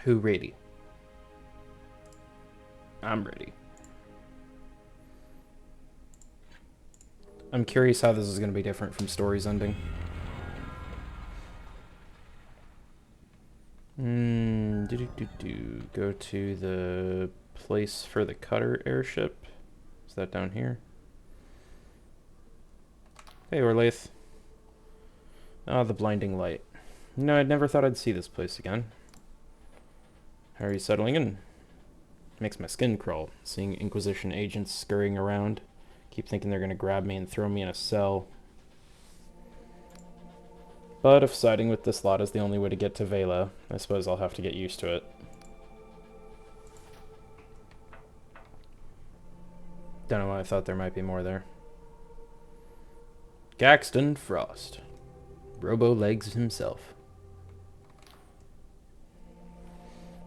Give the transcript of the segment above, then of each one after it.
Who ready? I'm ready. I'm curious how this is going to be different from Story's ending. Go to the place for the cutter airship. Is that down here? Hey, Orlaith. Ah, the blinding light. No, I'd never thought I'd see this place again. How are you settling in? Makes my skin crawl, seeing Inquisition agents scurrying around. Keep thinking they're gonna grab me and throw me in a cell. But if siding with this lot is the only way to get to Vela, I suppose I'll have to get used to it. Don't know why I thought there might be more there. Gaxton Frost. Robo-Legs himself.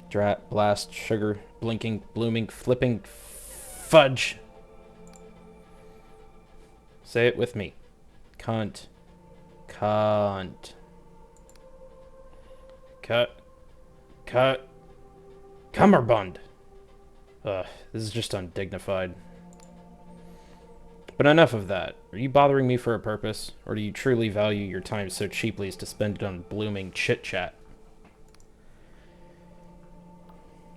Drat, blast, sugar, blinking, blooming, flipping, fudge. Say it with me. Cunt. Cunt. Cut. Cut. Cummerbund. Ugh, this is just undignified. But enough of that. Are you bothering me for a purpose? Or do you truly value your time so cheaply as to spend it on blooming chit-chat?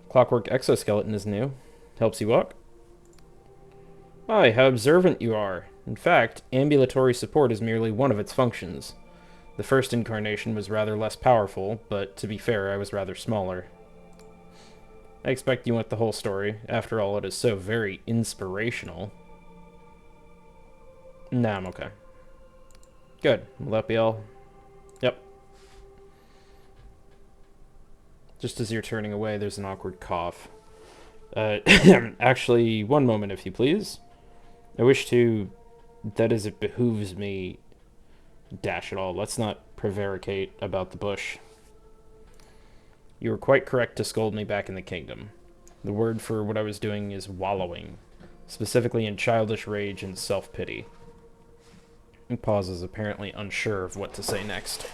Clockwork exoskeleton is new. Helps you walk? My, how observant you are. In fact, ambulatory support is merely one of its functions. The first incarnation was rather less powerful, but to be fair, I was rather smaller. I expect you want the whole story. After all, it is so very inspirational. Nah, I'm okay. Good. Will that be all? Yep. Just as you're turning away, there's an awkward cough. Actually, one moment, if you please. I wish to... That is, it behooves me... Dash it all. Let's not prevaricate about the bush. You were quite correct to scold me back in the kingdom. The word for what I was doing is wallowing. Specifically in childish rage and self-pity. He pauses, apparently unsure of what to say next.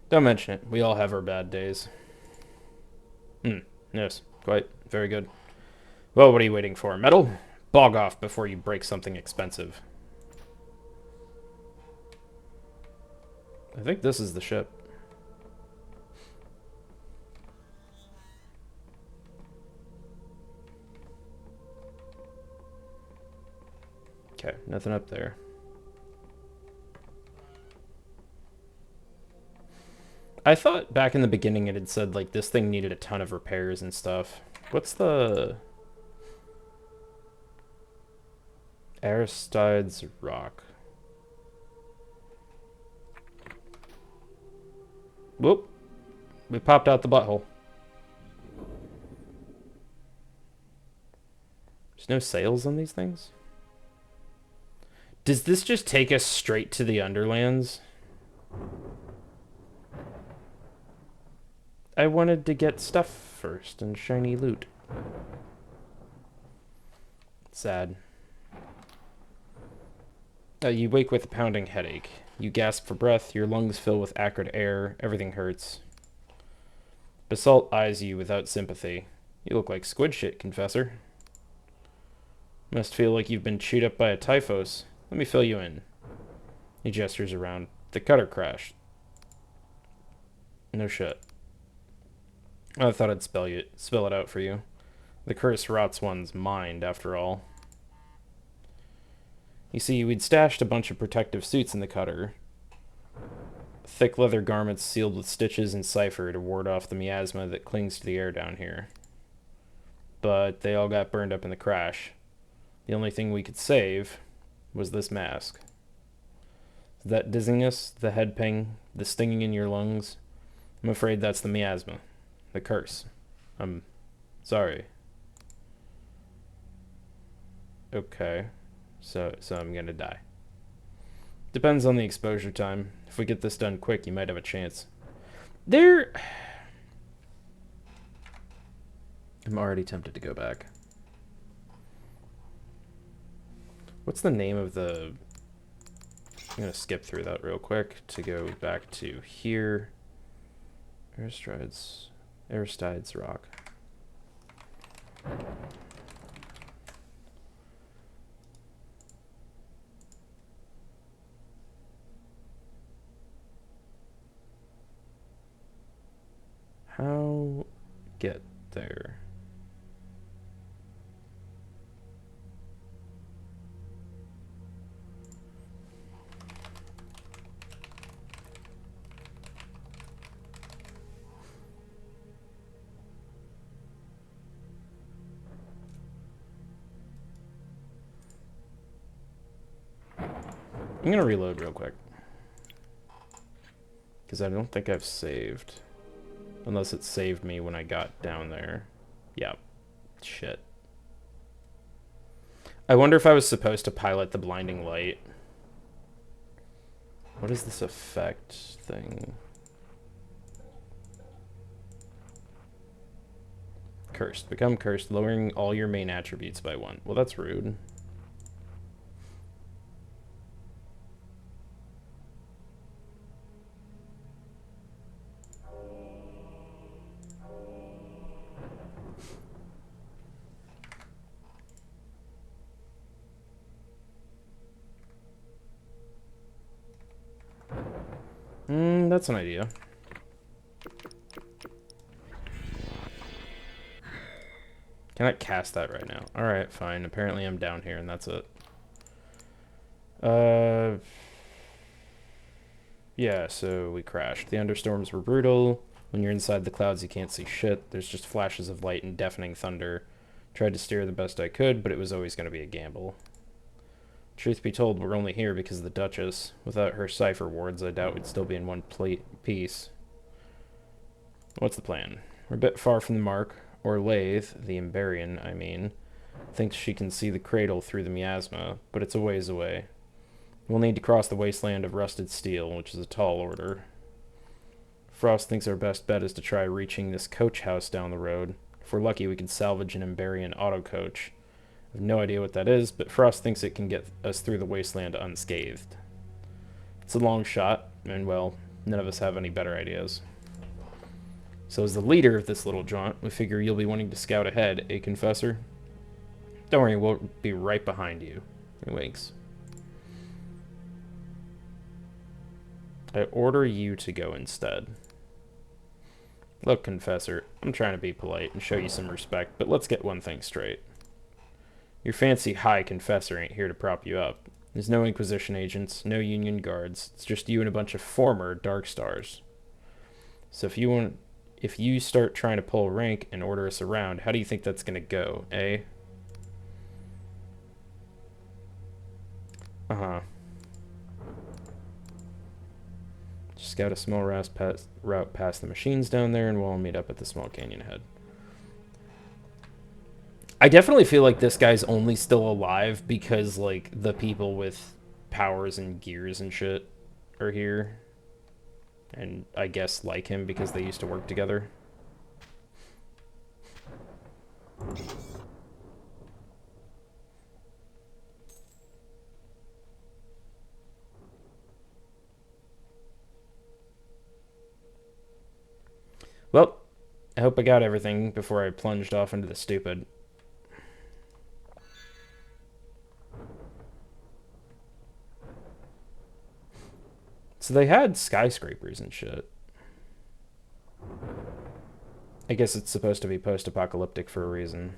Don't mention it. We all have our bad days. Yes, quite. Very good. Well, what are you waiting for? Metal? Bog off before you break something expensive. I think this is the ship. Okay, nothing up there. I thought back in the beginning it had said, like, this thing needed a ton of repairs and stuff. What's the... Aristides Rock. Whoop. We popped out the butthole. There's no sails on these things? Does this just take us straight to the Underlands? I wanted to get stuff first and shiny loot. Sad. You wake with a pounding headache. You gasp for breath, your lungs fill with acrid air, everything hurts. Basalt eyes you without sympathy. You look like squid shit, Confessor. Must feel like you've been chewed up by a typhus. Let me fill you in. He gestures around. The cutter crashed. No shit. I thought I'd spell it out for you. The curse rots one's mind, after all. You see, we'd stashed a bunch of protective suits in the cutter. Thick leather garments sealed with stitches and cipher to ward off the miasma that clings to the air down here. But they all got burned up in the crash. The only thing we could save was this mask. That dizziness, the head ping, the stinging in your lungs, I'm afraid that's the miasma. The curse. I'm sorry. Okay. So I'm gonna die. Depends on the exposure time. If we get this done quick, you might have a chance. I'm already tempted to go back. What's the name of the I'm going to skip through that real quick to go back to here. Aristides Rock. How get there? I'm gonna reload real quick because I don't think I've saved, unless it saved me when I got down there. Yeah, shit. I wonder if I was supposed to pilot the blinding light. What is this effect thing? Cursed. Become cursed, lowering all your main attributes by 1. Well, that's rude. That's an idea. Cannot cast that right now. Alright, fine. Apparently I'm down here and that's it. Yeah, so we crashed. The understorms were brutal. When you're inside the clouds, you can't see shit. There's just flashes of light and deafening thunder. Tried to steer the best I could, but it was always going to be a gamble. Truth be told, we're only here because of the Duchess. Without her cipher wards, I doubt we'd still be in one piece. What's the plan? We're a bit far from the mark, or Lathe, the Emberian, I mean, thinks she can see the cradle through the miasma, but it's a ways away. We'll need to cross the wasteland of rusted steel, which is a tall order. Frost thinks our best bet is to try reaching this coach house down the road. If we're lucky, we can salvage an Emberian auto coach. I have no idea what that is, but Frost thinks it can get us through the wasteland unscathed. It's a long shot, and well, none of us have any better ideas. So as the leader of this little jaunt, we figure you'll be wanting to scout ahead, eh, Confessor? Don't worry, we'll be right behind you. He winks. I order you to go instead. Look, Confessor, I'm trying to be polite and show you some respect, but let's get one thing straight. Your fancy high Confessor ain't here to prop you up. There's no Inquisition agents, no Union guards. It's just you and a bunch of former Dark Stars. So if you start trying to pull rank and order us around, how do you think that's gonna go, eh? Uh-huh. Just scout a small route past the machines down there, and we'll meet up at the small canyon head. I definitely feel like this guy's only still alive because, like, the people with powers and gears and shit are here. And I guess like him because they used to work together. Well, I hope I got everything before I plunged off into the stupid. So they had skyscrapers and shit. I guess it's supposed to be post-apocalyptic for a reason.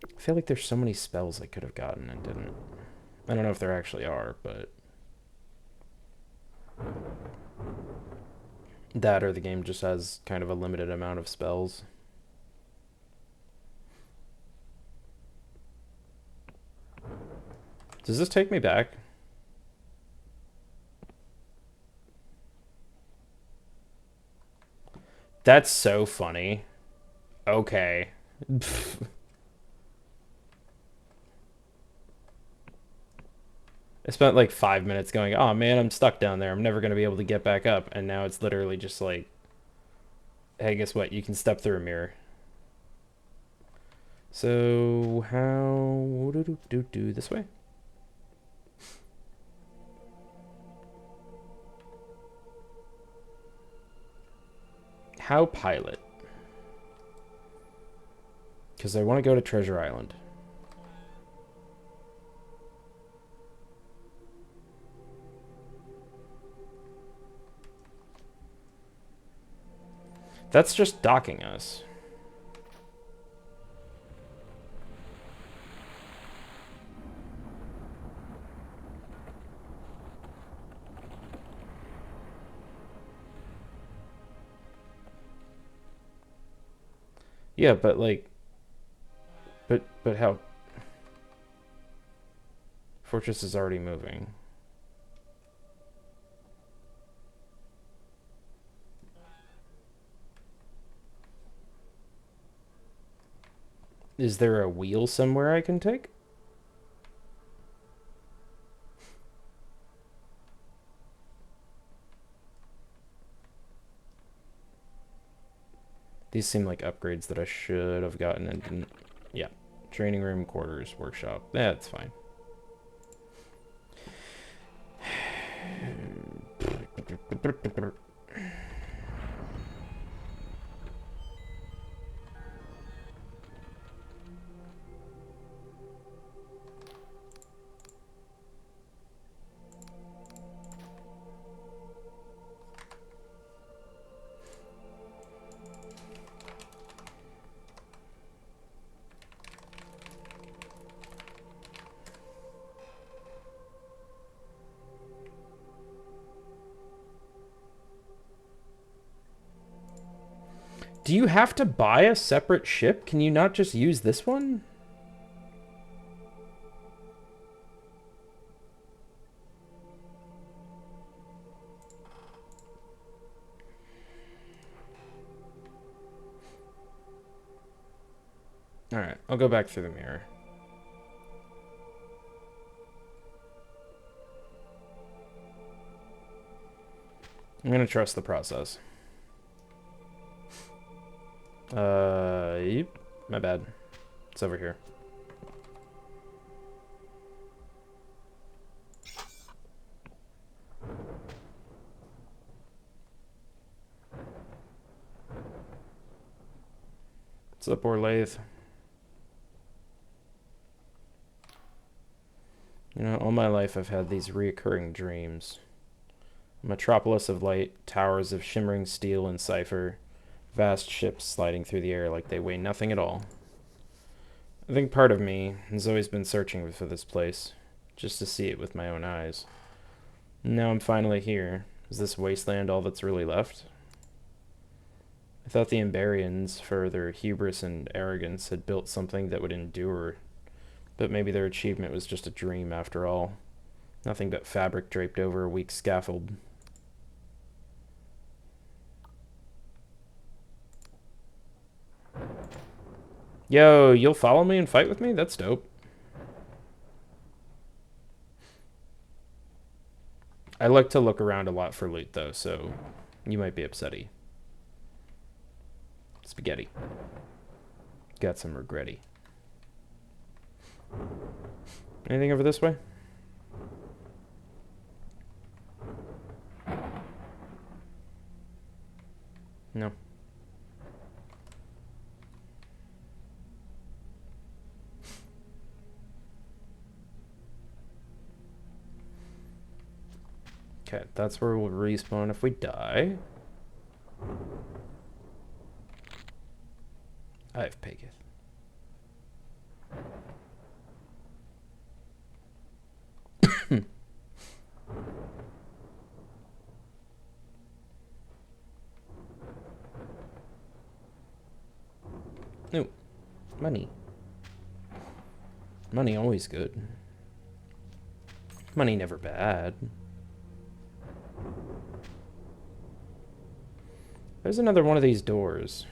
I feel like there's so many spells I could have gotten and didn't. I don't know if there actually are, but... that or the game just has kind of a limited amount of spells. Does this take me back? That's so funny. Okay. I spent like 5 minutes going, oh man, I'm stuck down there. I'm never going to be able to get back up. And now it's literally just like, hey, guess what? You can step through a mirror. So, how... do this way? How pilot? Because I want to go to Treasure Island. That's just docking us. Yeah, but like... But how... Fortress is already moving. Is there a wheel somewhere I can take? These seem like upgrades that I should have gotten and didn't. Yeah. Training room, quarters, workshop. That's fine. Do you have to buy a separate ship? Can you not just use this one? Alright, I'll go back through the mirror. I'm gonna trust the process. Yep. My bad. It's over here. What's up, Orlathe? You know, all my life I've had these reoccurring dreams. A metropolis of light, towers of shimmering steel and cipher, vast ships sliding through the air like they weigh nothing at all. I think part of me has always been searching for this place, just to see it with my own eyes. And now I'm finally here. Is this wasteland all that's really left? I thought the Emberians, for their hubris and arrogance, had built something that would endure. But maybe their achievement was just a dream after all. Nothing but fabric draped over a weak scaffold. Yo, you'll follow me and fight with me? That's dope. I like to look around a lot for loot, though, so you might be upsetty. Spaghetti. Got some regretty. Anything over this way? No. Okay, that's where we'll respawn if we die. I've Pegeth. No. Money. Money always good. Money never bad. There's another one of these doors.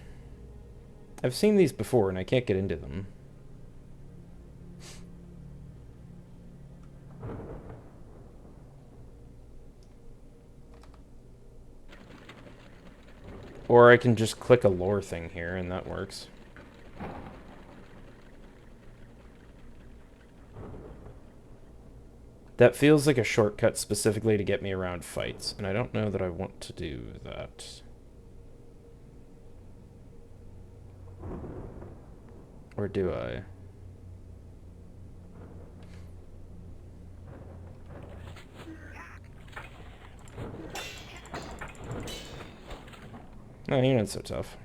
I've seen these before and I can't get into them. Or I can just click a lore thing here and that works. That feels like a shortcut specifically to get me around fights, and I don't know that I want to do that. Or do I? No, you're not so tough.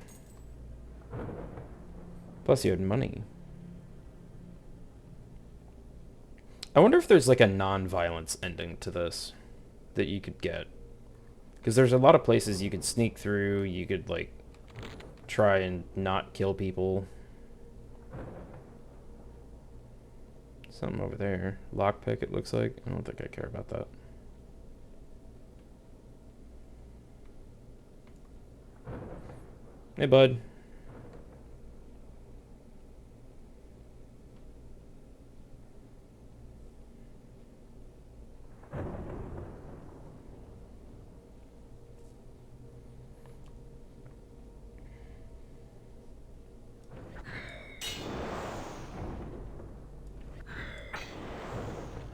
Plus you had money. I wonder if there's like a non-violence ending to this that you could get. Because there's a lot of places you could sneak through, you could like try and not kill people. Something over there. Lockpick, it looks like. I don't think I care about that. Hey, bud.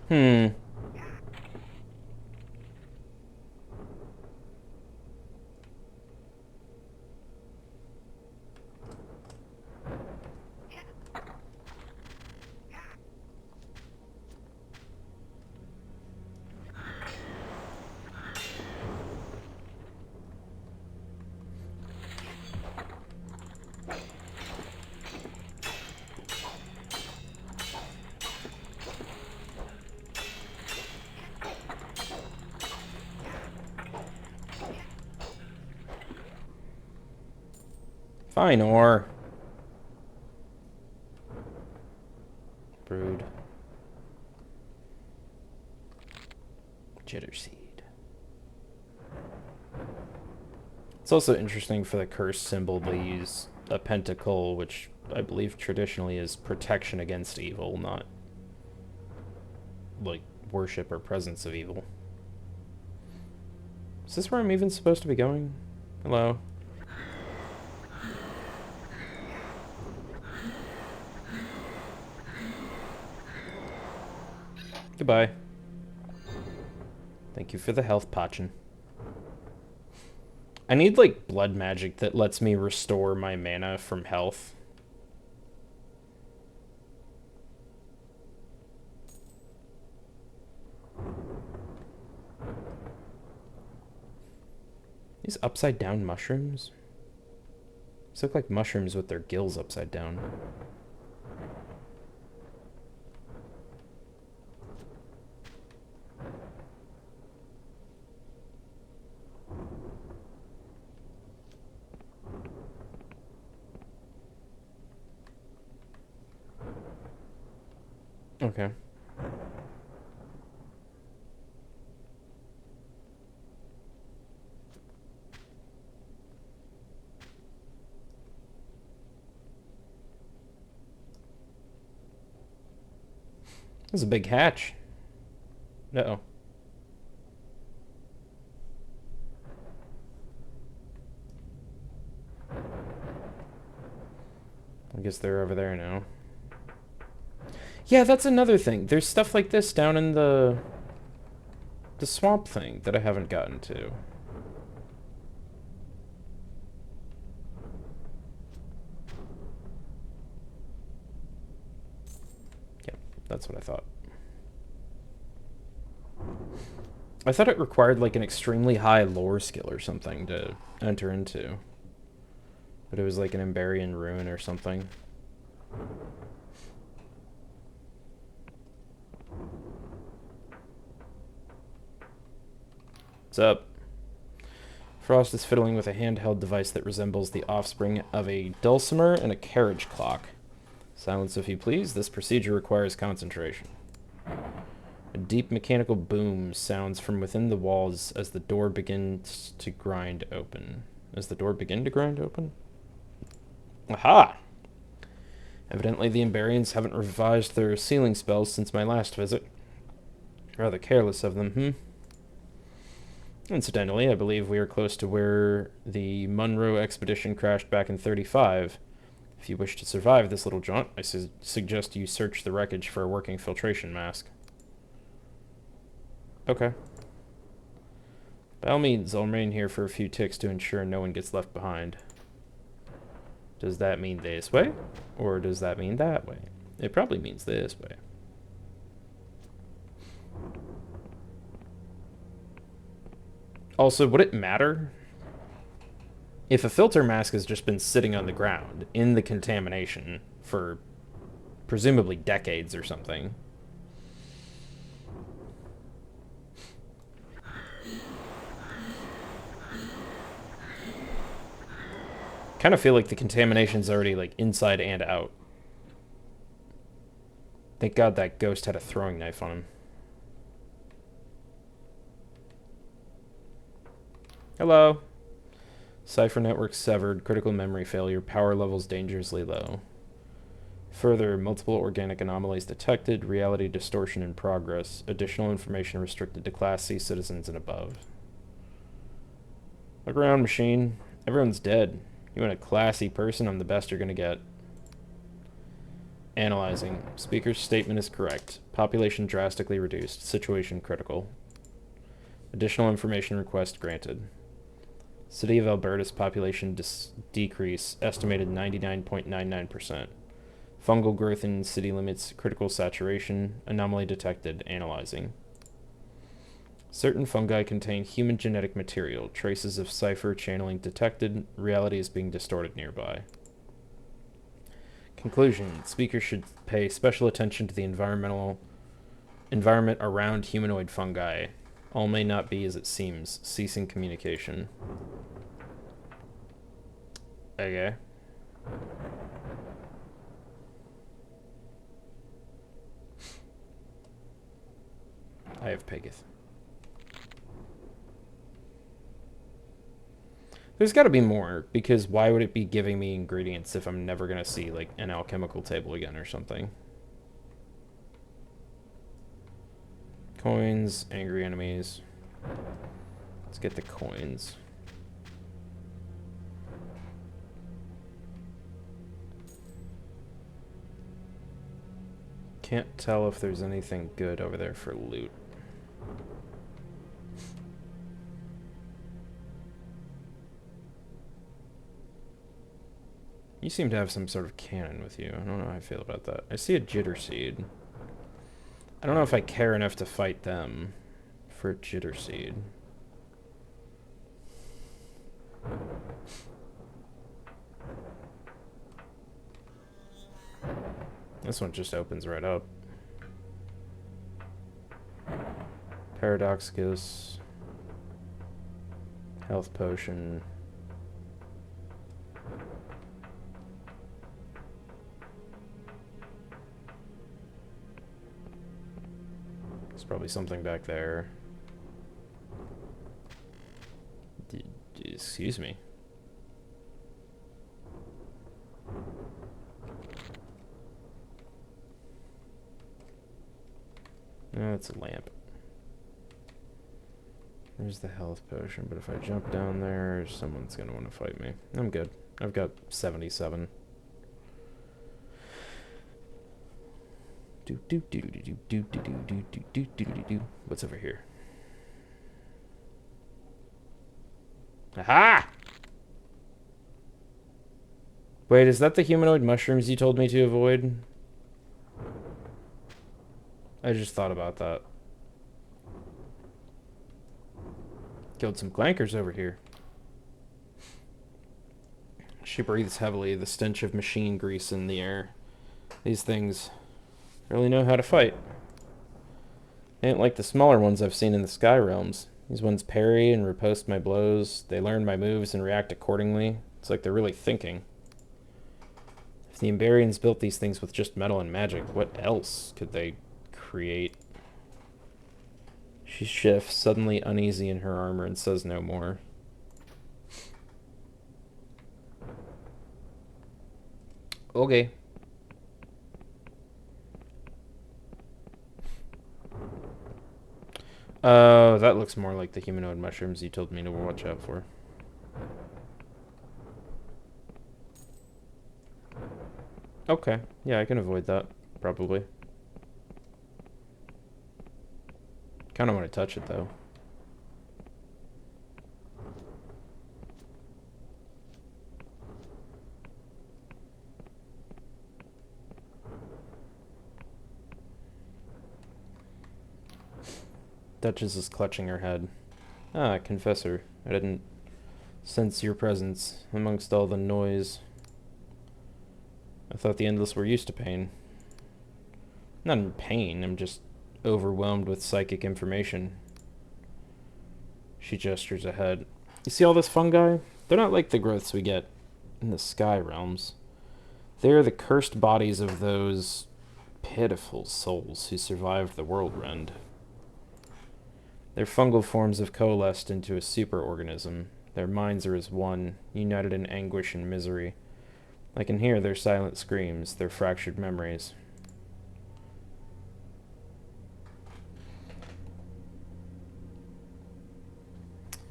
Hmm. Fine, or brood. Jitter seed. It's also interesting for the curse symbol to use a pentacle, which I believe traditionally is protection against evil, not like worship or presence of evil. Is this where I'm even supposed to be going? Hello? Goodbye. Thank you for the health potion. I need, like, blood magic that lets me restore my mana from health. These upside-down mushrooms? These look like mushrooms with their gills upside down. Okay. This is a big hatch. Uh-oh. I guess they're over there now. Yeah, that's another thing. There's stuff like this down in the swamp thing that I haven't gotten to. Yep, that's what I thought. I thought it required like an extremely high lore skill or something to enter into. But it was like an Emberian ruin or something. What's up? Frost is fiddling with a handheld device that resembles the offspring of a dulcimer and a carriage clock. Silence if you please. This procedure requires concentration. A deep mechanical boom sounds from within the walls as the door begins to grind open. As the door begin to grind open? Aha! Evidently the Emberians haven't revised their sealing spells since my last visit. Rather careless of them, Incidentally, I believe we are close to where the Monroe expedition crashed back in 35. If you wish to survive this little jaunt, I suggest you search the wreckage for a working filtration mask. Okay. By all means, I'll remain here for a few ticks to ensure no one gets left behind. Does that mean this way? Or does that mean that way? It probably means this way. Also, would it matter if a filter mask has just been sitting on the ground in the contamination for presumably decades or something? Kind of feel like the contamination's already like inside and out. Thank God that ghost had a throwing knife on him. Hello. Cipher network severed, critical memory failure, power levels dangerously low. Further, multiple organic anomalies detected, reality distortion in progress, additional information restricted to Class C citizens and above. Look around, machine. Everyone's dead. You want a classy person? I'm the best you're gonna get. Analyzing. Speaker's statement is correct. Population drastically reduced. Situation critical. Additional information request granted. City of Alberta's population decrease estimated 99.99%. Fungal growth in city limits, critical saturation, anomaly detected, analyzing. Certain fungi contain human genetic material, traces of cipher channeling detected, reality is being distorted nearby. Conclusion, speakers should pay special attention to the environment around humanoid fungi. All may not be as it seems, ceasing communication. Okay. I have Pegeth. There's got to be more, because why would it be giving me ingredients if I'm never going to see, like, an alchemical table again or something? Coins, angry enemies. Let's get the coins. Can't tell if there's anything good over there for loot. You seem to have some sort of cannon with you. I don't know how I feel about that. I see a jitter seed. I don't know if I care enough to fight them for a jitter seed. This one just opens right up. Paradoxicus. Health potion. There's probably something back there. Excuse me. Oh, it's a lamp. There's the health potion, but if I jump down there, someone's gonna want to fight me. I'm good. I've got 77. What's over here? Aha! Wait, is that the humanoid mushrooms you told me to avoid? I just thought about that. Killed some clankers over here. She breathes heavily, the stench of machine grease in the air. These things really know how to fight. They ain't like the smaller ones I've seen in the Sky Realms. These ones parry and riposte my blows. They learn my moves and react accordingly. It's like they're really thinking. If the Emberians built these things with just metal and magic, what else could they create? She shifts, suddenly uneasy in her armor, and says no more. Okay. That looks more like the humanoid mushrooms you told me to watch out for. Okay. Yeah, I can avoid that, probably. Kind of want to touch it, though. Duchess is clutching her head. Ah, confessor. I didn't sense your presence amongst all the noise. I thought the Endless were used to pain. Not in pain, I'm just overwhelmed with psychic information. She gestures ahead. You see all this fungi? They're not like the growths we get in the sky realms. They are the cursed bodies of those pitiful souls who survived the whirlwind. Their fungal forms have coalesced into a superorganism. Their minds are as one, united in anguish and misery. I can hear their silent screams, their fractured memories.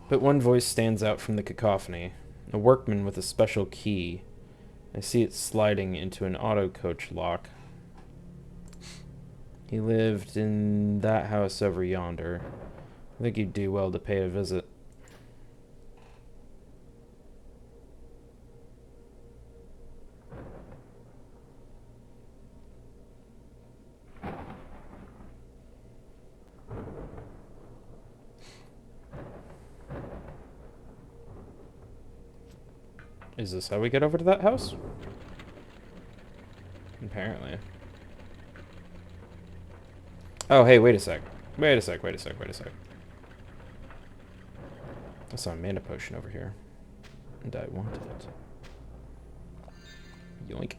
But one voice stands out from the cacophony. A workman with a special key. I see it sliding into an auto coach lock. He lived in that house over yonder. I think you'd do well to pay a visit. Is this how we get over to that house? Apparently. Oh, hey, wait a sec. Wait a sec. I saw a mana potion over here. And I wanted it. Yoink.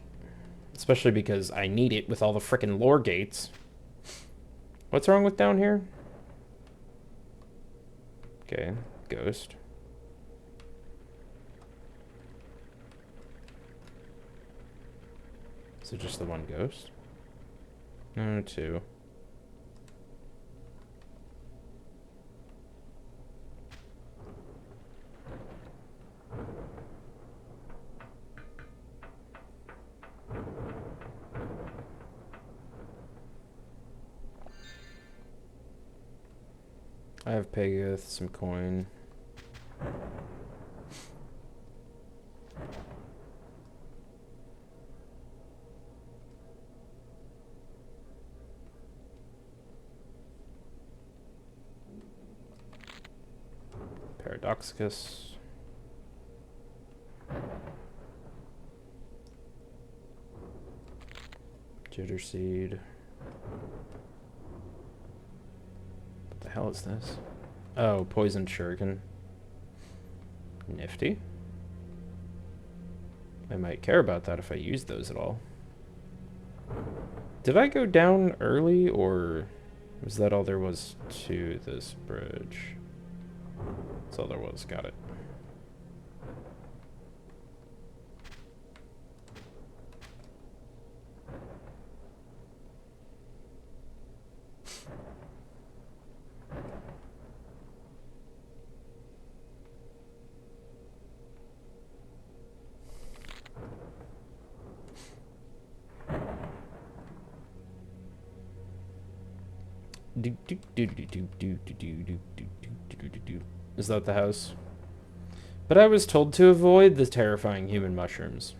Especially because I need it with all the frickin' lore gates. What's wrong with down here? Okay, ghost. Is it just the one ghost? No, two. I have Pegath, some coin. Paradoxicus. Jitter seed. What the hell is this? Oh, poison shuriken. Nifty. I might care about that if I use those at all. Did I go down early, or was that all there was to this bridge? That's all there was. Got it. Is that the house? But I was told to avoid the terrifying human mushrooms.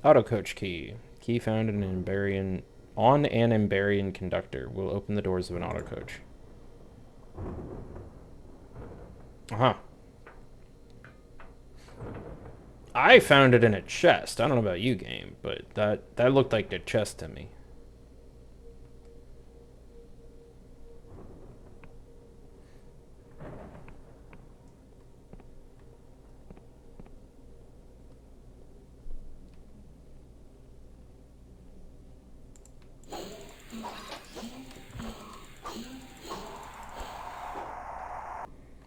Auto coach key. Key found in an Emberian on an Emberian conductor will open the doors of an auto coach. Uh-huh. I found it in a chest. I don't know about you, game, but that looked like the chest to me.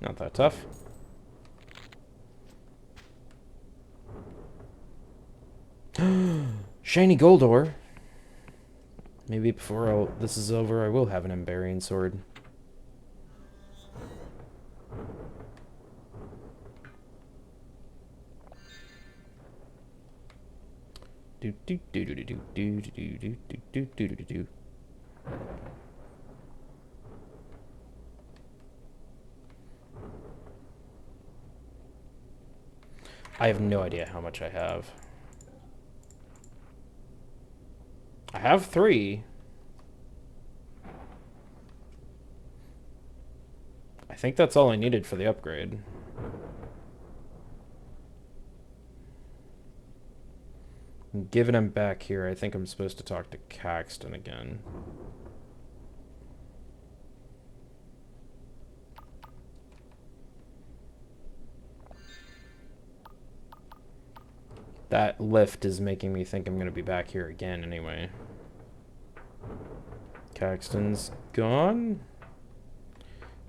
Not that tough. Shiny gold ore. Maybe before this is over, I will have an Emberian sword. Do do do do do do do do do do do do do. I have no idea how much I have. I have 3. I think that's all I needed for the upgrade. Given I'm back here, I think I'm supposed to talk to Caxton again. That lift is making me think I'm going to be back here again anyway. Caxton's gone?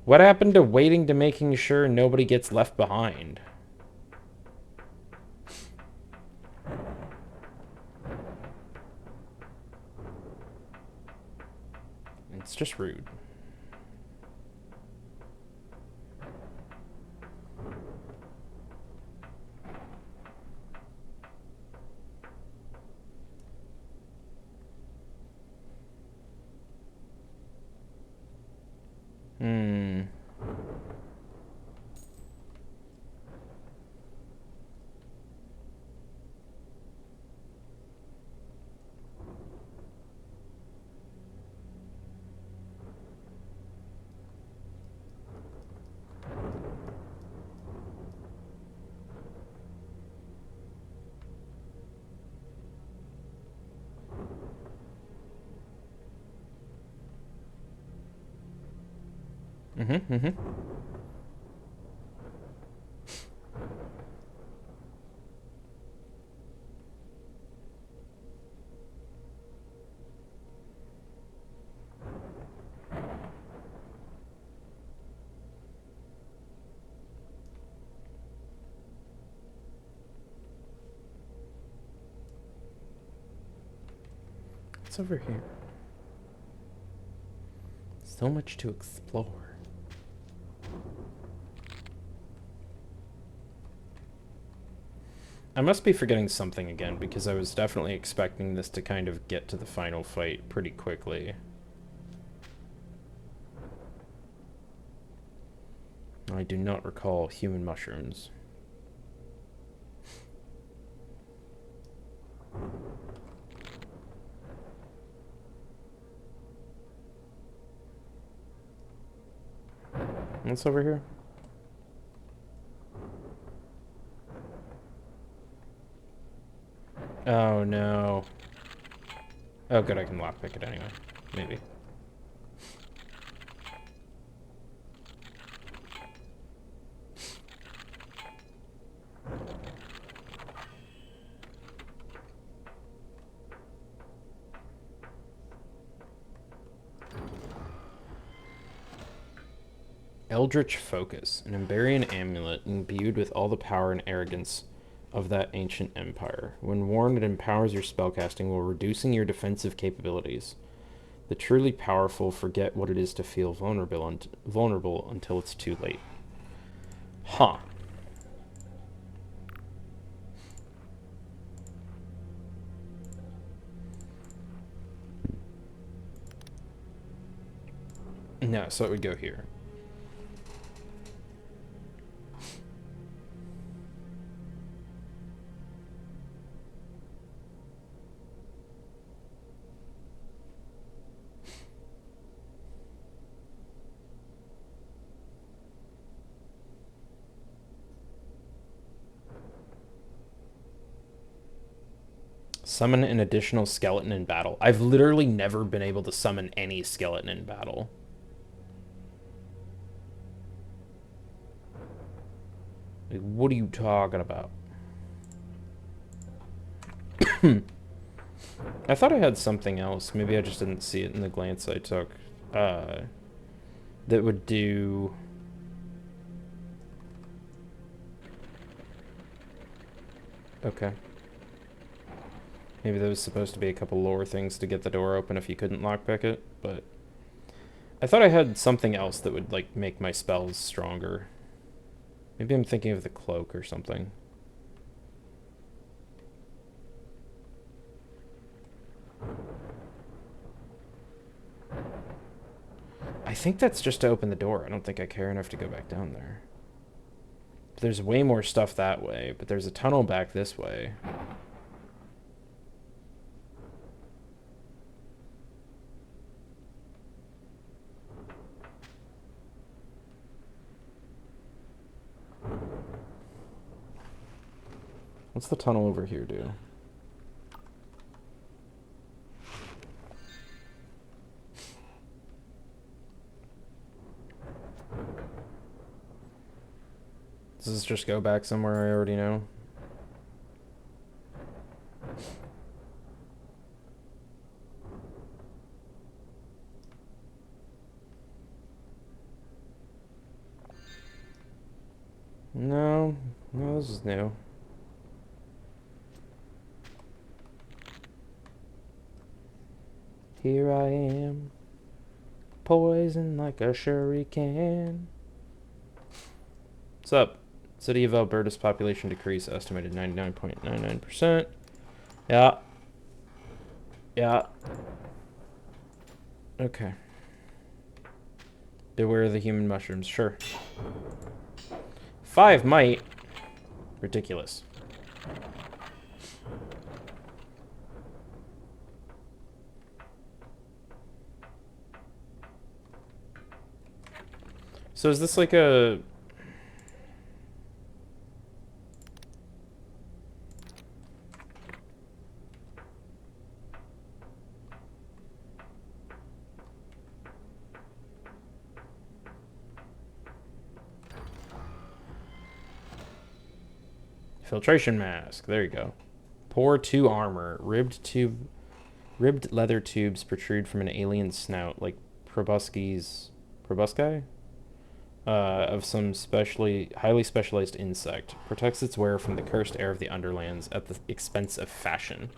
What happened to waiting to making sure nobody gets left behind? It's just rude. What's over here? So much to explore. I must be forgetting something again, because I was definitely expecting this to kind of get to the final fight pretty quickly. I do not recall human mushrooms. What's over here? Oh no. Oh good, I can lockpick it anyway. Maybe. Eldritch Focus, an Emberian amulet imbued with all the power and arrogance of that ancient empire. When worn, it empowers your spellcasting while reducing your defensive capabilities. The truly powerful forget what it is to feel vulnerable until it's too late. Huh. No, so it would go here. Summon an additional skeleton in battle. I've literally never been able to summon any skeleton in battle. Like, what are you talking about? I thought I had something else. Maybe I just didn't see it in the glance I took. That would do... Okay. Maybe there was supposed to be a couple lower things to get the door open if you couldn't lockpick it, but... I thought I had something else that would, like, make my spells stronger. Maybe I'm thinking of the cloak or something. I think that's just to open the door. I don't think I care enough to go back down there. There's way more stuff that way, but there's a tunnel back this way. What's the tunnel over here do? Does this just go back somewhere I already know? No, this is new. Here I am, poison like a shuriken. What's up? City of Alberta's population decrease estimated 99.99%. Yeah. Yeah. Okay. Beware the human mushrooms. Sure. 5 might. Ridiculous. So is this like a... Filtration mask. There you go. Pour 2 armor. Ribbed leather tubes protrude from an alien snout, like proboscis of some highly specialized insect. Protects its wearer from the cursed air of the Underlands at the expense of fashion.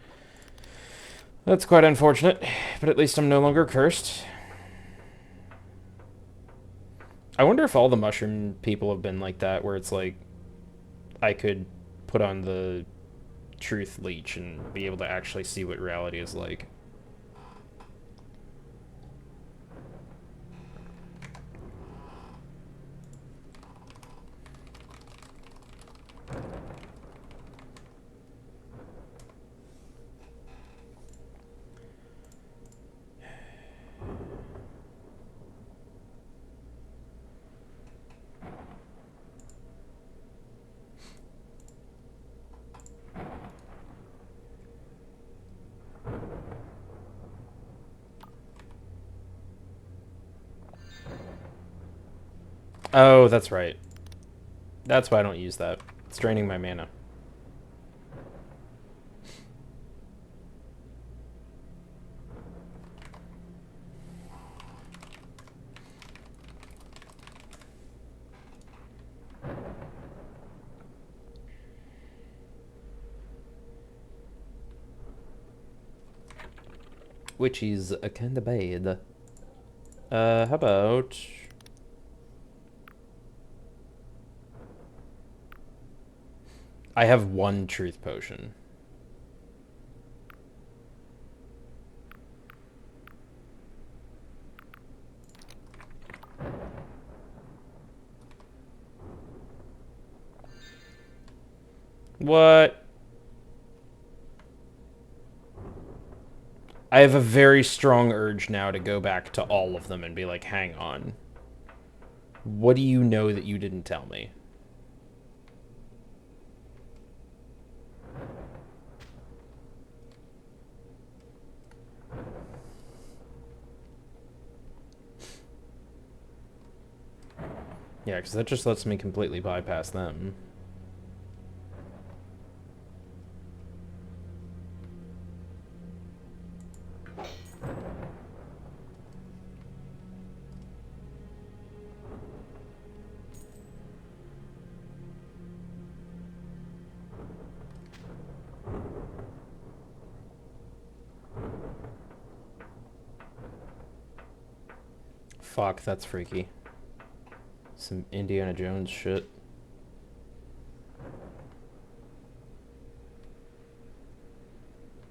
That's quite unfortunate, but at least I'm no longer cursed. I wonder if all the mushroom people have been like that, where it's like I could put on the truth leech and be able to actually see what reality is like. Oh, that's right. That's why I don't use that. It's draining my mana. Which is a kind of bad. How about... I have 1 truth potion. What? I have a very strong urge now to go back to all of them and be like, hang on. What do you know that you didn't tell me? Yeah, because that just lets me completely bypass them. Fuck, that's freaky. Some Indiana Jones shit.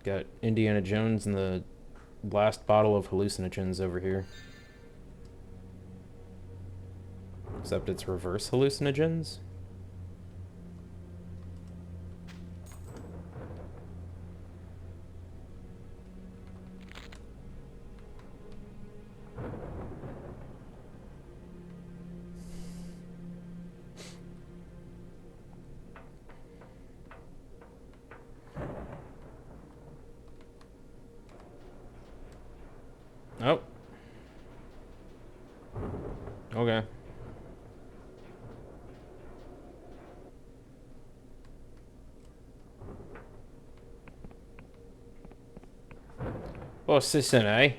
Got Indiana Jones and the last bottle of hallucinogens over here. Except it's reverse hallucinogens. Oh. Okay. What's this in, eh?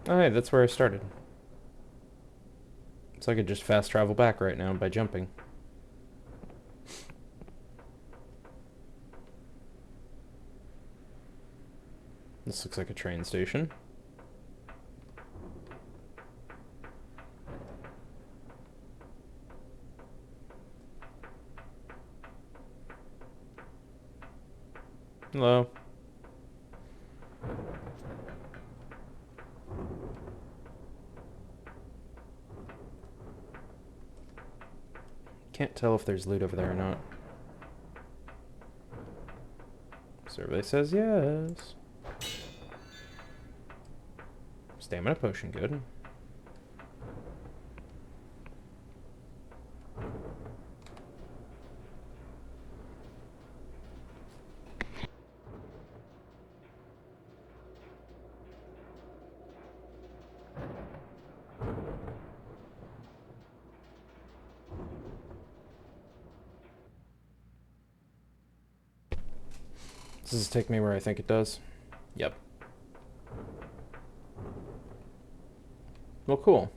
Oh, hey, that's where I started. So I could just fast travel back right now by jumping. This looks like a train station. Hello. Can't tell if there's loot over there or not. Survey says yes. Stamina potion, good. Does this take me where I think it does? Yep. Well, cool.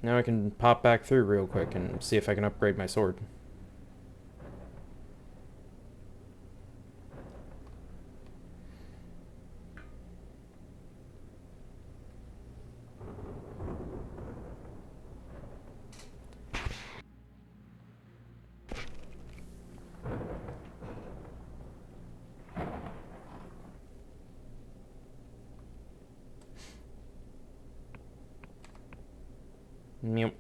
Now I can pop back through real quick and see if I can upgrade my sword. Yep.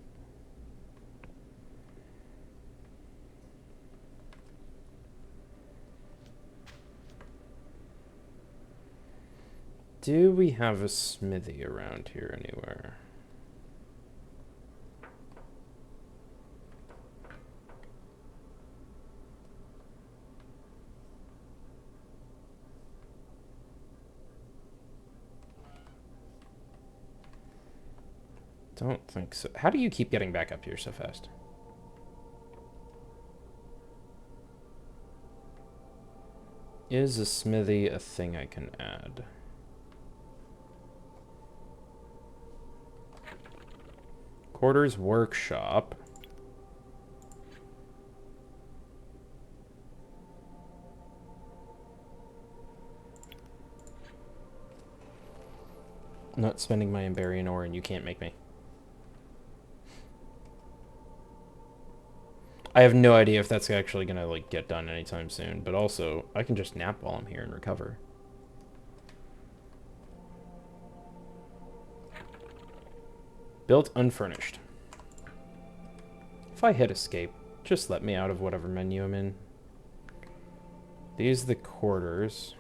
Do we have a smithy around here anywhere? Don't think so. How do you keep getting back up here so fast? Is a smithy a thing I can add? Quarters workshop. Not spending my Emberian ore and you can't make me. I have no idea if that's actually gonna like get done anytime soon, but also I can just nap while I'm here and recover. Built unfurnished. If I hit escape, just let me out of whatever menu I'm in. These are the quarters.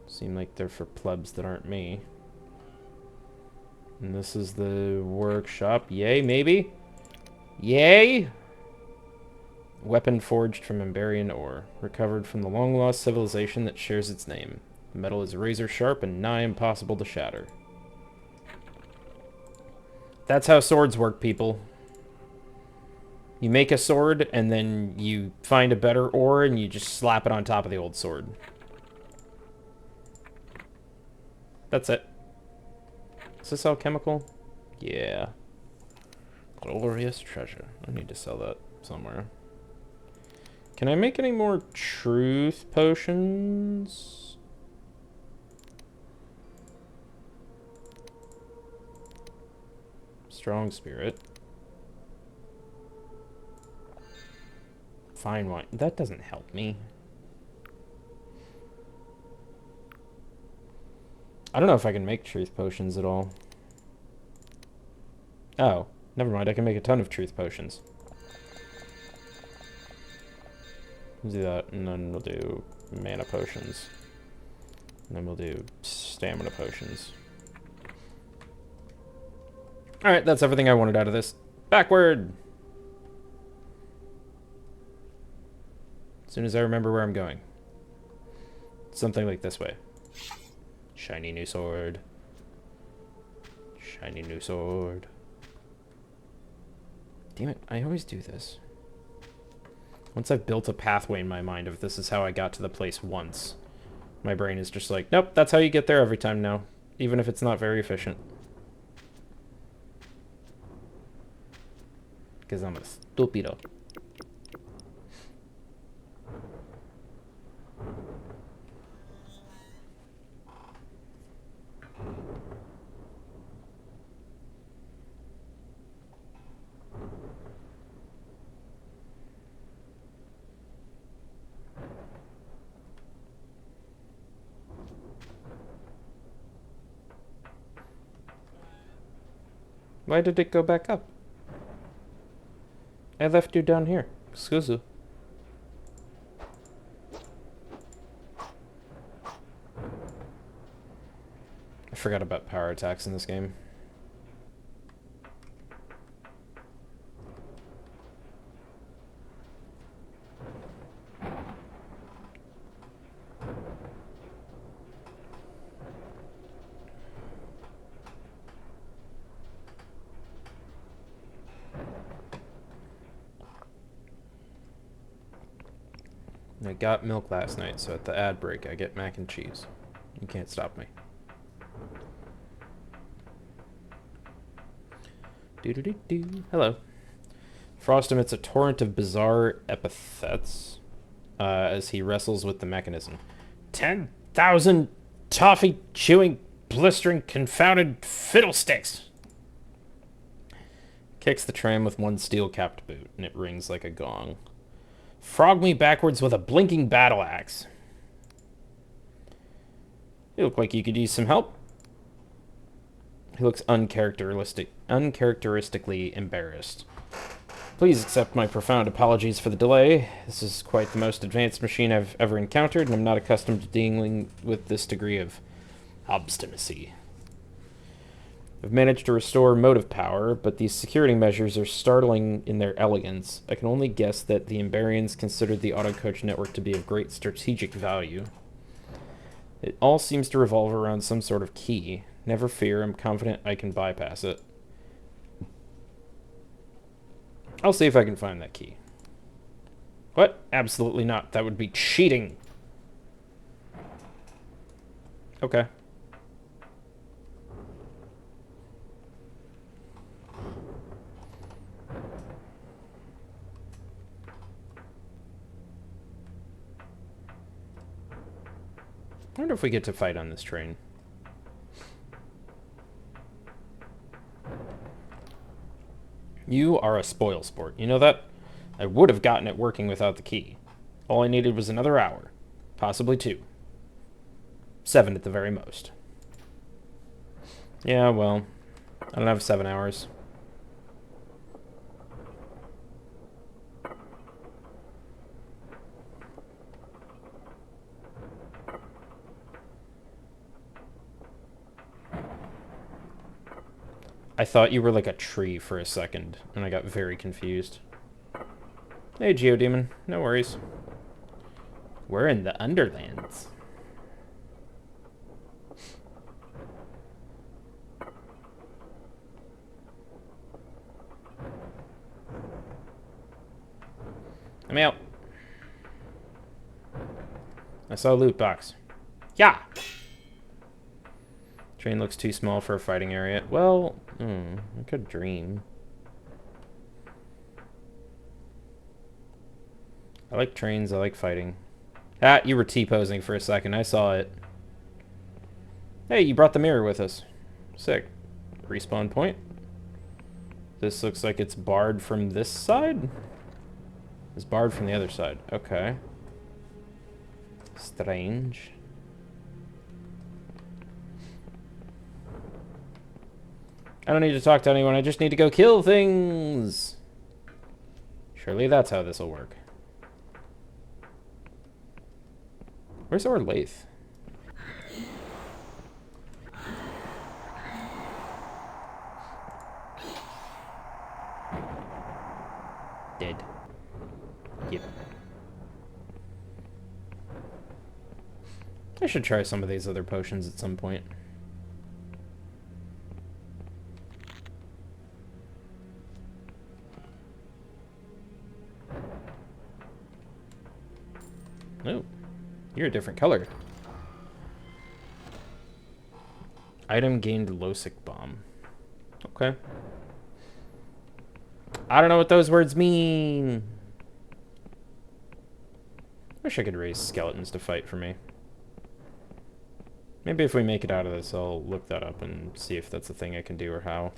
Seem like they're for plebs that aren't me. And this is the workshop. Yay, maybe? Yay! Weapon forged from Emberian ore. Recovered from the long-lost civilization that shares its name. The metal is razor sharp and nigh impossible to shatter. That's how swords work, people. You make a sword, and then you find a better ore, and you just slap it on top of the old sword. That's it. Is this alchemical? Yeah. Glorious treasure. I need to sell that somewhere. Can I make any more truth potions? Strong spirit. fine wine. That doesn't help me. I don't know if I can make truth potions at all. Oh, never mind. I can make a ton of truth potions. Let's do that, and then we'll do mana potions. And then we'll do stamina potions. Alright, that's everything I wanted out of this. Backward! As soon as I remember where I'm going. Something like this way. Shiny new sword. Shiny new sword. Damn it, I always do this. Once I've built a pathway in my mind of this is how I got to the place once, my brain is just like, nope, that's how you get there every time now, even if it's not very efficient. Because I'm a stupido. Why did it go back up? I left you down here. Excuse you. I forgot about power attacks in this game. I got milk last night, so at the ad break I get mac and cheese. You can't stop me. Doo-doo-doo-doo. Hello. Frost emits a torrent of bizarre epithets as he wrestles with the mechanism. 10,000 toffee-chewing, blistering, confounded fiddlesticks! Kicks the tram with one steel-capped boot, and it rings like a gong. Frog me backwards with a blinking battle axe. You look like you could use some help. He looks uncharacteristically embarrassed. Please accept my profound apologies for the delay. This is quite the most advanced machine I've ever encountered, and I'm not accustomed to dealing with this degree of obstinacy. I've managed to restore motive power, but these security measures are startling in their elegance. I can only guess that the Emberians considered the autocoach network to be of great strategic value. It all seems to revolve around some sort of key. Never fear, I'm confident I can bypass it. I'll see if I can find that key. What? Absolutely not. That would be cheating. Okay. I wonder if we get to fight on this train. You are a spoil sport. You know that? I would have gotten it working without the key. All I needed was another hour. Possibly 2. 7 at the very most. Yeah, well, I don't have 7 hours. I thought you were like a tree for a second, and I got very confused. Hey, Geodemon. No worries. We're in the Underlands. I'm out. I saw a loot box. Yeah! Train looks too small for a fighting area. Well, I could dream. I like trains, I like fighting. Ah, you were T-posing for a second, I saw it. Hey, you brought the mirror with us. Sick. Respawn point. This looks like it's barred from this side? It's barred from the other side. Okay. Strange. I don't need to talk to anyone. I just need to go kill things. Surely that's how this will work. Where's our lathe? Dead. Yep. I should try some of these other potions at some point. Oh, you're a different color. Item gained Losic Bomb. Okay. I don't know what those words mean. Wish I could raise skeletons to fight for me. Maybe if we make it out of this, I'll look that up and see if that's a thing I can do or how.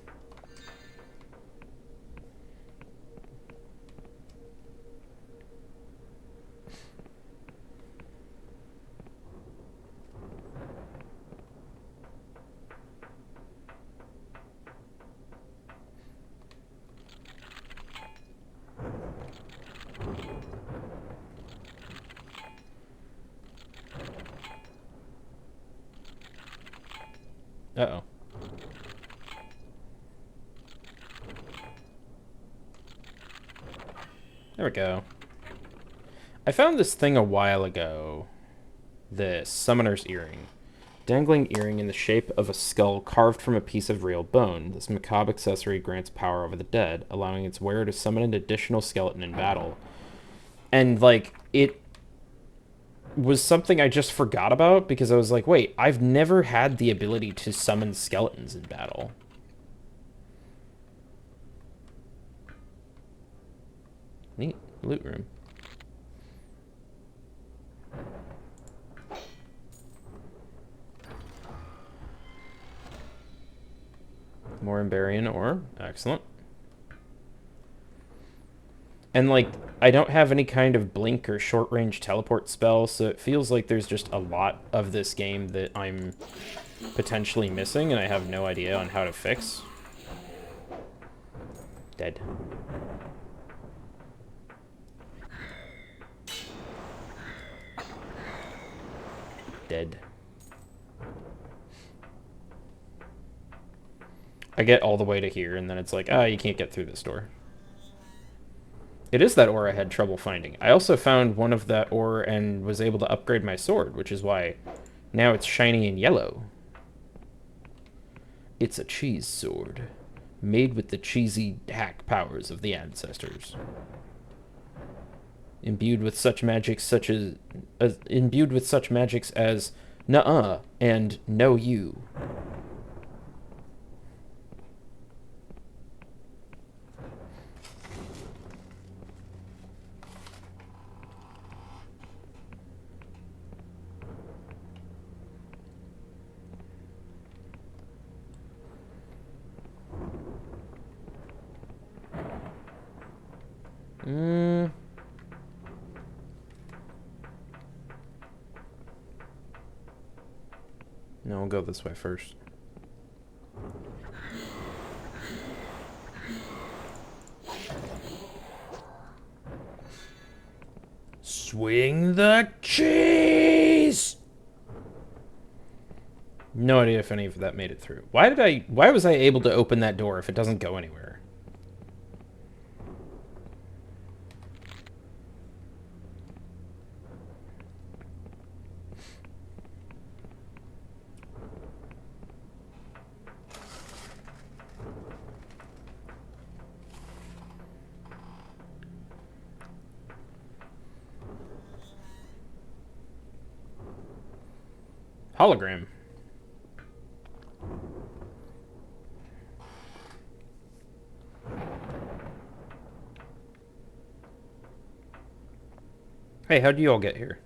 Uh-oh. There we go. I found this thing a while ago. This Summoner's Earring. Dangling earring in the shape of a skull carved from a piece of real bone. This macabre accessory grants power over the dead, allowing its wearer to summon an additional skeleton in battle. And, like, it was something I just forgot about because I was like, wait, I've never had the ability to summon skeletons in battle. Neat. Loot room. More Emberian ore. Excellent. And, like, I don't have any kind of blink or short-range teleport spell, so it feels like there's just a lot of this game that I'm potentially missing, and I have no idea on how to fix. Dead. Dead. I get all the way to here, and then it's like, you can't get through this door. It is that ore I had trouble finding. I also found one of that ore and was able to upgrade my sword, which is why now it's shiny and yellow. It's a cheese sword, made with the cheesy hack powers of the ancestors. Imbued with such magics as nuh-uh and no you. No, we'll go this way first. Swing the cheese! No idea if any of that made it through. Why was I able to open that door if it doesn't go anywhere? Hologram. Hey, how'd you all get here?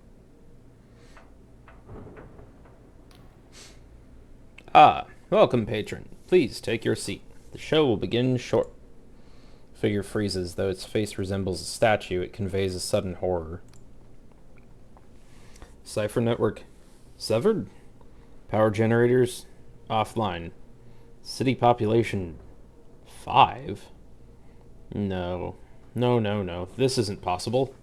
Welcome, patron. Please take your seat. The show will begin short. Figure freezes. Though its face resembles a statue, it conveys a sudden horror. Cipher network severed. Power generators offline. City population 5? No. No, no, no. This isn't possible.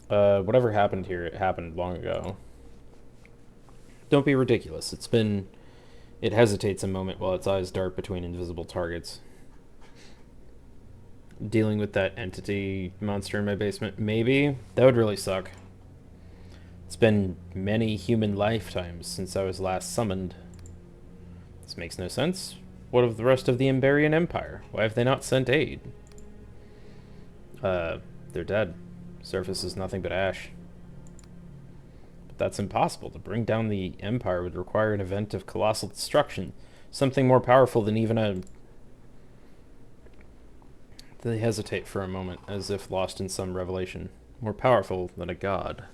Whatever happened here, it happened long ago. Don't be ridiculous. It hesitates a moment while its eyes dart between invisible targets. Dealing with that entity monster in my basement? Maybe. That would really suck. It's been many human lifetimes since I was last summoned. This makes no sense. What of the rest of the Emberian Empire? Why have they not sent aid? They're dead. Surface is nothing but ash. But that's impossible. To bring down the Empire would require an event of colossal destruction. Something more powerful than even a... They hesitate for a moment, as if lost in some revelation. More powerful than a god.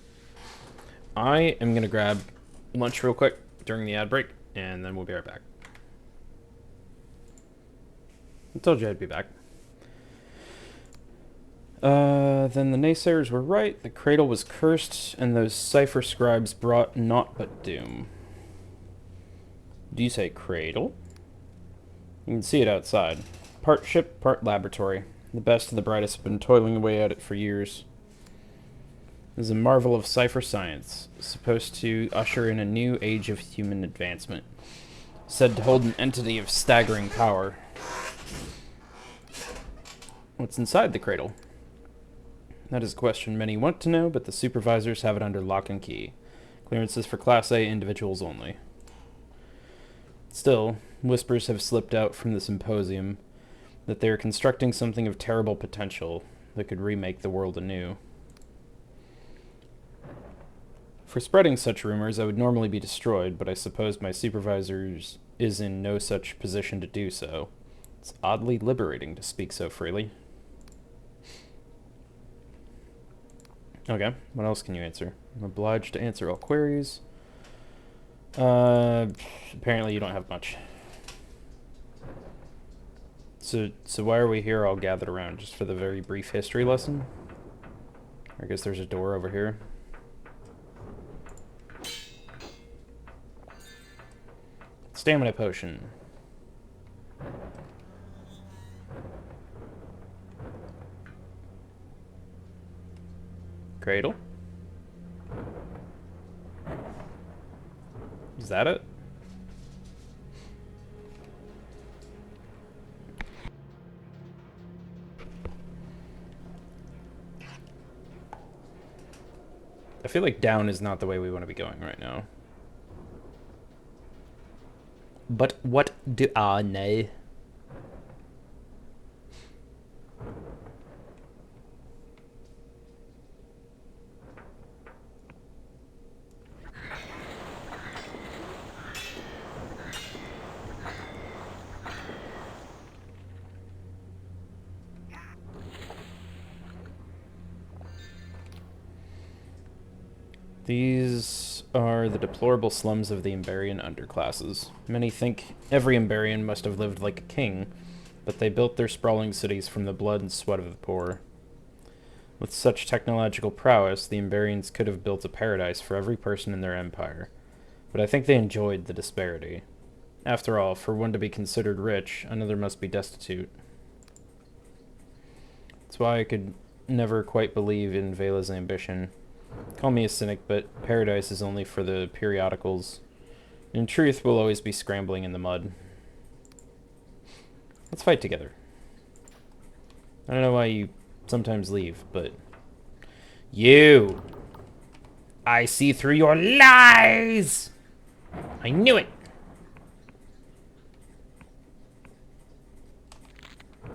I am going to grab lunch real quick during the ad break, and then we'll be right back. I told you I'd be back. Then the naysayers were right. The cradle was cursed, and those cipher scribes brought naught but doom. Do you say cradle? You can see it outside. Part ship, part laboratory. The best and the brightest have been toiling away at it for years. It is a marvel of cipher science, supposed to usher in a new age of human advancement. Said to hold an entity of staggering power. What's inside the cradle? That is a question many want to know, but the supervisors have it under lock and key. Clearances for Class A individuals only. Still, whispers have slipped out from the symposium that they are constructing something of terrible potential that could remake the world anew. For spreading such rumors, I would normally be destroyed, but I suppose my supervisors is in no such position to do so. It's oddly liberating to speak so freely. Okay, what else can you answer? I'm obliged to answer all queries. Apparently you don't have much. So why are we here all gathered around? Just for the very brief history lesson? I guess there's a door over here. Stamina potion. Cradle? Is that it? I feel like down is not the way we want to be going right now. But what do I know? These are the deplorable slums of the Emberian underclasses. Many think every Emberian must have lived like a king, but they built their sprawling cities from the blood and sweat of the poor. With such technological prowess, the Emberians could have built a paradise for every person in their empire, but I think they enjoyed the disparity. After all, for one to be considered rich, another must be destitute. That's why I could never quite believe in Vela's ambition. Call me a cynic, but paradise is only for the periodicals. In truth, we'll always be scrambling in the mud. Let's fight together. I don't know why you sometimes leave, but... You! I see through your lies! I knew it!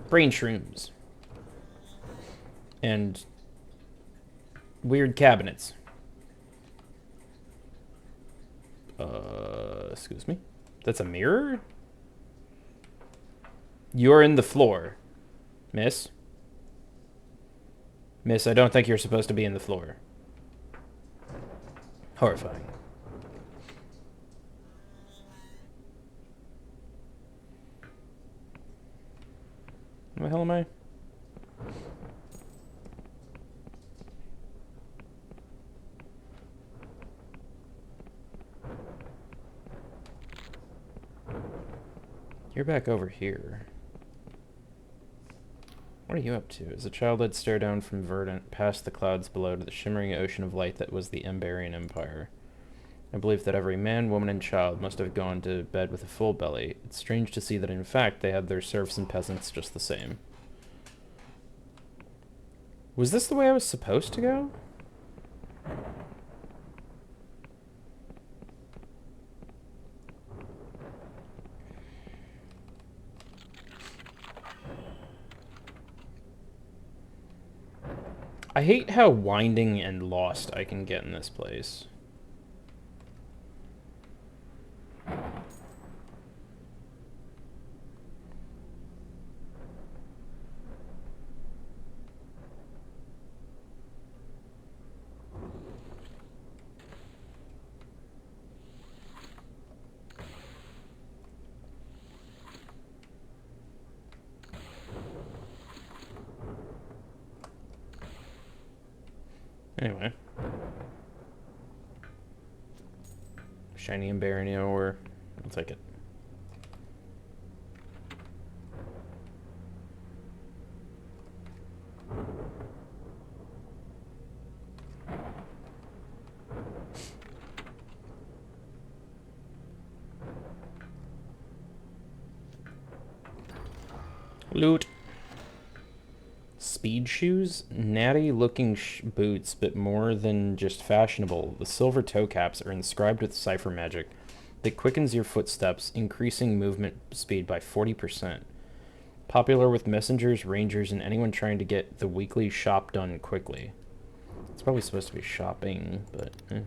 Brain shrooms. And... weird cabinets. Excuse me? That's a mirror? You're in the floor. Miss? Miss, I don't think you're supposed to be in the floor. Horrifying. Where the hell am I? You're back over here. What are you up to? As a child, I'd stare down from Verdant, past the clouds below, to the shimmering ocean of light that was the Emberian Empire. I believed that every man, woman, and child must have gone to bed with a full belly. It's strange to see that, in fact, they had their serfs and peasants just the same. Was this the way I was supposed to go? I hate how winding and lost I can get in this place. Anyway. Shiny and Baronio, or I'll take it. Loot. Speed shoes? Natty looking boots, but more than just fashionable. The silver toe caps are inscribed with cipher magic that quickens your footsteps, increasing movement speed by 40%. Popular with messengers, rangers, and anyone trying to get the weekly shop done quickly. It's probably supposed to be shopping, but I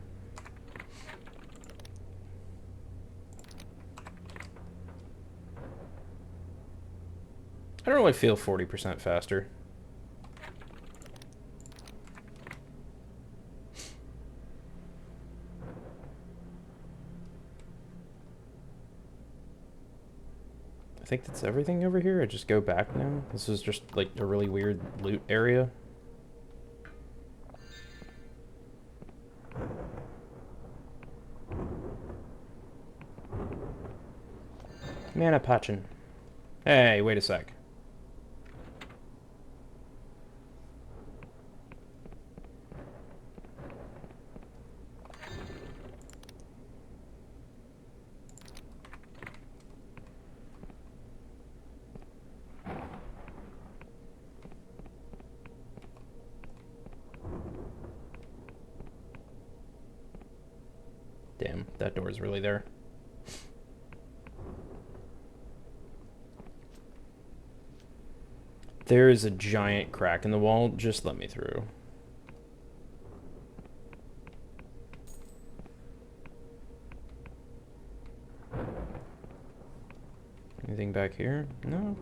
don't really feel 40% faster. I think that's everything over here. I just go back now. This is just like a really weird loot area. Mana Pachin. Hey, wait a sec. Damn, that door is really there. There is a giant crack in the wall. Just let me through. Anything back here? No.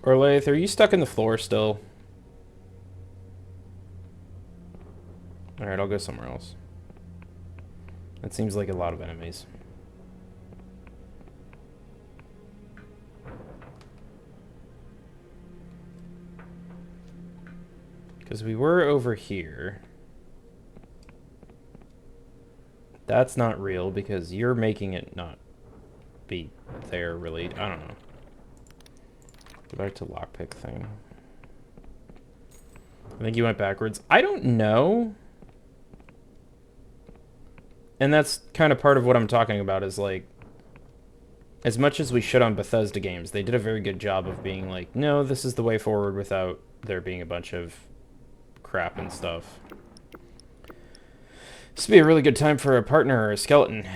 Orlaith, are you stuck in the floor still? Alright, I'll go somewhere else. That seems like a lot of enemies. Because we were over here. That's not real because you're making it not be there, really. I don't know. Go back to lockpick thing. I think you went backwards. I don't know. And that's kind of part of what I'm talking about is like, as much as we shit on Bethesda games, they did a very good job of being like, no, this is the way forward without there being a bunch of crap and stuff. This would be a really good time for a partner or a skeleton.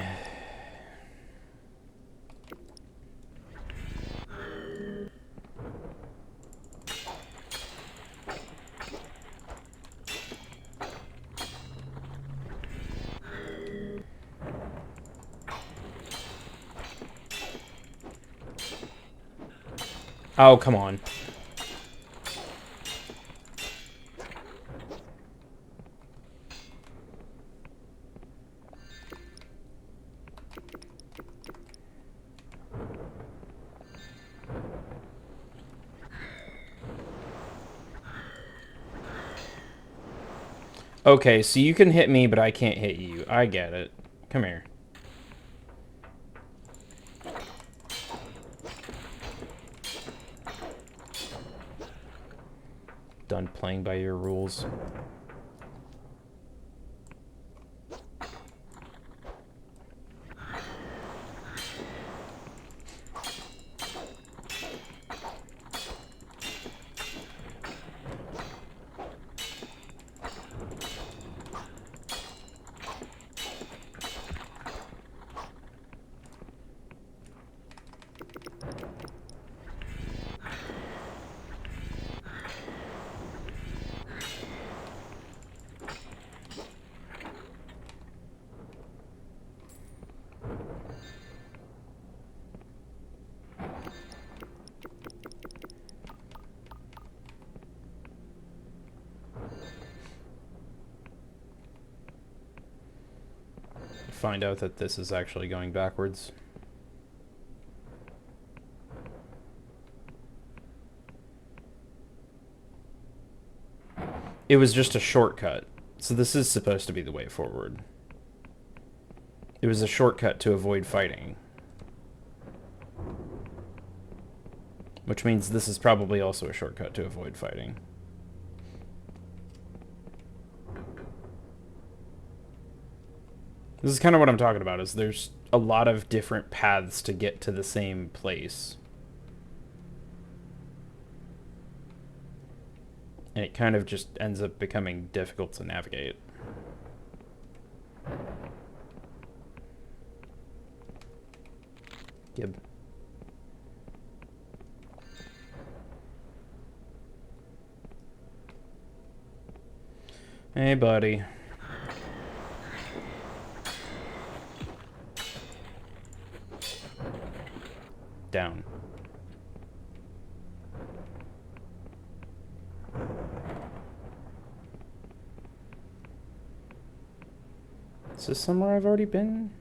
Oh, come on. Okay, so you can hit me, but I can't hit you. I get it. Come here. Done playing by your rules. Find out that this is actually going backwards. It was just a shortcut. So this is supposed to be the way forward. It was a shortcut to avoid fighting. Which means this is probably also a shortcut to avoid fighting. This is kind of what I'm talking about, is there's a lot of different paths to get to the same place. And it kind of just ends up becoming difficult to navigate. Gib. Hey, buddy. Down. Is this somewhere I've already been?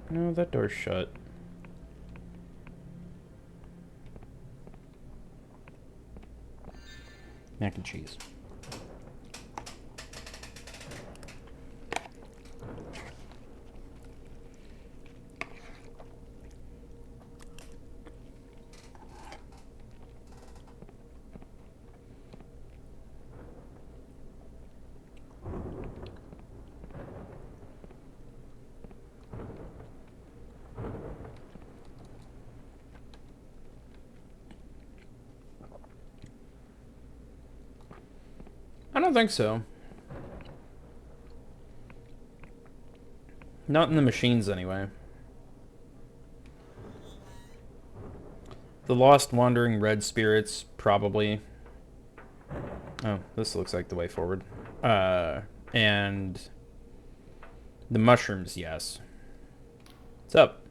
No, that door's shut. Mac and cheese. I don't think so. Not in the machines, anyway. The lost wandering red spirits, probably. Oh, this looks like the way forward. And the mushrooms, yes. What's up?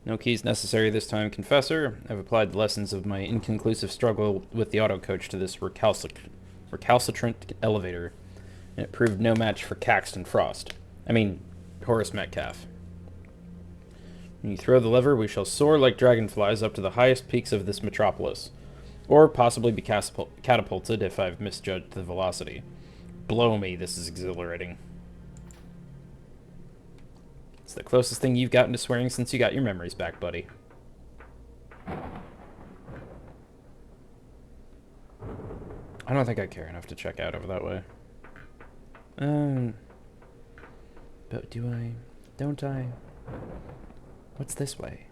No keys necessary this time, Confessor. I've applied the lessons of my inconclusive struggle with the auto coach to this recalcitrant elevator, and it proved no match for Caxton Frost. I mean, Horace Metcalf. When you throw the lever, we shall soar like dragonflies up to the highest peaks of this metropolis, or possibly be catapulted if I've misjudged the velocity. Blow me, this is exhilarating. It's the closest thing you've gotten to swearing since you got your memories back, buddy. I don't think I care enough to check out over that way. But do I? Don't I? What's this way?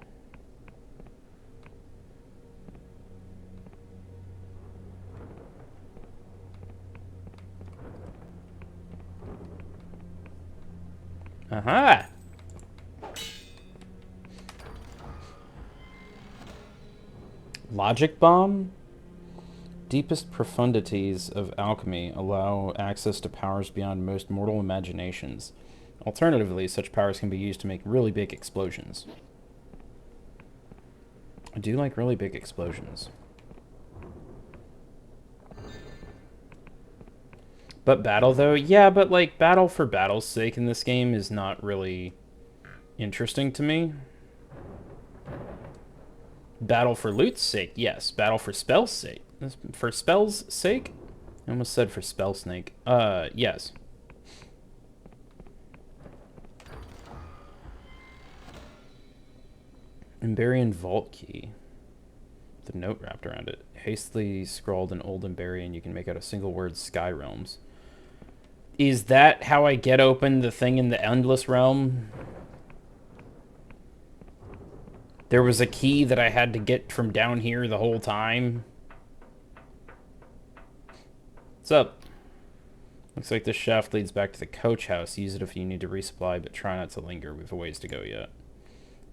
Aha! Logic bomb? Deepest profundities of alchemy allow access to powers beyond most mortal imaginations. Alternatively, such powers can be used to make really big explosions. I do like really big explosions. But battle, though? Yeah, but, like, battle for battle's sake in this game is not really interesting to me. Battle for loot's sake, yes. Battle for spell's sake. For spell's sake? I almost said for spell snake. Yes. Emberian Vault Key. The note wrapped around it. Hastily scrawled in Old Emberian, you can make out a single word, Sky Realms. Is that how I get open the thing in the Endless Realm? There was a key that I had to get from down here the whole time. What's up? Looks like this shaft leads back to the coach house. Use it if you need to resupply, but try not to linger. We've a ways to go yet.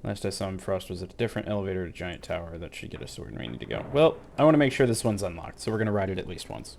Last I saw him, Frost was at a different elevator at a giant tower. That should get us to where we need to go. Well, I want to make sure this one's unlocked, so we're going to ride it at least once.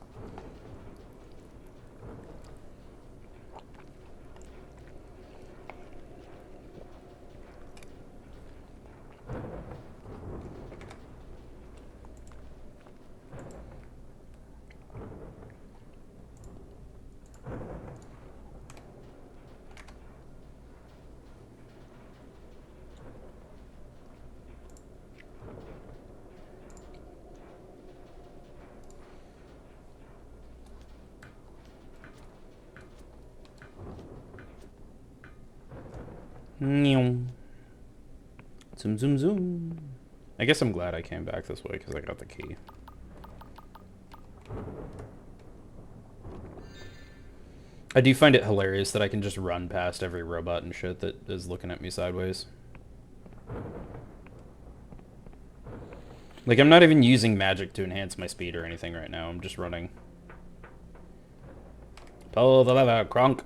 Zoom, zoom, zoom. I guess I'm glad I came back this way because I got the key. I do find it hilarious that I can just run past every robot and shit that is looking at me sideways. Like, I'm not even using magic to enhance my speed or anything right now. I'm just running. Pull the lever, Kronk.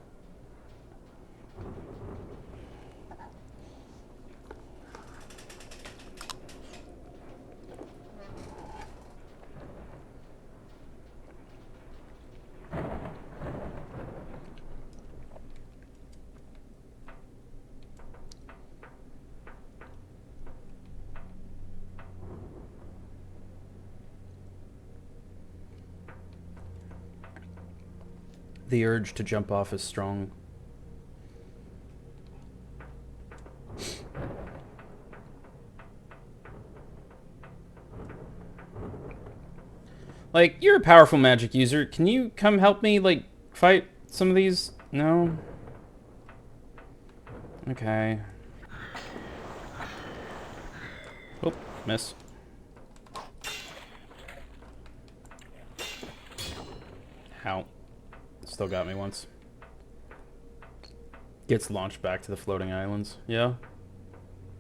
The urge to jump off is strong. Like, you're a powerful magic user. Can you come help me, like, fight some of these? No? Okay. Oh, miss. Ow. Still got me once. Gets launched back to the floating islands. Yeah.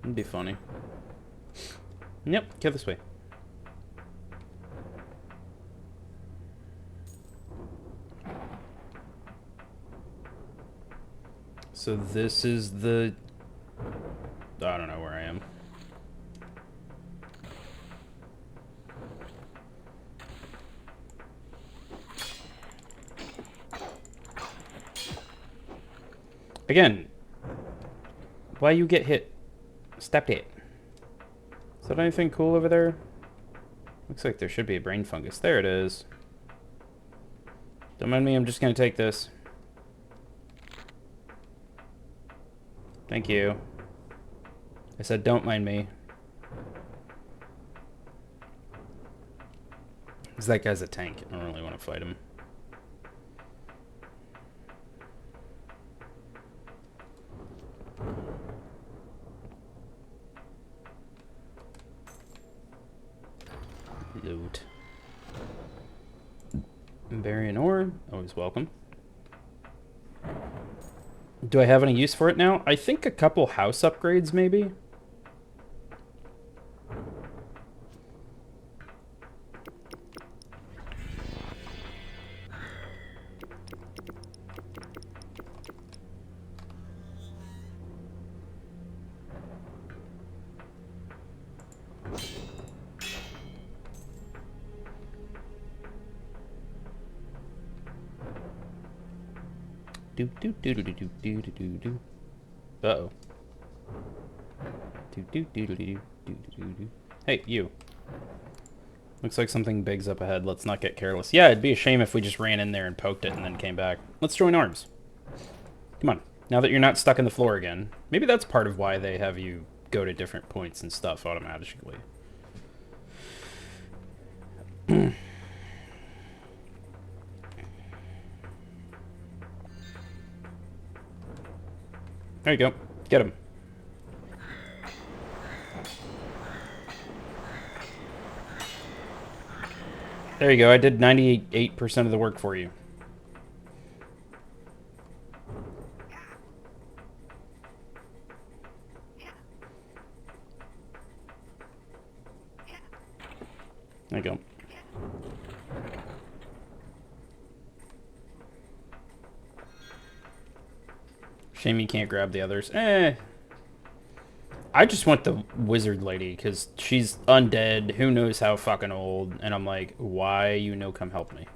It'd be funny. Yep, get this way. So this is the... I don't know where I am. Again, why you get hit? Stepped it. Is that anything cool over there? Looks like there should be a brain fungus. There it is. Don't mind me, I'm just gonna take this. Thank you. I said don't mind me. Because that guy's a tank. I don't really want to fight him. Loot. Emberian ore, always welcome. Do I have any use for it now? I think a couple house upgrades, maybe? Uh-oh. Hey, you. Looks like something big's up ahead. Let's not get careless. Yeah, it'd be a shame if we just ran in there and poked it and then came back. Let's join arms. Come on. Now that you're not stuck in the floor again. Maybe that's part of why they have you go to different points and stuff automatically. There you go. Get him. There you go. I did 98% of the work for you. There you go. Shame you can't grab the others. I just want the wizard lady, because she's undead, who knows how fucking old, and I'm like, why you no come help me?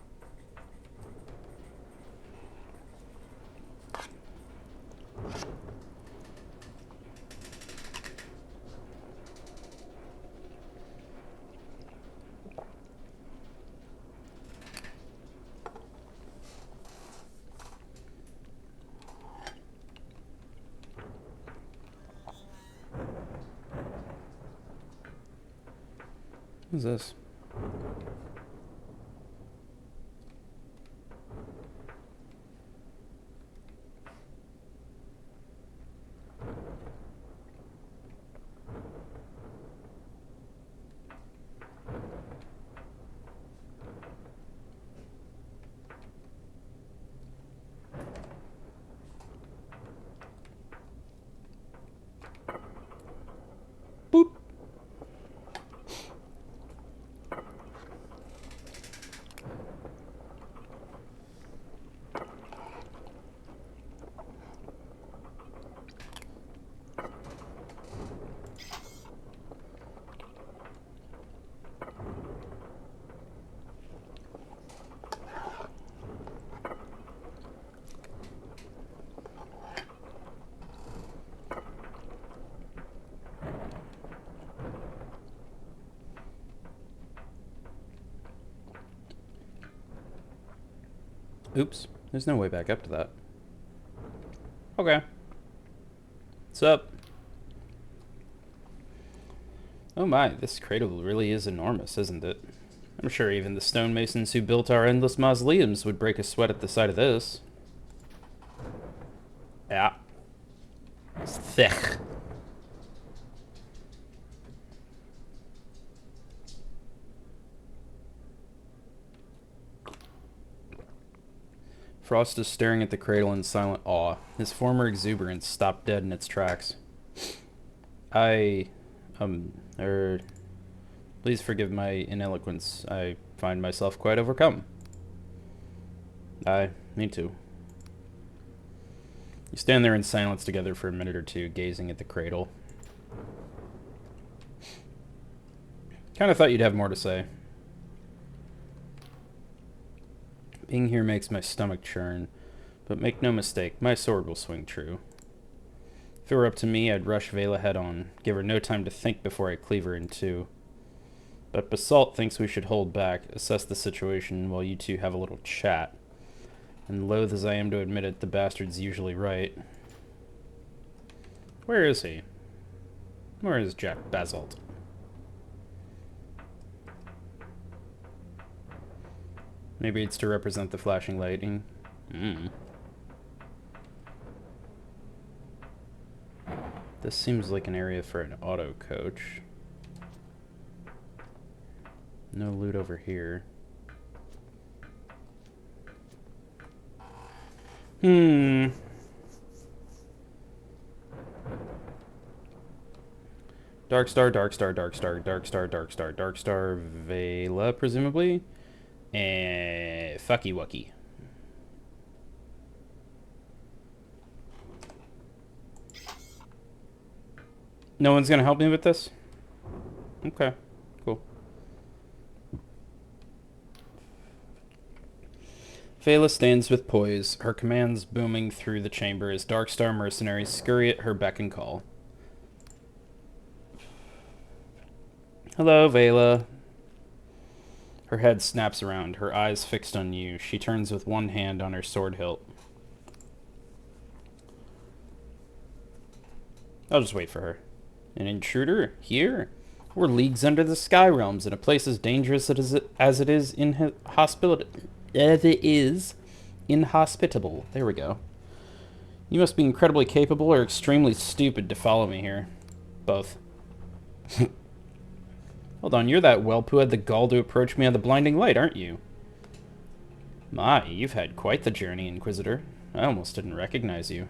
What's this? Boop. Oops, there's no way back up to that. Okay. What's up? Oh my, this cradle really is enormous, isn't it? I'm sure even the stonemasons who built our endless mausoleums would break a sweat at the sight of this. Yeah. It's thick. Frost is staring at the cradle in silent awe. His former exuberance stopped dead in its tracks. Please forgive my ineloquence. I find myself quite overcome. Me too. You stand there in silence together for a minute or two, gazing at the cradle. Kind of thought you'd have more to say. Being here makes my stomach churn, but make no mistake, my sword will swing true. If it were up to me, I'd rush Vela head on, give her no time to think before I cleave her in two. But Basalt thinks we should hold back, assess the situation while you two have a little chat. And loath as I am to admit it, the bastard's usually right. Where is he? Where is Jack Basalt? Maybe it's to represent the flashing lightning. This seems like an area for an auto coach. No loot over here. Darkstar, Darkstar, Darkstar, Darkstar, Darkstar, Darkstar, Vela, presumably. And fucky wucky. No one's gonna help me with this? Okay, cool. Vela stands with poise, her commands booming through the chamber as Darkstar mercenaries scurry at her beck and call. Hello, Vela. Her head snaps around, her eyes fixed on you. She turns with one hand on her sword hilt. I'll just wait for her. An intruder? Here? We're leagues under the sky realms in a place as dangerous as it is inhospitable. There we go. You must be incredibly capable or extremely stupid to follow me here. Both. Hold on, you're that whelp who had the gall to approach me on the blinding light, aren't you? My, you've had quite the journey, Inquisitor. I almost didn't recognize you.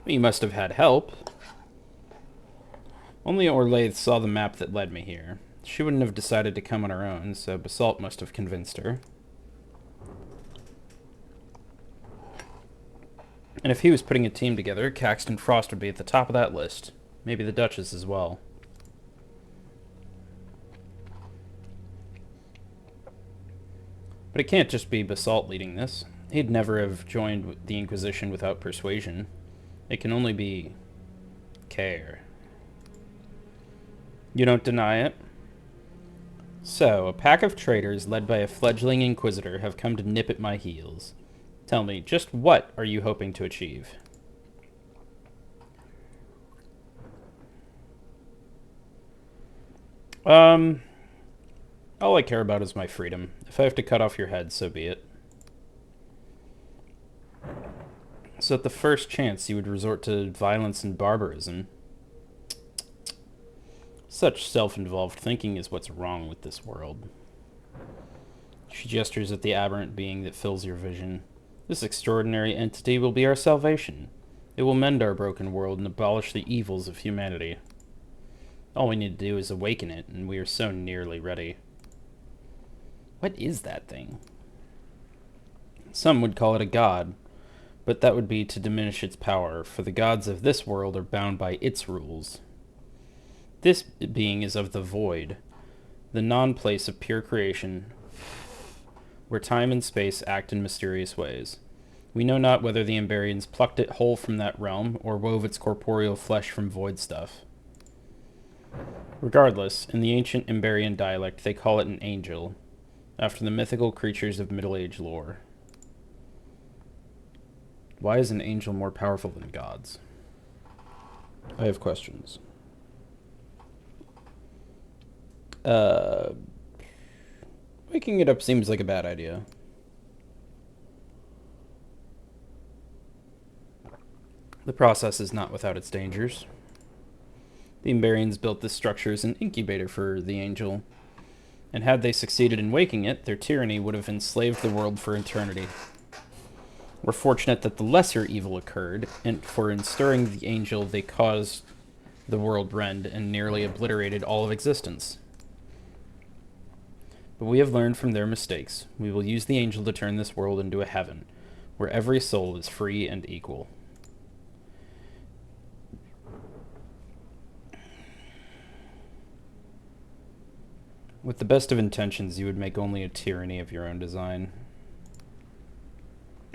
You must have had help. Only Orlaith saw the map that led me here. She wouldn't have decided to come on her own, so Basalt must have convinced her. And if he was putting a team together, Caxton Frost would be at the top of that list. Maybe the Duchess as well. But it can't just be Basalt leading this. He'd never have joined the Inquisition without persuasion. It can only be care. You don't deny it? So, a pack of traitors led by a fledgling Inquisitor have come to nip at my heels. Tell me, just what are you hoping to achieve? All I care about is my freedom. If I have to cut off your head, so be it. So at the first chance, you would resort to violence and barbarism. Such self-involved thinking is what's wrong with this world. She gestures at the aberrant being that fills your vision. This extraordinary entity will be our salvation. It will mend our broken world and abolish the evils of humanity. All we need to do is awaken it, and we are so nearly ready. What is that thing? Some would call it a god, but that would be to diminish its power, for the gods of this world are bound by its rules. This being is of the void, the non-place of pure creation, where time and space act in mysterious ways. We know not whether the Emberians plucked it whole from that realm, or wove its corporeal flesh from void stuff. Regardless, in the ancient Emberian dialect, they call it an angel, after the mythical creatures of Middle Age lore. Why is an angel more powerful than gods? I have questions. Waking it up seems like a bad idea. The process is not without its dangers. The Emberians built this structure as an incubator for the angel, and had they succeeded in waking it, their tyranny would have enslaved the world for eternity. We're fortunate that the lesser evil occurred, and for in stirring the angel, they caused the world rend and nearly obliterated all of existence. But we have learned from their mistakes. We will use the angel to turn this world into a heaven, where every soul is free and equal. With the best of intentions, you would make only a tyranny of your own design.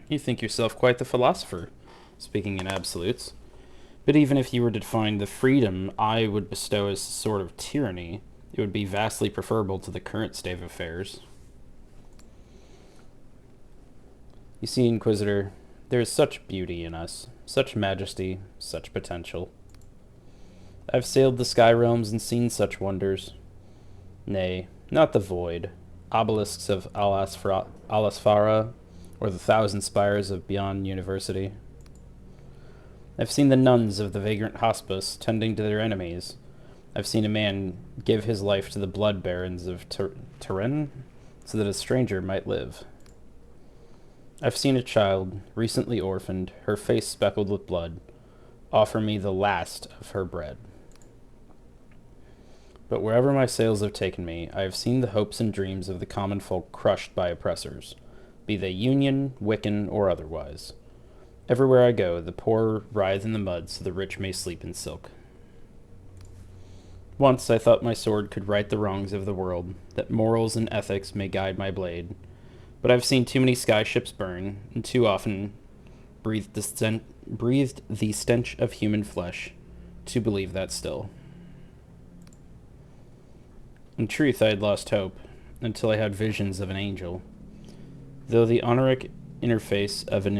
You think yourself quite the philosopher, speaking in absolutes. But even if you were to define the freedom I would bestow as a sort of tyranny, it would be vastly preferable to the current state of affairs. You see, Inquisitor, there is such beauty in us, such majesty, such potential. I've sailed the sky realms and seen such wonders. Nay, not the void, obelisks of Alasfara, or the thousand spires of Beyond University. I've seen the nuns of the vagrant hospice tending to their enemies. I've seen a man give his life to the blood barons of Turin so that a stranger might live. I've seen a child, recently orphaned, her face speckled with blood, offer me the last of her bread. But wherever my sails have taken me, I have seen the hopes and dreams of the common folk crushed by oppressors, be they Union, Wiccan, or otherwise. Everywhere I go, the poor writhe in the mud so the rich may sleep in silk. Once I thought my sword could right the wrongs of the world, that morals and ethics may guide my blade. But I've seen too many skyships burn, and too often breathed the stench of human flesh to believe that still. In truth, I had lost hope until I had visions of an angel. Through the honoric interface of an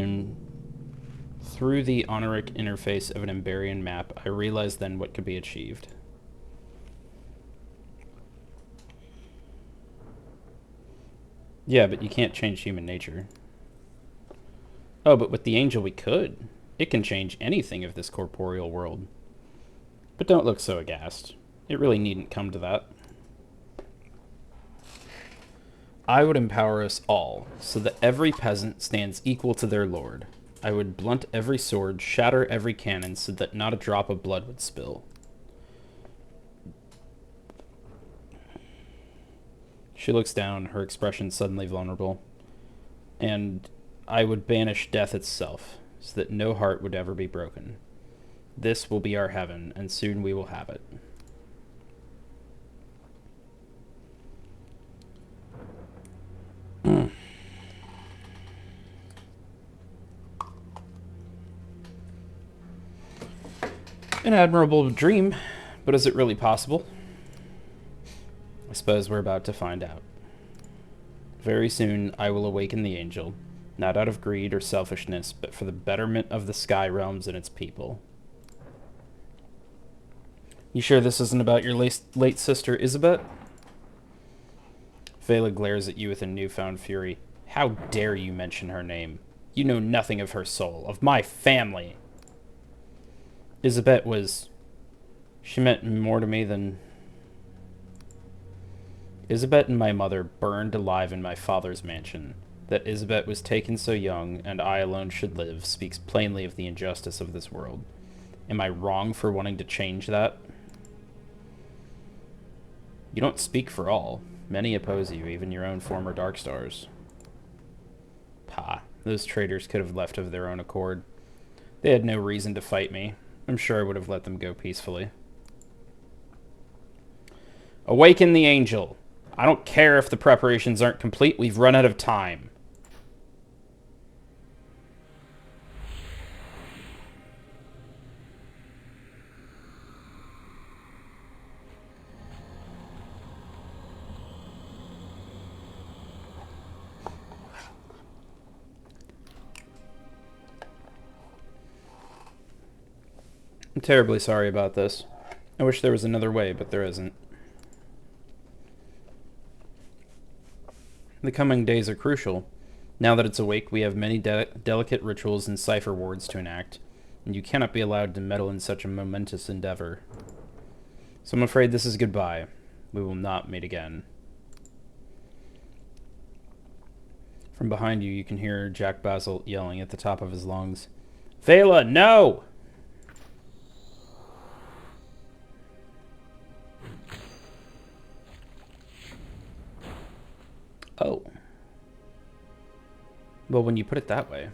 Emberian map, I realized then what could be achieved. Yeah, but you can't change human nature. Oh, but with the angel we could. It can change anything of this corporeal world. But don't look so aghast. It really needn't come to that. I would empower us all, so that every peasant stands equal to their lord. I would blunt every sword, shatter every cannon, so that not a drop of blood would spill. She looks down, her expression suddenly vulnerable. And I would banish death itself, so that no heart would ever be broken. This will be our heaven, and soon we will have it. An admirable dream, but is it really possible? I suppose we're about to find out. Very soon I will awaken the angel, not out of greed or selfishness, but for the betterment of the sky realms and its people. You sure this isn't about your late sister, Isabet? Vela glares at you with a newfound fury. How dare you mention her name? You know nothing of her soul, of my family. Isabet was... She meant more to me than... Isabet and my mother burned alive in my father's mansion. That Isabet was taken so young, and I alone should live, speaks plainly of the injustice of this world. Am I wrong for wanting to change that? You don't speak for all. Many oppose you, even your own former Darkstars. Pah, those traitors could have left of their own accord. They had no reason to fight me. I'm sure I would have let them go peacefully. Awaken the angel. I don't care if the preparations aren't complete. We've run out of time. I'm terribly sorry about this. I wish there was another way, but there isn't. The coming days are crucial. Now that it's awake, we have many delicate rituals and cipher wards to enact, and you cannot be allowed to meddle in such a momentous endeavor. So I'm afraid this is goodbye. We will not meet again. From behind you, you can hear Jack Basil yelling at the top of his lungs. Vela, no! Oh. Well, when you put it that way.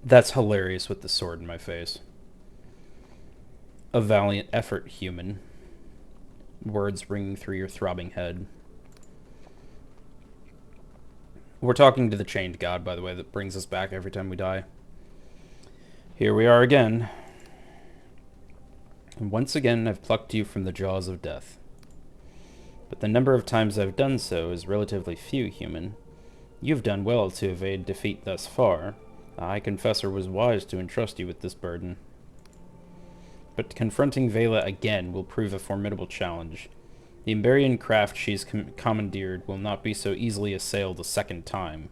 That's hilarious with the sword in my face. A valiant effort, human. Words ringing through your throbbing head. We're talking to the chained god, by the way, that brings us back every time we die. Here we are again. And once again, I've plucked you from the jaws of death. But the number of times I've done so is relatively few, human. You've done well to evade defeat thus far. The High Confessor was wise to entrust you with this burden. But confronting Vela again will prove a formidable challenge. The Emberian craft she's commandeered will not be so easily assailed a second time.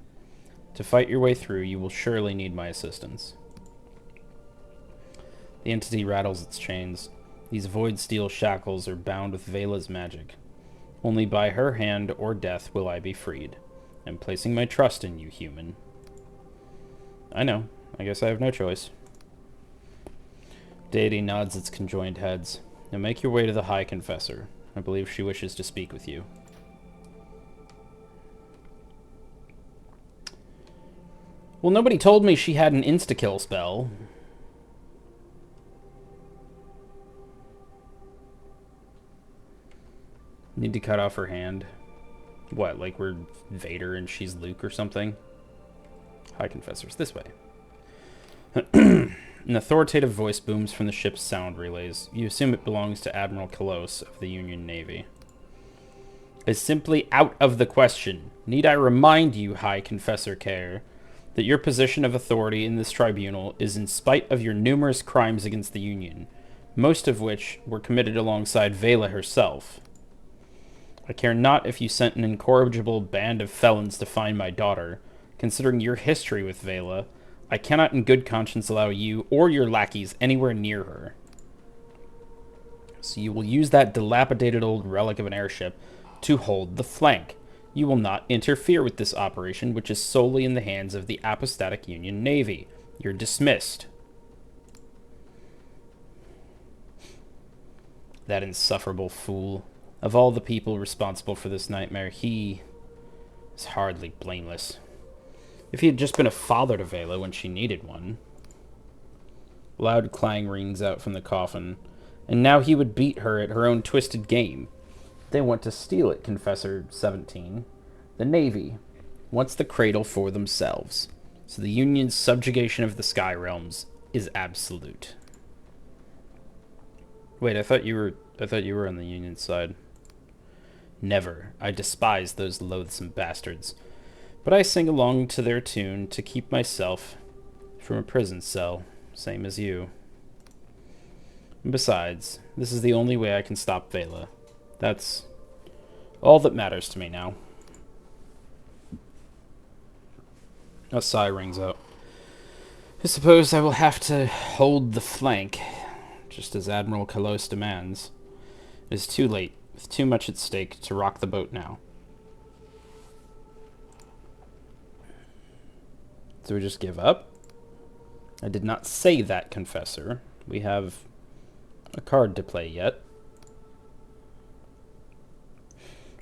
To fight your way through, you will surely need my assistance. The entity rattles its chains. These void steel shackles are bound with Vela's magic. Only by her hand or death will I be freed. I'm placing my trust in you, human. I know. I guess I have no choice. Deity nods its conjoined heads. Now make your way to the High Confessor. I believe she wishes to speak with you. Well, nobody told me she had an insta-kill spell. Need to cut off her hand. What, like we're Vader and she's Luke or something? High Confessors, this way. An authoritative voice booms from the ship's sound relays. You assume it belongs to Admiral Kalos of the Union Navy. Is simply out of the question. Need I remind you, High Confessor Care, that your position of authority in this tribunal is in spite of your numerous crimes against the Union, most of which were committed alongside Vela herself. I care not if you sent an incorrigible band of felons to find my daughter. Considering your history with Vela, I cannot in good conscience allow you or your lackeys anywhere near her. So you will use that dilapidated old relic of an airship to hold the flank. You will not interfere with this operation, which is solely in the hands of the Apostatic Union Navy. You're dismissed. That insufferable fool. Of all the people responsible for this nightmare, he is hardly blameless. If he had just been a father to Vela when she needed one. Loud clang rings out from the coffin, and now he would beat her at her own twisted game. They want to steal it, Confessor 17. The Navy wants the cradle for themselves, so the Union's subjugation of the Sky Realms is absolute. Wait, I thought you were on the Union side. Never. I despise those loathsome bastards. But I sing along to their tune to keep myself from a prison cell, same as you. And besides, this is the only way I can stop Vela. That's all that matters to me now. A sigh rings out. I suppose I will have to hold the flank, just as Admiral Kalos demands. It is too late, with too much at stake, to rock the boat now. Do we just give up? I did not say that, Confessor. We have a card to play yet.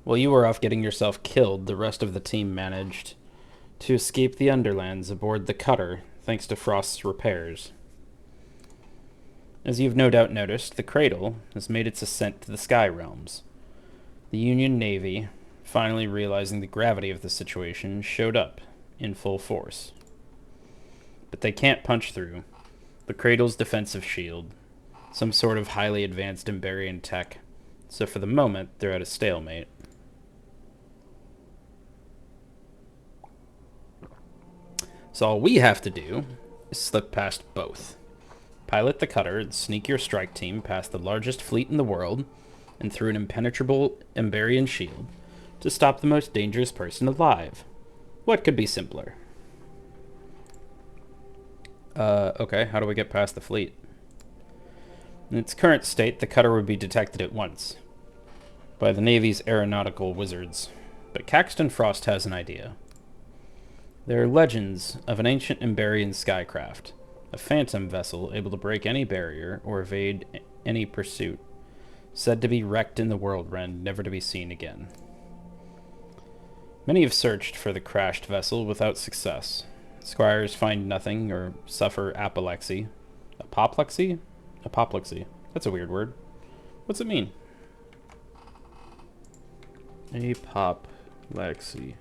While you were off getting yourself killed, the rest of the team managed to escape the Underlands aboard the cutter, thanks to Frost's repairs. As you've no doubt noticed, the Cradle has made its ascent to the Sky Realms. The Union Navy, finally realizing the gravity of the situation, showed up in full force. But they can't punch through the Cradle's defensive shield, some sort of highly advanced Emberian tech, so for the moment, they're at a stalemate. So all we have to do is slip past both. Pilot the cutter and sneak your strike team past the largest fleet in the world and through an impenetrable Emberian shield to stop the most dangerous person alive. What could be simpler? Okay, how do we get past the fleet? In its current state, the cutter would be detected at once by the Navy's aeronautical wizards. But Caxton Frost has an idea. There are legends of an ancient Emberian skycraft, a phantom vessel able to break any barrier or evade any pursuit, said to be wrecked in the Worldrend, never to be seen again. Many have searched for the crashed vessel without success. Squires find nothing or suffer apoplexy. Apoplexy? Apoplexy. That's a weird word. What's it mean? Apoplexy.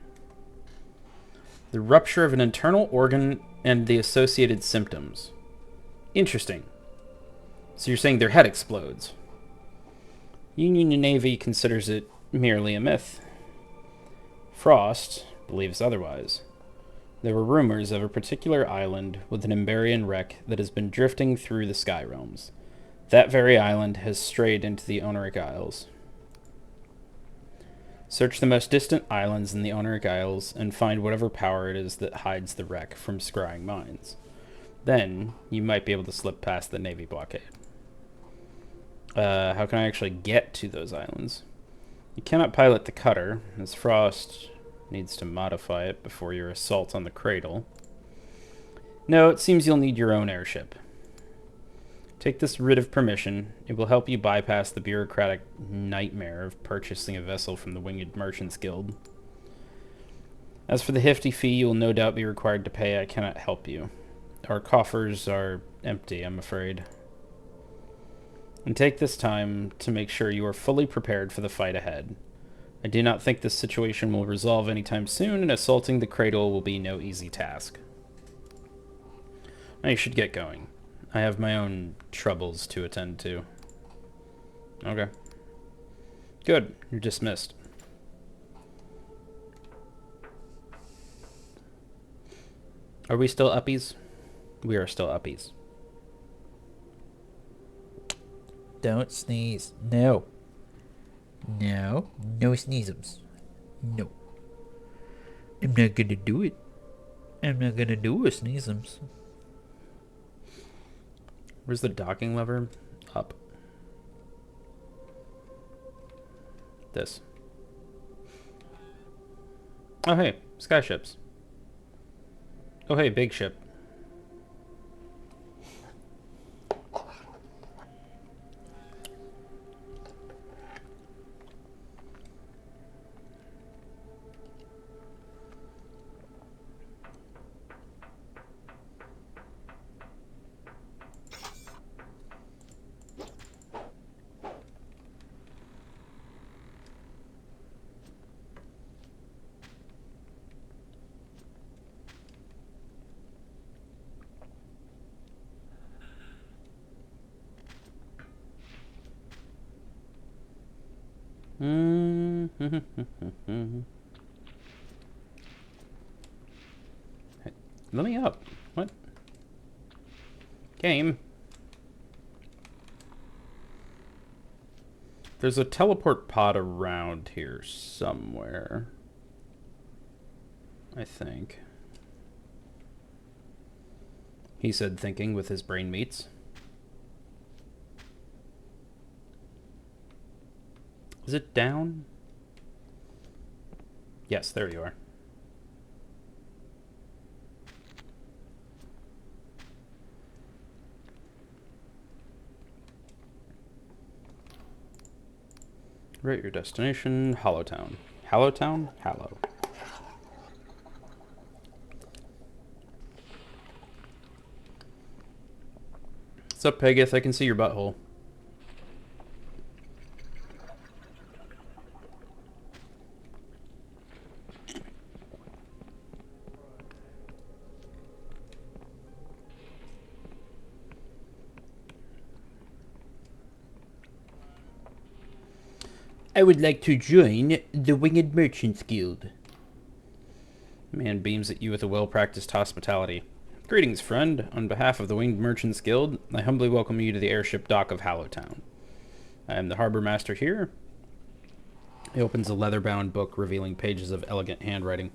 The rupture of an internal organ and the associated symptoms. Interesting. So you're saying their head explodes. Union Navy considers it merely a myth. Frost believes otherwise. There were rumors of a particular island with an Emberian wreck that has been drifting through the Sky Realms. That very island has strayed into the Oniric Isles. Search the most distant islands in the Oniric Isles and find whatever power it is that hides the wreck from scrying minds. Then, you might be able to slip past the Navy blockade. How can I actually get to those islands? You cannot pilot the cutter, as Frost needs to modify it before your assault on the Cradle. No, it seems you'll need your own airship. Take this writ of permission. It will help you bypass the bureaucratic nightmare of purchasing a vessel from the Winged Merchants Guild. As for the hefty fee you will no doubt be required to pay, I cannot help you. Our coffers are empty, I'm afraid. and take this time to make sure you are fully prepared for the fight ahead. I do not think this situation will resolve anytime soon, and assaulting the cradle will be no easy task. Now you should get going. I have my own troubles to attend to. Okay. Good. You're dismissed. Are we still uppies? We are still uppies. Don't sneeze. No. No. No sneezums. No. I'm not gonna do it. I'm not gonna do a sneezums. Where's the docking lever? Up. This. Oh, hey. Skyships. Oh, hey. Big ship. Let me up. What? Game. There's a teleport pod around here somewhere. I think. He said, thinking with his brain meats. Is it down? Yes, there you are. Right, your destination, Hollowtown. Hollowtown? Hallow. What's up, Pegith? I can see your butthole. I would like to join the Winged Merchants Guild. Man beams at you with a well-practiced hospitality. Greetings, friend. On behalf of the Winged Merchants Guild, I humbly welcome you to the airship dock of Hallowtown. I am the harbor master here. He opens a leather-bound book revealing pages of elegant handwriting.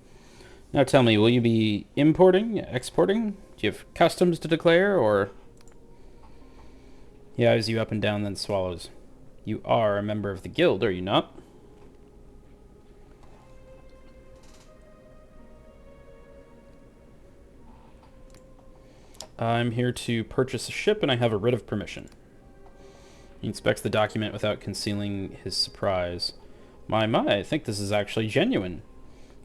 Now tell me, will you be importing, exporting? Do you have customs to declare, or... He eyes you up and down, then swallows. You are a member of the guild, are you not? I'm here to purchase a ship, and I have a writ of permission. He inspects the document without concealing his surprise. My, I think this is actually genuine.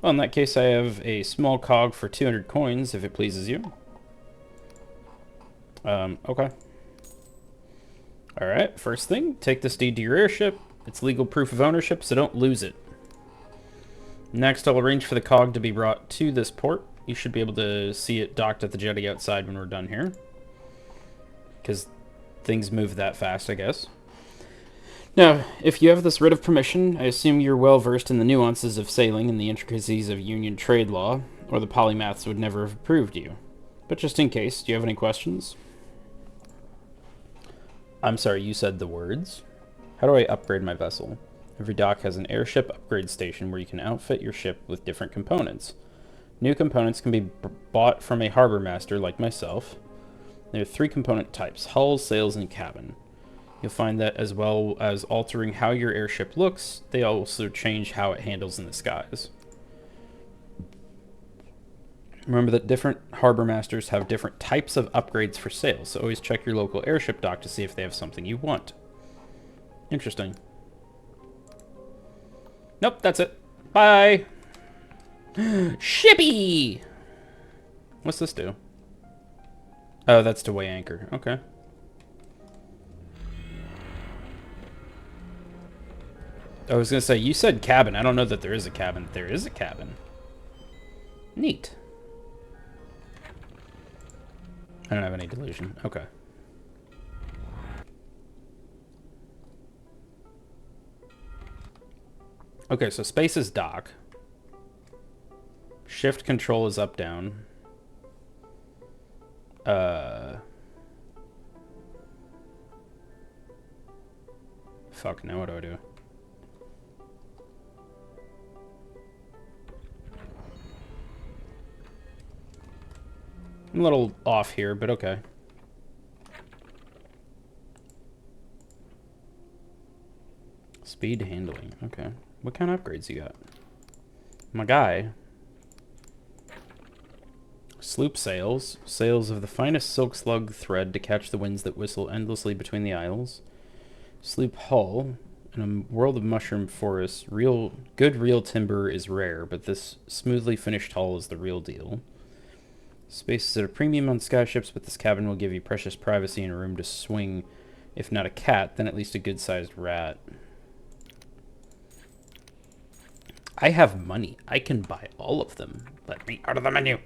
Well, in that case, I have a small cog for 200 coins, if it pleases you. Okay. Alright, first thing, take this deed to your airship. It's legal proof of ownership, so don't lose it. Next, I'll arrange for the cog to be brought to this port. You should be able to see it docked at the jetty outside when we're done here. Because things move that fast, I guess. Now, if you have this writ of permission, I assume you're well versed in the nuances of sailing and the intricacies of union trade law, or the polymaths would never have approved you. But just in case, do you have any questions? I'm sorry, you said the words? How do I upgrade my vessel? Every dock has an airship upgrade station where you can outfit your ship with different components. New components can be bought from a harbor master like myself. There are 3 component types: hull, sails, and cabin. You'll find that as well as altering how your airship looks, they also change how it handles in the skies. Remember that different harbor masters have different types of upgrades for sale, so always check your local airship dock to see if they have something you want. Interesting. Nope, that's it. Bye! Shippy! What's this do? Oh, that's to weigh anchor. Okay. I was gonna say, you said cabin. I don't know that there is a cabin. There is a cabin. Neat. I don't have any delusion. Okay. Okay, so space is dock. Shift control is up, down. Fuck, now what do I do? I'm a little off here, but okay. Speed handling. Okay. What kind of upgrades you got? My guy. Sloop sails. Sails of the finest silk slug thread to catch the winds that whistle endlessly between the isles. Sloop hull. In a world of mushroom forests, good real timber is rare, but this smoothly finished hull is the real deal. Space is at a premium on skyships, but this cabin will give you precious privacy and room to swing, if not a cat, then at least a good-sized rat. I have money. I can buy all of them. Let me out of the menu.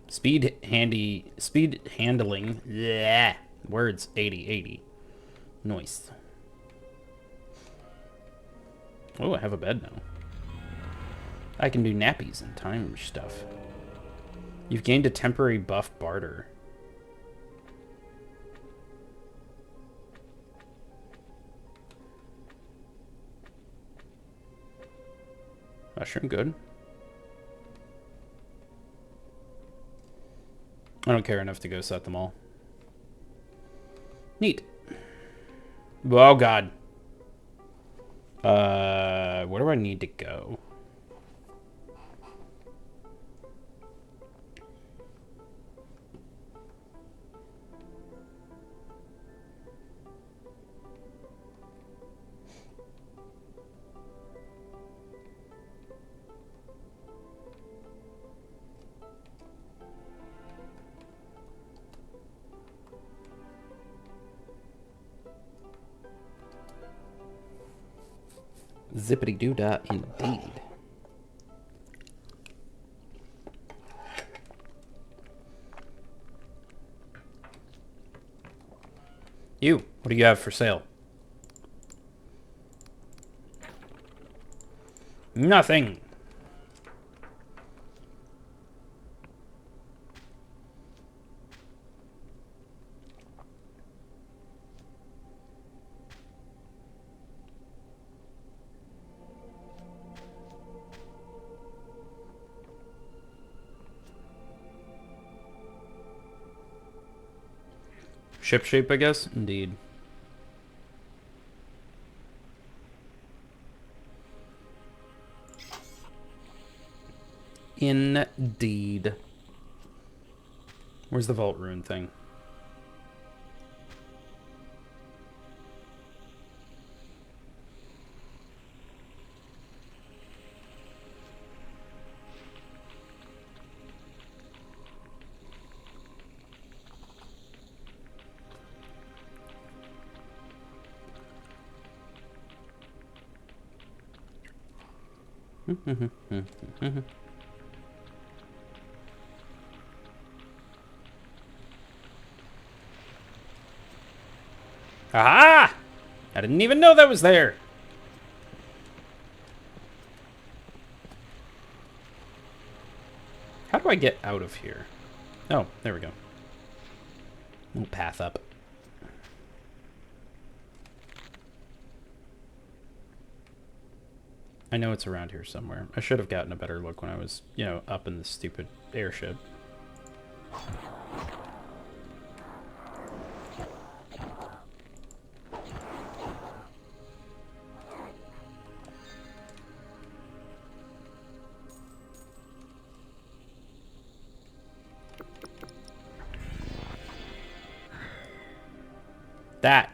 Speed handling. Yeah. Words 80. Nice. Oh, I have a bed now. I can do nappies and time stuff. You've gained a temporary buff barter. Mushroom, good. I don't care enough to go set them all. Neat. Oh, God. Where do I need to go? Zippity-doo-dah indeed. You, what do you have for sale? Nothing. Ship shape, I guess? Indeed. Indeed. Where's the vault rune thing? Aha! I didn't even know that was there. How do I get out of here? Oh, there we go. Little path up. I know it's around here somewhere. I should have gotten a better look when I was, you know, up in this stupid airship. That.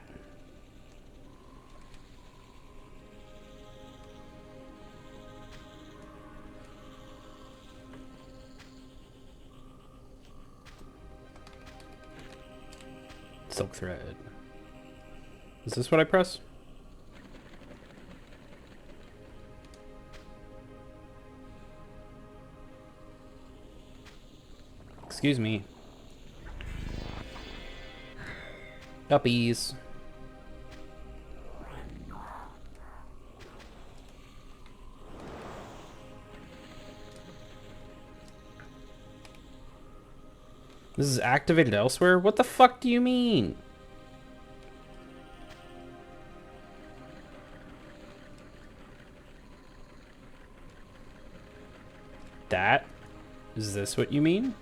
Silk thread. Is this what I press? Excuse me. Guppies. This is activated elsewhere? What the fuck do you mean? That? Is this what you mean?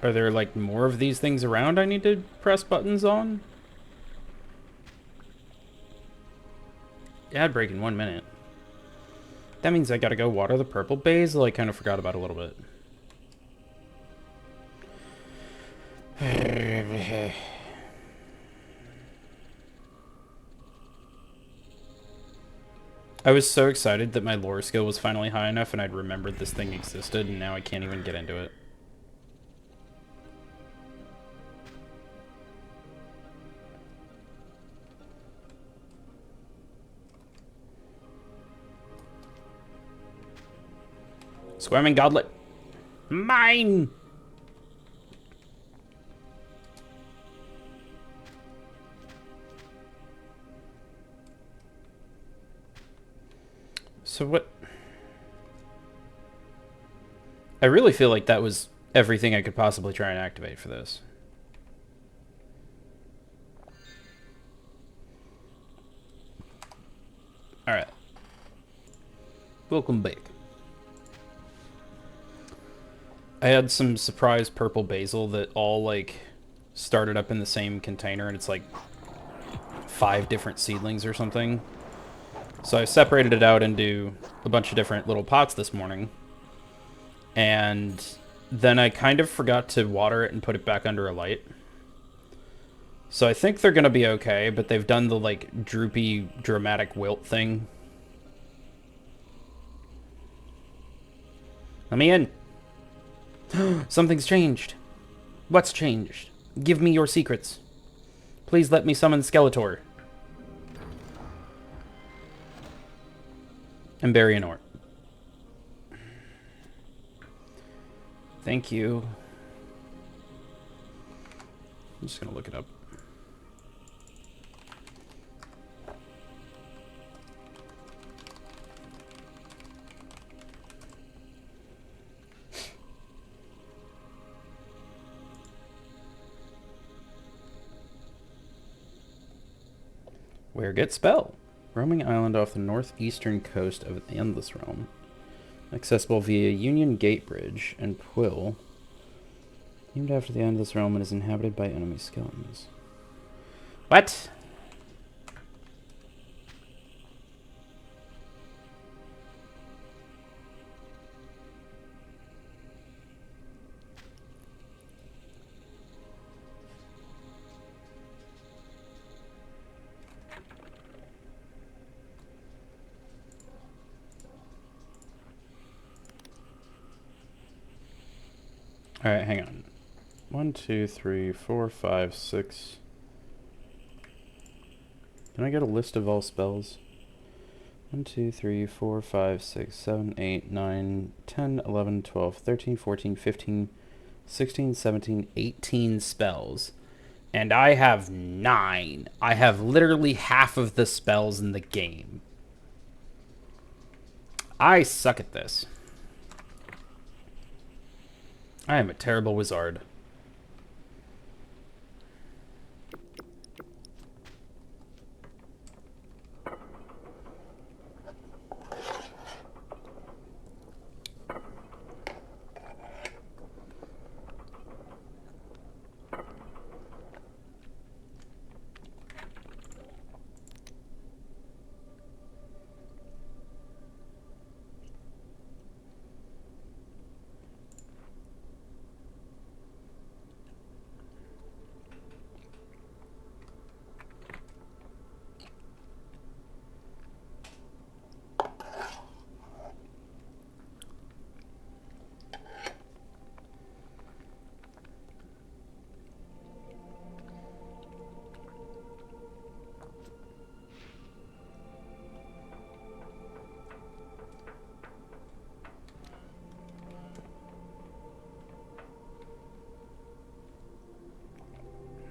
Are there, like, more of these things around I need to press buttons on? Ad break in 1 minute. That means I gotta go water the purple basil I kind of forgot about a little bit. I was so excited that my lore skill was finally high enough and I'd remembered this thing existed, and now I can't even get into it. Squirming goblet. Mine! So what? I really feel like that was everything I could possibly try and activate for this. Alright. Welcome back. I had some surprise purple basil that all, like, started up in the same container, and it's like 5 different seedlings or something. So I separated it out into a bunch of different little pots this morning. And then I kind of forgot to water it and put it back under a light. So I think they're going to be okay, but they've done the, like, droopy, dramatic wilt thing. Let me in. Something's changed. What's changed? Give me your secrets. Please let me summon Skeletor. And bury an ore. Thank you. I'm just going to look it up. Where get spell? Roaming island off the northeastern coast of the Endless Realm. Accessible via Union Gate Bridge and Quill. Named after the Endless Realm and is inhabited by enemy skeletons. What? Alright, hang on. 1, 2, 3, 4, 5, 6. Can I get a list of all spells? 1, 2, 3, 4, 5, 6, 7, 8, 9, 10, 11, 12, 13, 14, 15, 16, 17, 18 spells. And I have 9. I have literally half of the spells in the game. I suck at this. I am a terrible wizard.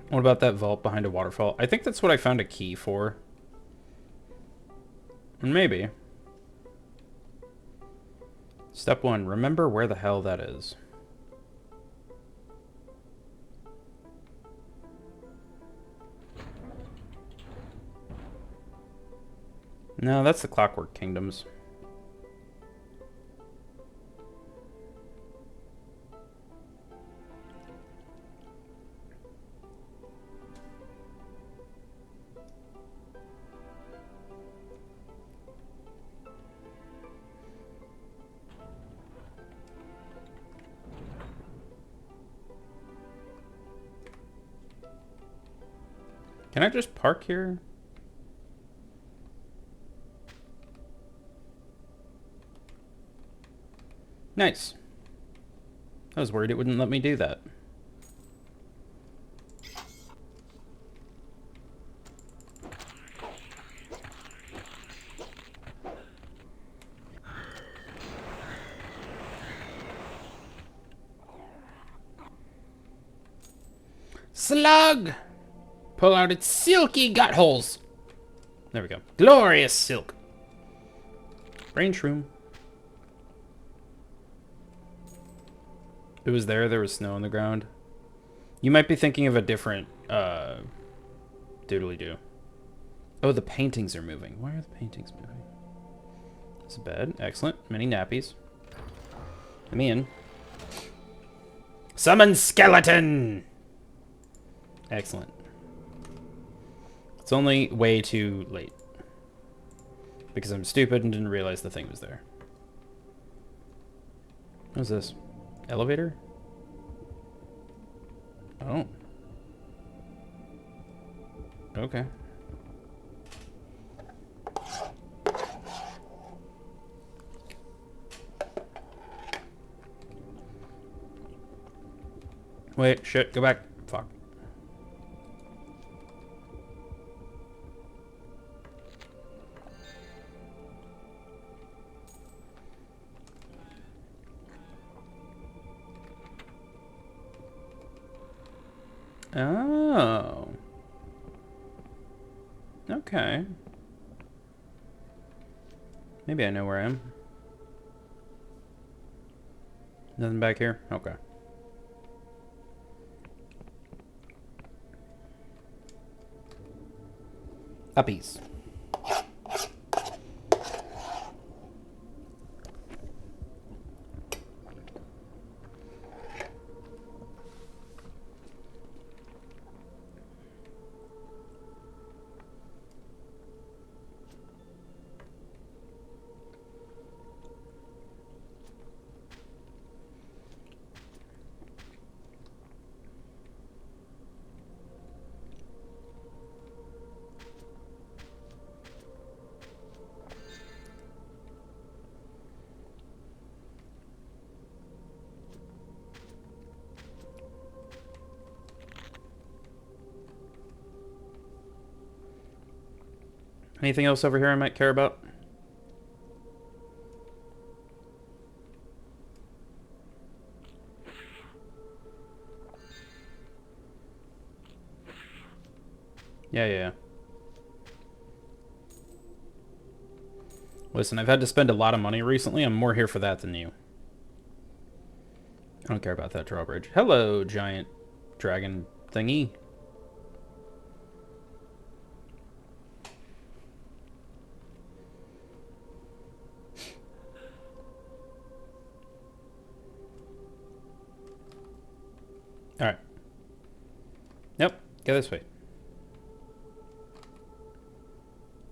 What about that vault behind a waterfall? I think that's what I found a key for. Maybe. Step 1, remember where the hell that is. No, that's the Clockwork Kingdoms. Can I just park here? Nice. I was worried it wouldn't let me do that. Slug! Pull out its silky gut holes. There we go. Glorious silk. Brain shroom. It was there. There was snow on the ground. You might be thinking of a different doodly-doo. Oh, the paintings are moving. Why are the paintings moving? That's a bed. Excellent. Many nappies. Let me in. Summon skeleton! Excellent. It's only way too late. Because I'm stupid and didn't realize the thing was there. What's this? Elevator? Oh. Okay. Wait, shit, go back. Fuck. Oh. Okay. Maybe I know where I am. Nothing back here? Okay. Uppies. Anything else over here I might care about? Yeah. Listen, I've had to spend a lot of money recently. I'm more here for that than you. I don't care about that drawbridge. Hello, giant dragon thingy. Alright. Nope. Go this way.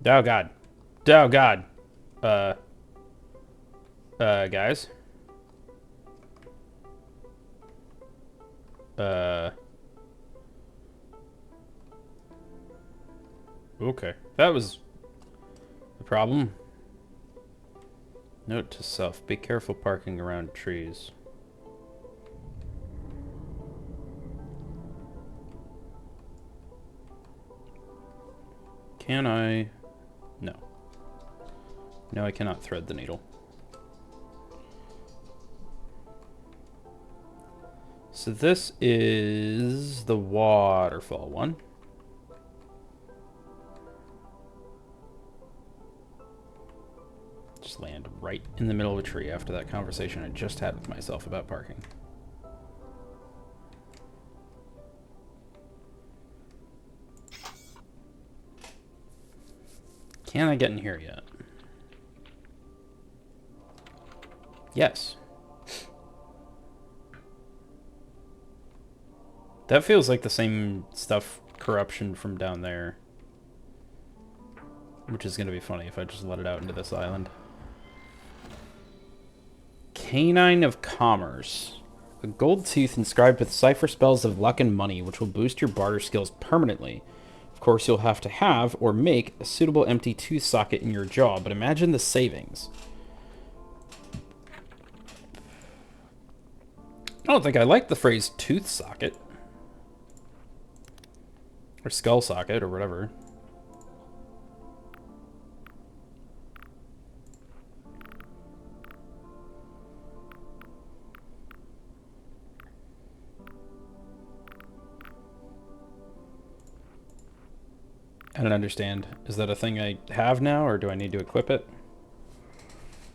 Oh, God. Oh, God. Guys. Okay. That was the problem. Note to self. Be careful parking around trees. Can I? No. No, I cannot thread the needle. So this is the waterfall one. Just land right in the middle of a tree after that conversation I just had with myself about parking. Can I get in here yet? Yes. That feels like the same stuff, corruption from down there. Which is going to be funny if I just let it out into this island. Canine of Commerce. A gold tooth inscribed with cipher spells of luck and money, which will boost your barter skills permanently. Of course, you'll have to have or make a suitable empty tooth socket in your jaw, but imagine the savings. I don't think I like the phrase tooth socket. Or skull socket, or whatever. I don't understand. Is that a thing I have now, or do I need to equip it?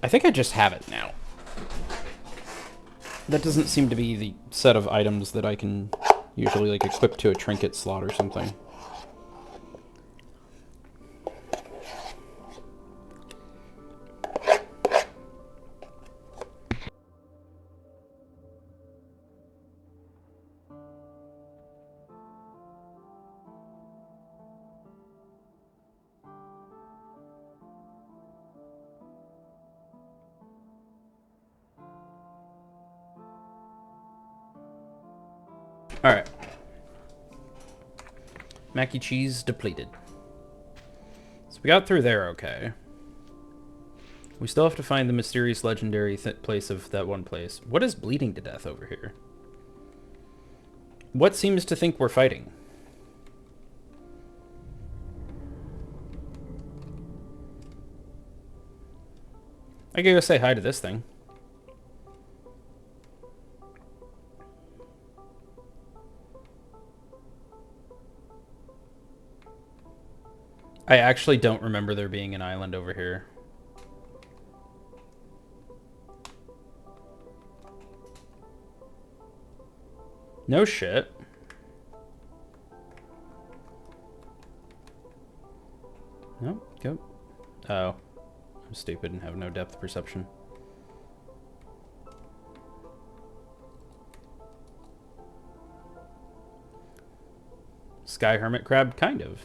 I think I just have it now. That doesn't seem to be the set of items that I can usually like equip to a trinket slot or something. Alright. Mac and cheese depleted. So we got through there okay. We still have to find the mysterious legendary place of that one place. What is bleeding to death over here? What seems to think we're fighting? I gotta go say hi to this thing. I actually don't remember there being an island over here. No shit. No, go. Oh. I'm stupid and have no depth perception. Sky hermit crab, kind of.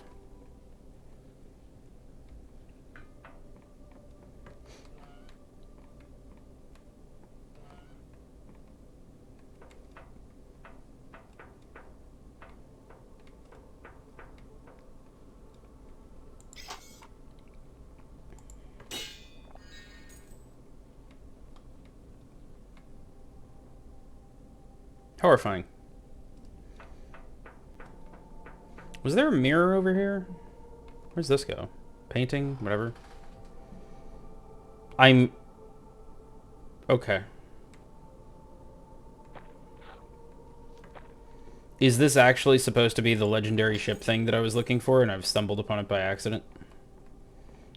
Horrifying. Was there a mirror over here? Where's this go? Painting? Whatever. I'm... Okay. Is this actually supposed to be the legendary ship thing that I was looking for and I've stumbled upon it by accident?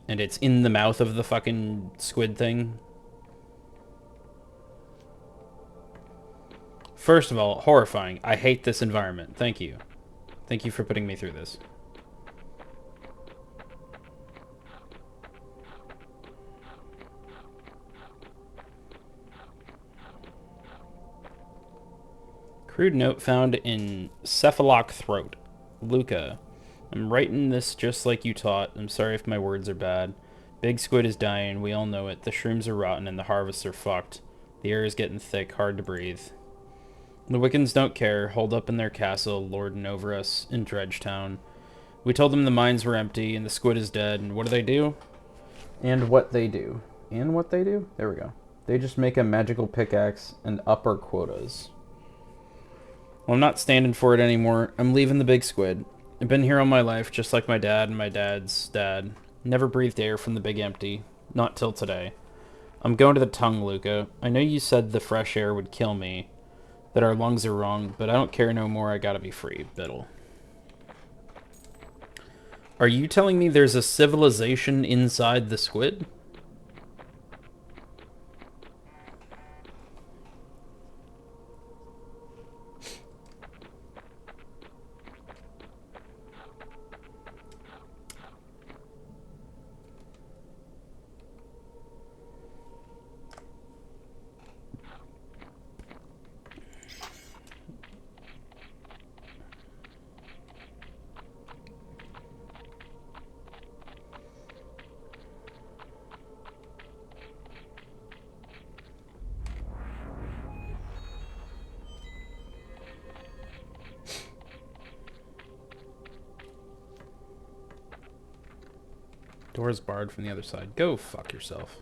And it's in the mouth of the fucking squid thing? First of all, horrifying. I hate this environment. Thank you. Thank you for putting me through this. Crude note found in cephaloc throat. Luca, I'm writing this just like you taught. I'm sorry if my words are bad. Big squid is dying. We all know it. The shrooms are rotten and the harvests are fucked. The air is getting thick, hard to breathe. The Wiccans don't care, holed up in their castle, lording over us in Dredgetown. We told them the mines were empty and the squid is dead, and what do? And what they do. And what they do? There we go. They just make a magical pickaxe and up our quotas. Well, I'm not standing for it anymore. I'm leaving the big squid. I've been here all my life, just like my dad and my dad's dad. Never breathed air from the big empty. Not till today. I'm going to the tongue, Luca. I know you said the fresh air would kill me, that our lungs are wrong, but I don't care no more. I gotta be free, Biddle. Are you telling me there's a civilization inside the squid? Door's barred from the other side. Go fuck yourself.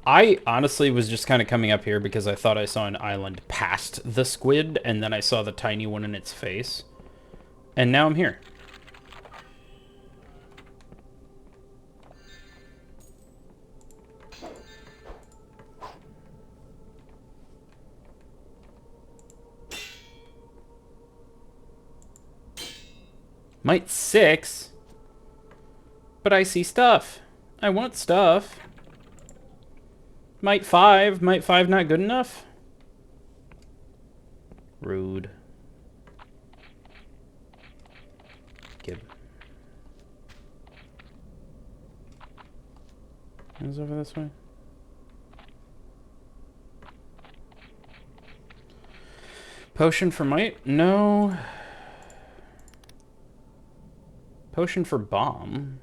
I honestly was just kind of coming up here because I thought I saw an island past the squid, and then I saw the tiny one in its face. And now I'm here. Might 6. But I see stuff. I want stuff. Might 5. Might 5 not good enough? Rude. Gib. Is over this way? Potion for might? No. Potion for bomb.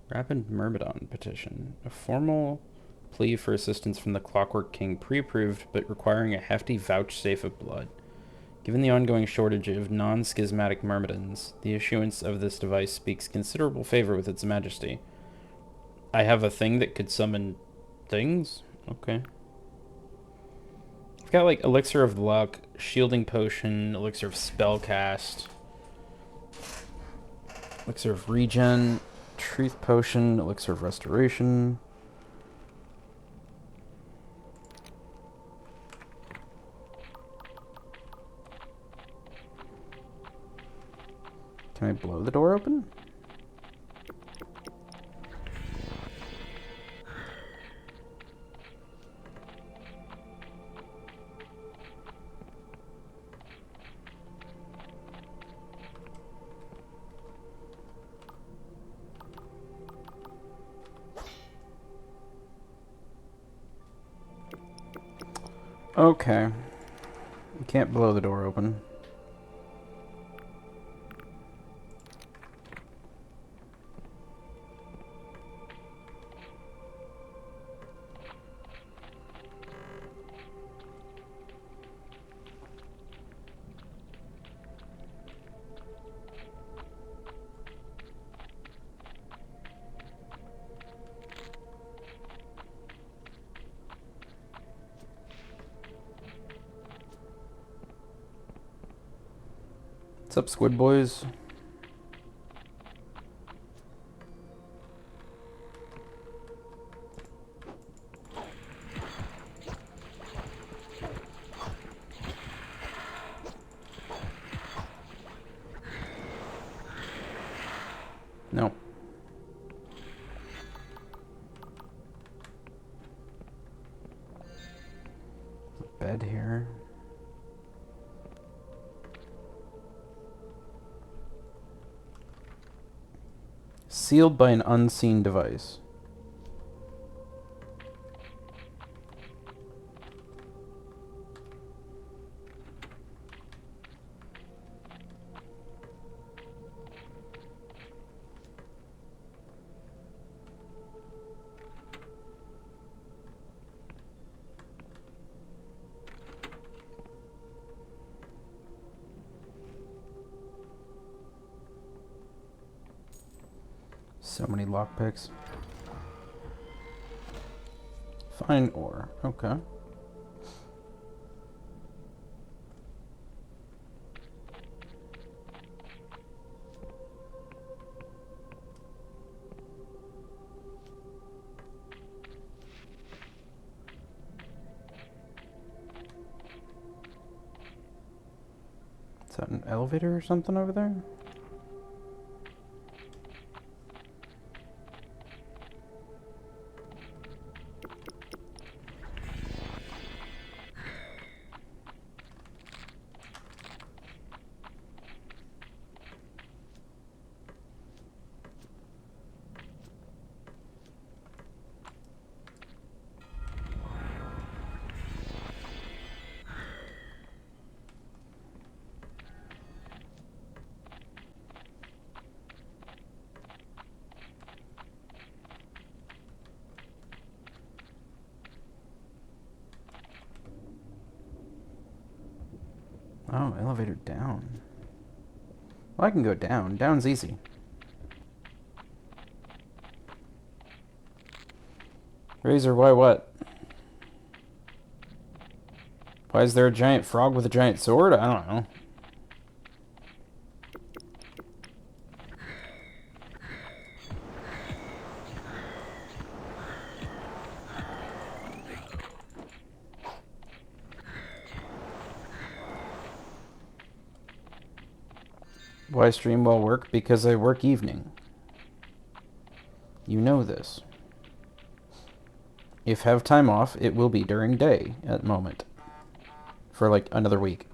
Rapid Myrmidon petition. A formal plea for assistance from the Clockwork King, pre-approved, but requiring a hefty vouchsafe of blood. Given the ongoing shortage of non-schismatic Myrmidons, the issuance of this device speaks considerable favor with its majesty. I have a thing that could summon things? Okay. I've got like Elixir of Luck, Shielding Potion, Elixir of Spellcast, Elixir of Regen, Truth Potion, Elixir of Restoration. Can I blow the door open? Okay. You can't blow the door open. What's up, Squid Boys? No. Bed here. Sealed by an unseen device. So many lockpicks. Fine ore. Okay. Is that an elevator or something over there? Oh, elevator down. Well, I can go down. Down's easy. Razor, why what? Why is there a giant frog with a giant sword? I don't know. Why stream while work? Because I work evening. You know this. If have time off, it will be during day at the moment. For like another week.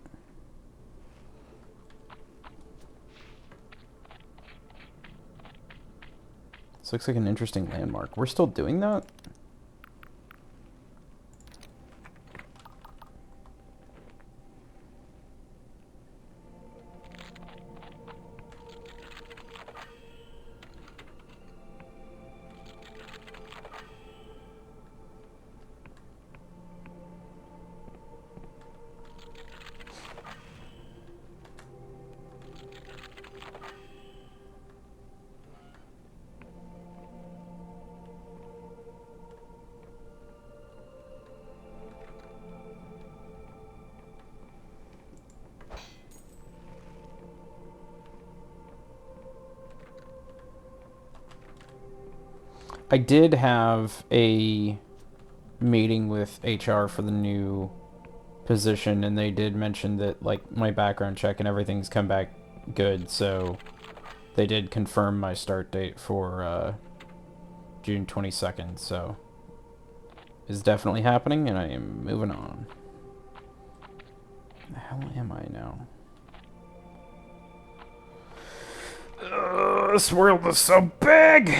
This looks like an interesting landmark. We're still doing that? I did have a meeting with HR for the new position, and they did mention that like my background check and everything's come back good, so they did confirm my start date for June 22nd, so it's definitely happening, and I am moving on. Where the hell am I now? This world is so big!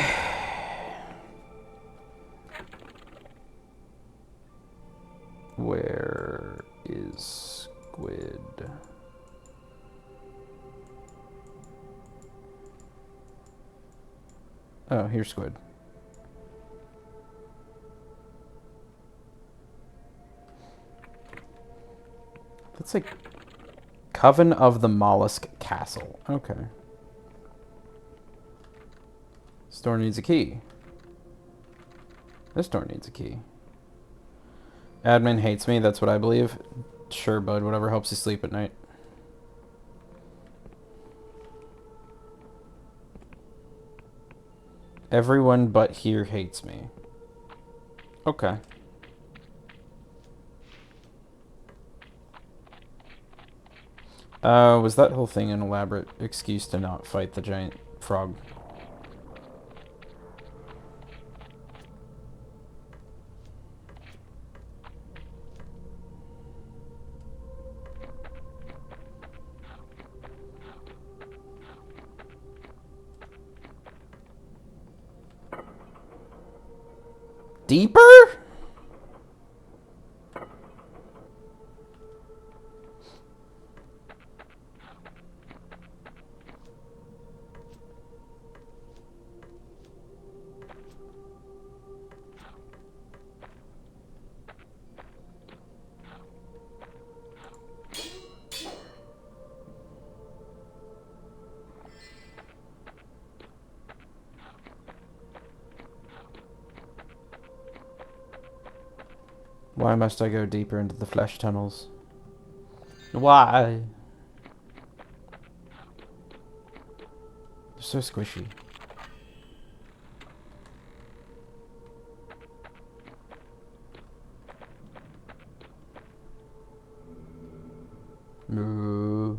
Where is Squid? Oh, here's Squid. That's like Coven of the Mollusk Castle. Okay. This door needs a key. This door needs a key. Admin hates me, that's what I believe. Sure, bud, whatever helps you sleep at night. Everyone but here hates me. Okay. Was that whole thing an elaborate excuse to not fight the giant frog? Deeper? Why must I go deeper into the flesh tunnels? Why? They're so squishy. Moo.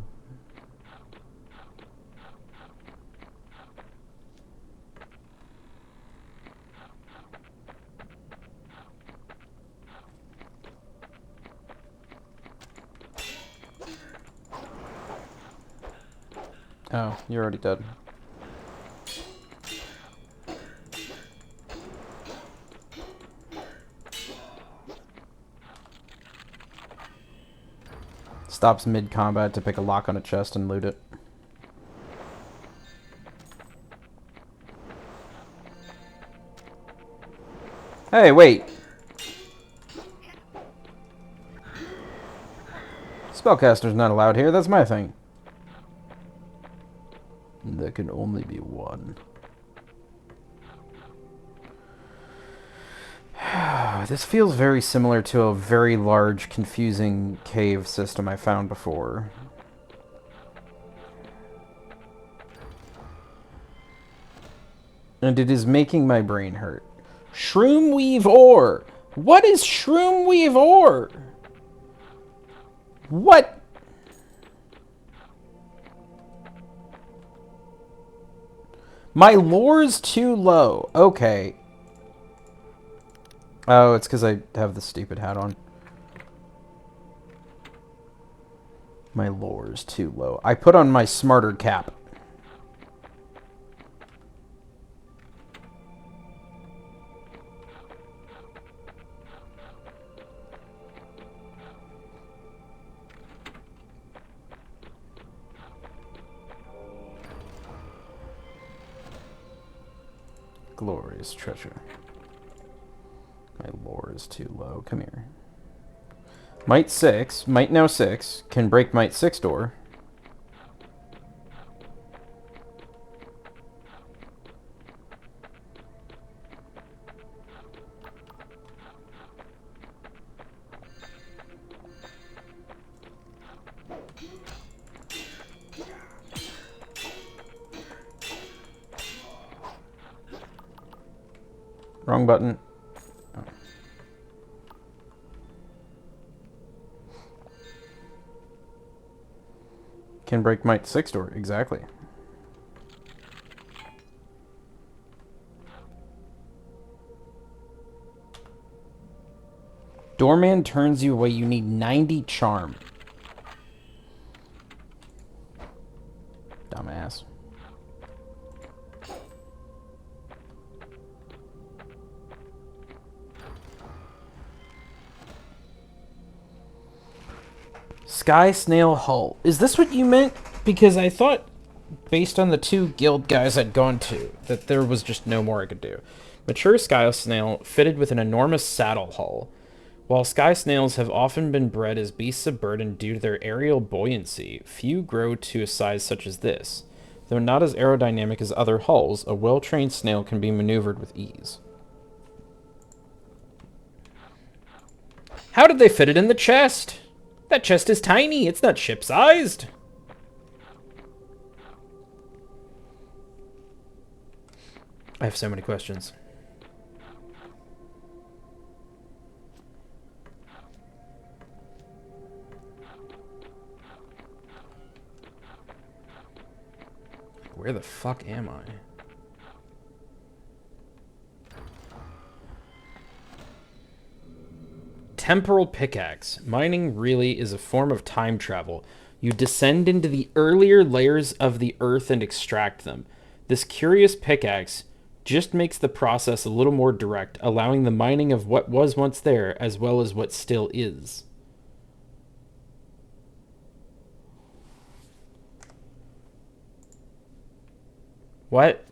Oh, you're already dead. Stops mid-combat to pick a lock on a chest and loot it. Hey, wait! Spellcaster's not allowed here, that's my thing. There can only be one. This feels very similar to a very large, confusing cave system I found before. And it is making my brain hurt. Shroomweave ore! What is Shroomweave ore? What? My lore's too low. Okay. Oh, it's because I have the stupid hat on. My lore's too low. I put on my smarter cap. Glorious treasure. My lore is too low. Come here. Might 6. Might now 6. Can break Might 6 door. Wrong button. Oh. Can break Might 6 door. Exactly. Doorman turns you away. You need 90 charm. Dumbass. Sky Snail Hull. Is this what you meant? Because I thought, based on the 2 guild guys I'd gone to, that there was just no more I could do. Mature Sky Snail fitted with an enormous saddle hull. While sky snails have often been bred as beasts of burden due to their aerial buoyancy, few grow to a size such as this. Though not as aerodynamic as other hulls, a well-trained snail can be maneuvered with ease. How did they fit it in the chest? That chest is tiny. It's not ship-sized. I have so many questions. Where the fuck am I? Temporal pickaxe. Mining really is a form of time travel. You descend into the earlier layers of the earth and extract them. This curious pickaxe just makes the process a little more direct, allowing the mining of what was once there as well as what still is. What?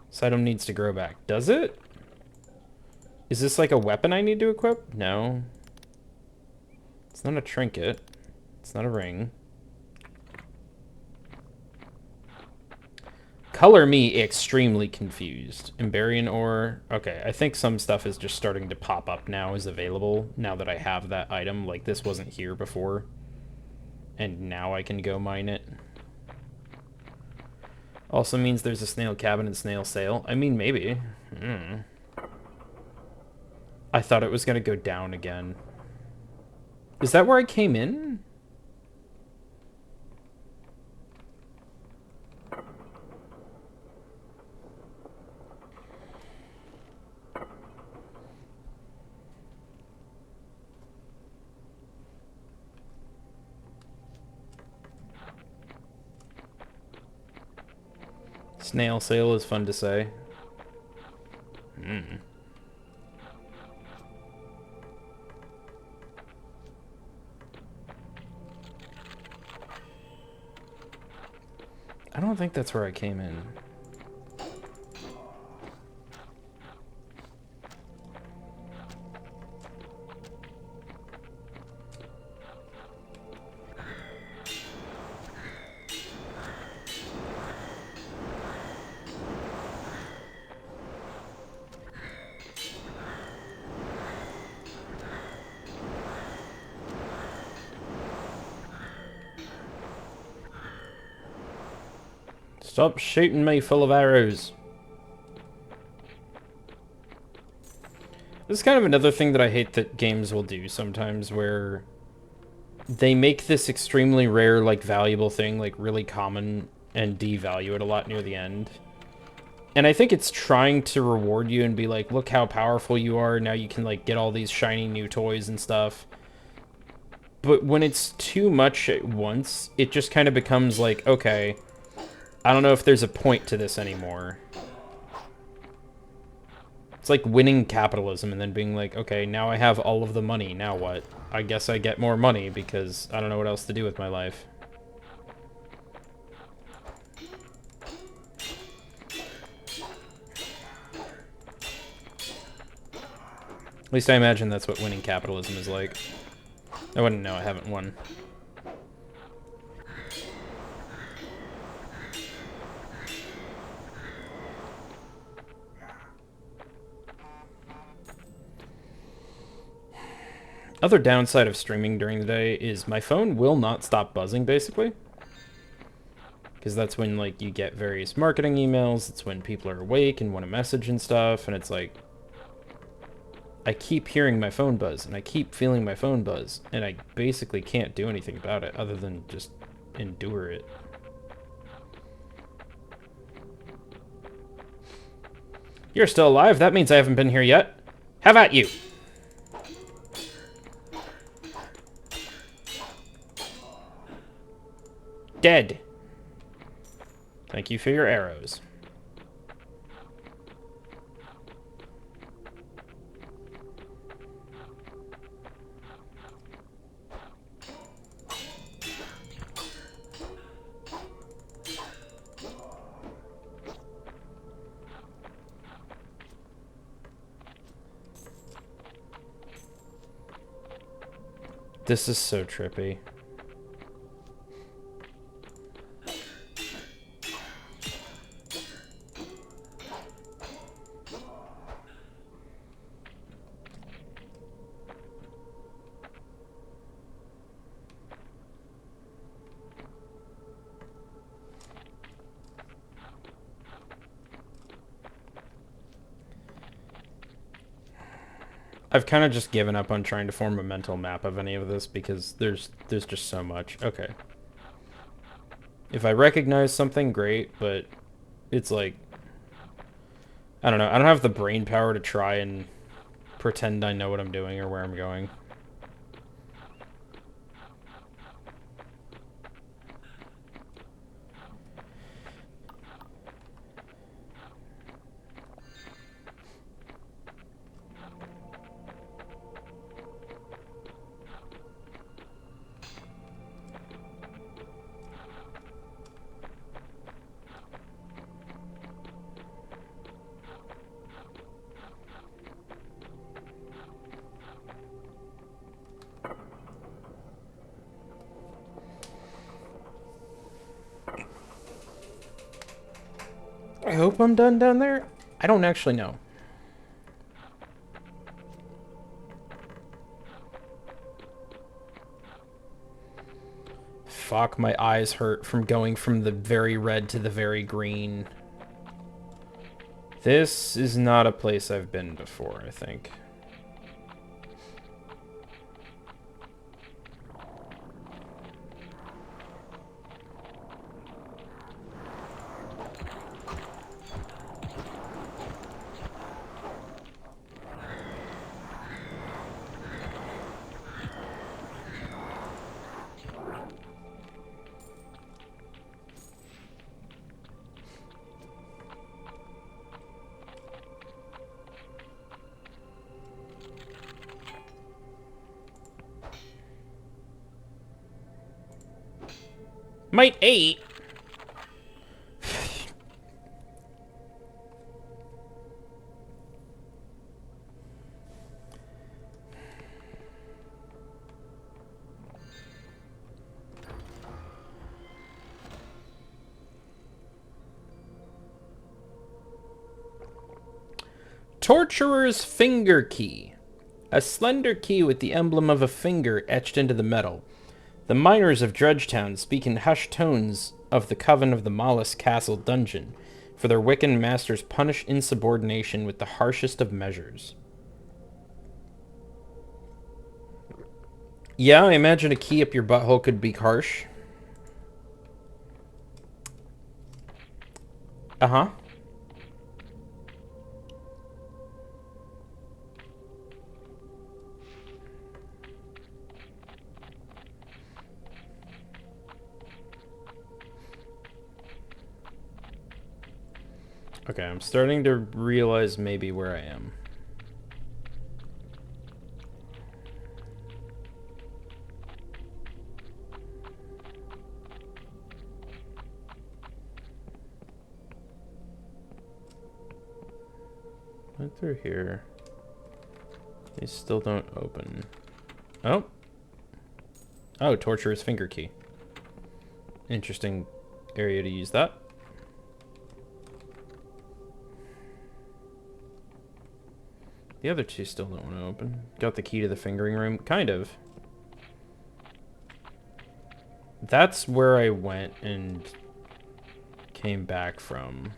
This item needs to grow back. Does it? Is this like a weapon I need to equip? No. It's not a trinket. It's not a ring. color me extremely confused. Emberian ore. Okay, I think some stuff is just starting to pop up now as available now that I have that item. Like, this wasn't here before. And now I can go mine it. Also means there's a snail cabin and snail sail. I mean, maybe. I thought it was going to go down again. Is that where I came in? Snail sail is fun to say. I don't think that's where I came in. Stop shooting me full of arrows. This is kind of another thing that I hate that games will do sometimes, where they make this extremely rare, like, valuable thing, like, really common, and devalue it a lot near the end. And I think it's trying to reward you and be like, look how powerful you are, now you can, like, get all these shiny new toys and stuff. But when it's too much at once, it just kind of becomes like, okay, I don't know if there's a point to this anymore. It's like winning capitalism and then being like, okay, now I have all of the money, now what? I guess I get more money because I don't know what else to do with my life. At least I imagine that's what winning capitalism is like. I wouldn't know, I haven't won. Other downside of streaming during the day is my phone will not stop buzzing, basically. Because that's when, like, you get various marketing emails, it's when people are awake and want to message and stuff, and it's like, I keep hearing my phone buzz, and I keep feeling my phone buzz, and I basically can't do anything about it other than just endure it. You're still alive? That means I haven't been here yet. Have at you! Dead. Thank you for your arrows. This is so trippy. I've kind of just given up on trying to form a mental map of any of this because there's just so much. Okay. If I recognize something, great, but it's like, I don't know. I don't have the brain power to try and pretend I know what I'm doing or where I'm going. I hope I'm done down there. I don't actually know. Fuck, my eyes hurt from going from the very red to the very green. This is not a place I've been before, I think. Might 8. Torturer's Finger Key. A slender key with the emblem of a finger etched into the metal. The miners of Dredgetown speak in hushed tones of the coven of the Mollusk Castle dungeon, for their Wiccan masters punish insubordination with the harshest of measures. Yeah, I imagine a key up your butthole could be harsh. Uh-huh. Okay, I'm starting to realize maybe where I am. Went through here. These still don't open. Oh. Oh, Torturer's Finger Key. Interesting area to use that. The other two still don't want to open. Got the key to the fingering room. Kind of. That's where I went and came back from.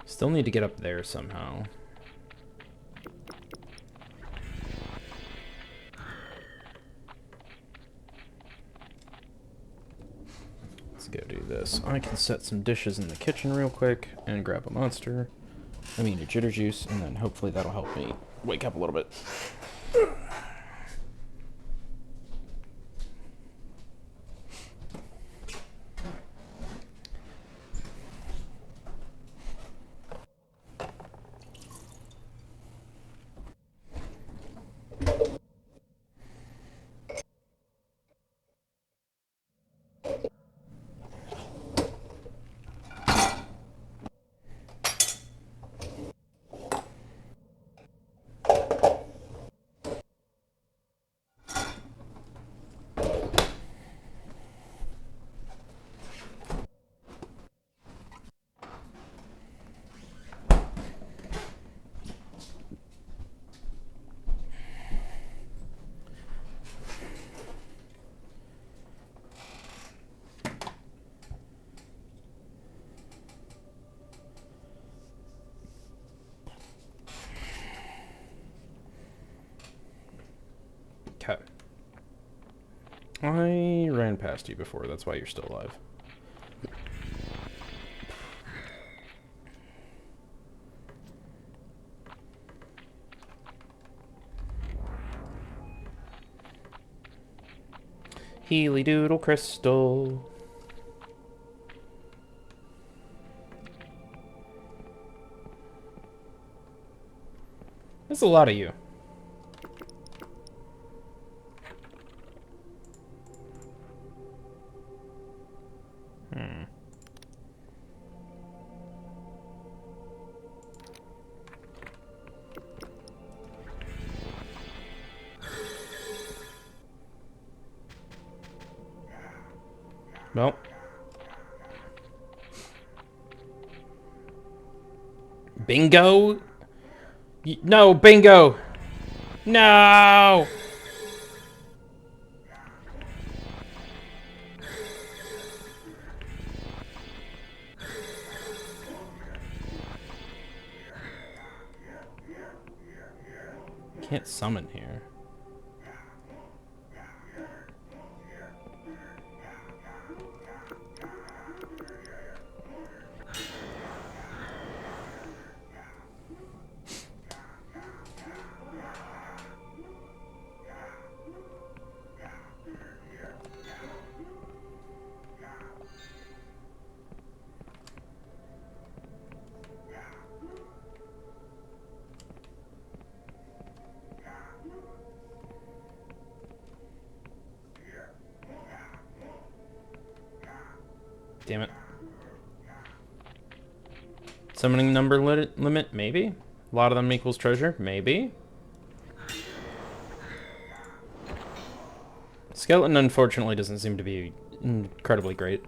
Still need to get up there somehow. Let's go do this. I can set some dishes in the kitchen real quick and grab a monster. I mean a jitter juice, and then hopefully that'll help me wake up a little bit. Okay. I ran past you before, that's why you're still alive. Healy Doodle Crystal. There's a lot of you. Well. Bingo? No, bingo! No! Can't summon here. Damn it. Summoning number limit? Maybe. A lot of them equals treasure? Maybe. Skeleton, unfortunately, doesn't seem to be incredibly great.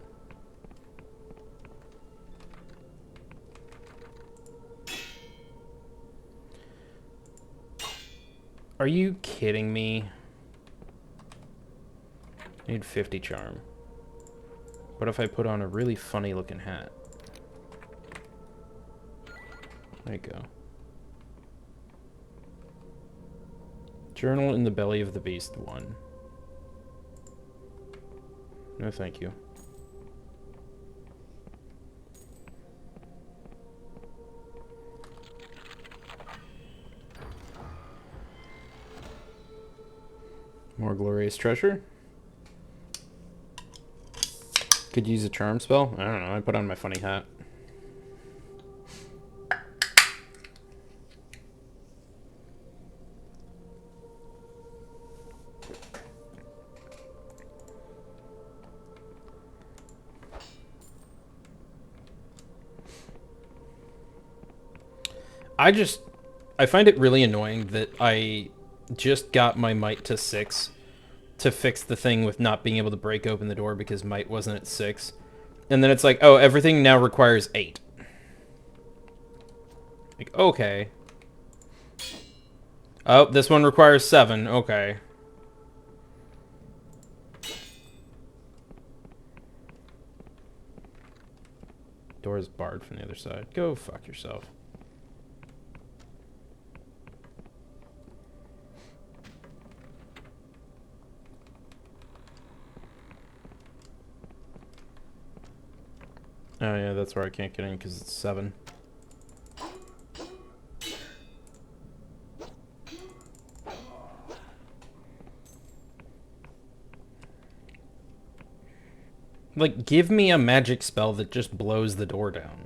Are you kidding me? I need 50 charm. What if I put on a really funny looking hat? There you go. Journal in the belly of the beast 1. No, thank you. More glorious treasure. Could use a charm spell. I don't know. I put on my funny hat. I find it really annoying that I just got my might to 6 to fix the thing with not being able to break open the door because might wasn't at 6. And then it's like, oh, everything now requires 8. Like, okay. Oh, this one requires 7. Okay. Door is barred from the other side. Go fuck yourself. Oh yeah, that's where I can't get in because it's 7. Like, give me a magic spell that just blows the door down.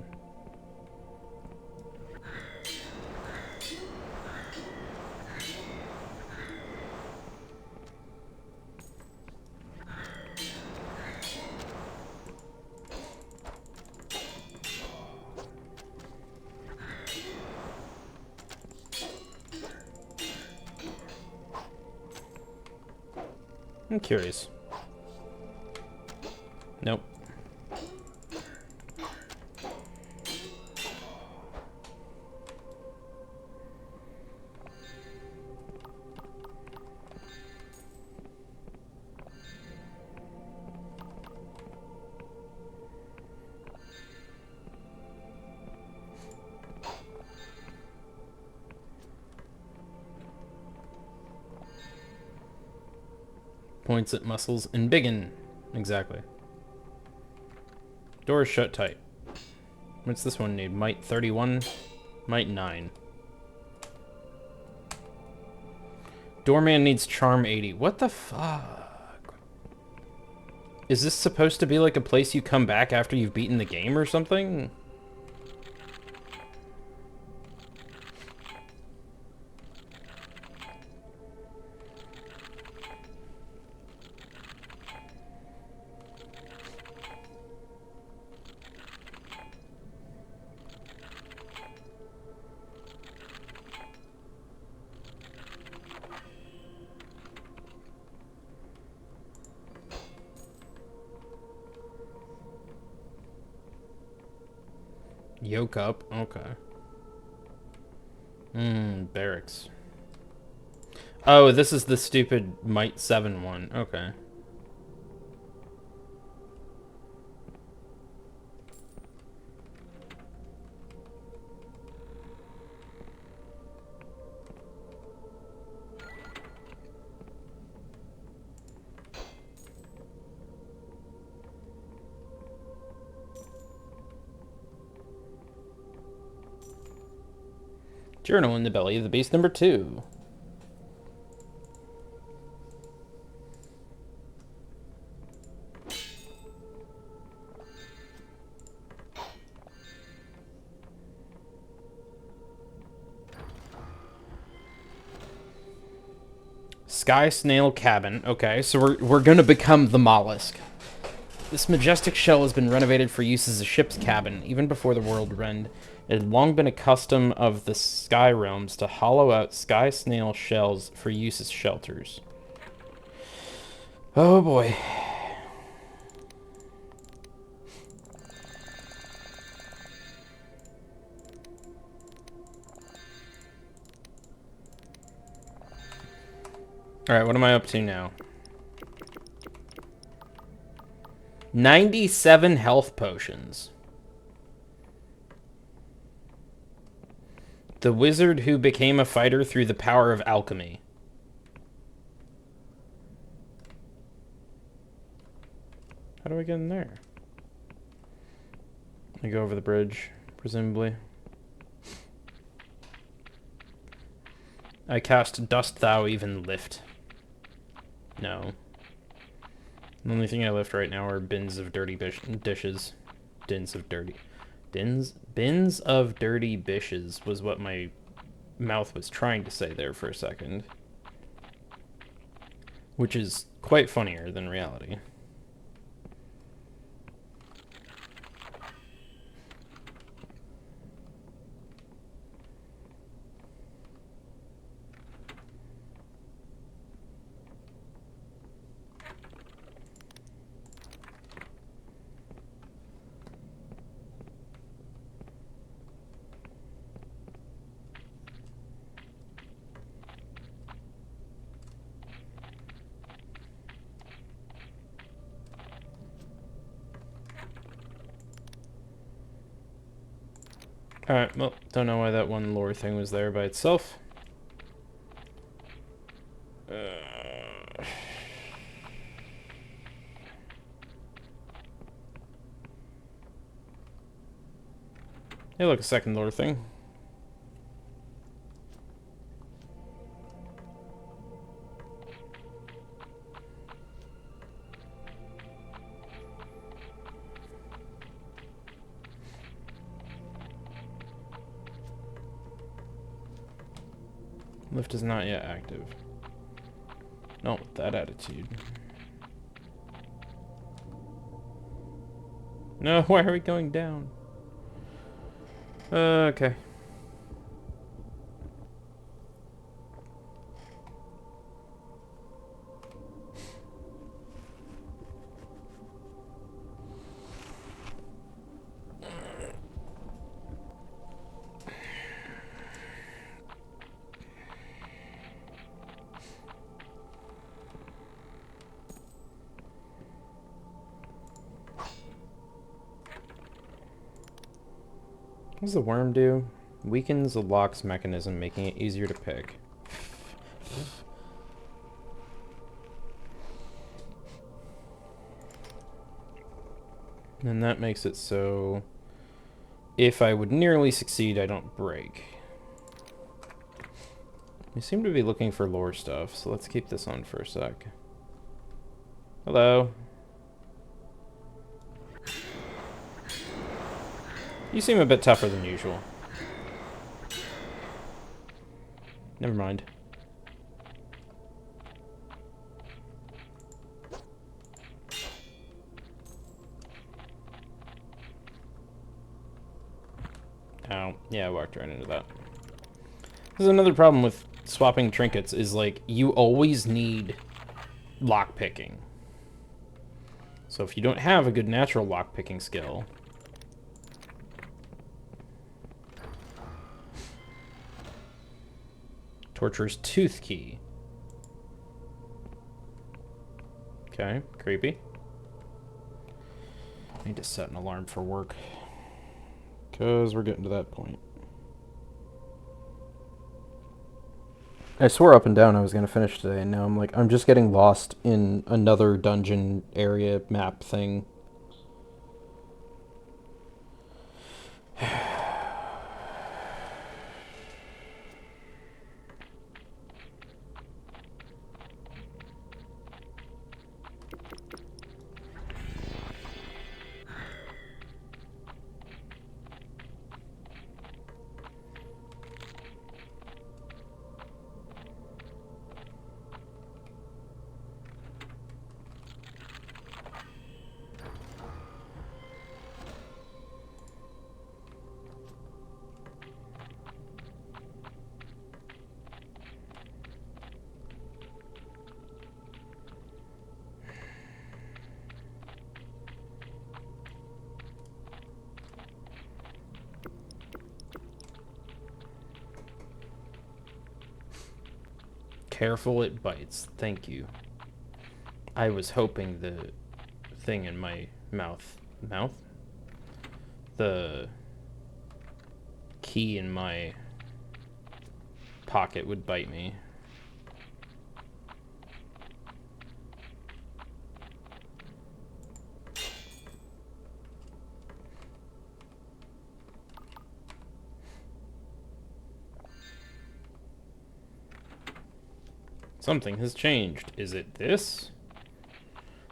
I'm curious. Nope. Points at muscles and biggin. Exactly. Door is shut tight. What's this one need? Might 31? Might 9. Doorman needs charm 80. What the fuck? Is this supposed to be like a place you come back after you've beaten the game or something? Yoke up. Okay. Barracks. Oh, this is the stupid Might 7 one. Okay. Journal in the belly of the beast number 2. Sky Snail Cabin. Okay, so we're gonna become the mollusk. This majestic shell has been renovated for use as a ship's cabin, even before the world rend. It had long been a custom of the Sky Realms to hollow out sky snail shells for use as shelters. Oh boy. Alright, what am I up to now? 97 health potions. The wizard who became a fighter through the power of alchemy. How do I get in there? I go over the bridge, presumably. I cast Dost Thou Even Lift? No. The only thing I lift right now are bins of dirty dishes. Bins of dirty dishes was what my mouth was trying to say there for a second. Which is quite funnier than reality. Alright, well, don't know why that one lore thing was there by itself. Hey, look, a second lore thing. Lift is not yet active. Not with that attitude. No, why are we going down? Okay. What does the worm do? Weakens the lock's mechanism, making it easier to pick. And that makes it so if I would nearly succeed, I don't break. We seem to be looking for lore stuff, so let's keep this on for a sec. Hello. You seem a bit tougher than usual. Never mind. Oh, yeah, I walked right into that. This is another problem with swapping trinkets, is like, you always need lockpicking. So if you don't have a good natural lockpicking skill, Torturer's tooth key. Okay, creepy. I need to set an alarm for work, because we're getting to that point. I swore up and down I was going to finish today, and now I'm just getting lost in another dungeon area map thing. Careful, it bites. Thank you. I was hoping the thing in my mouth? The key in my pocket would bite me. Something has changed. Is it this?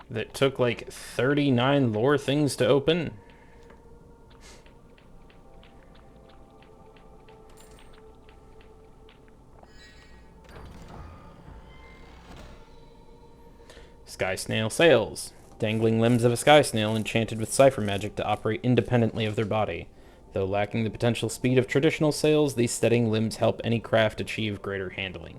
That took like 39 lore things to open? Sky snail sails. Dangling limbs of a sky snail enchanted with cipher magic to operate independently of their body. Though lacking the potential speed of traditional sails, these steadying limbs help any craft achieve greater handling.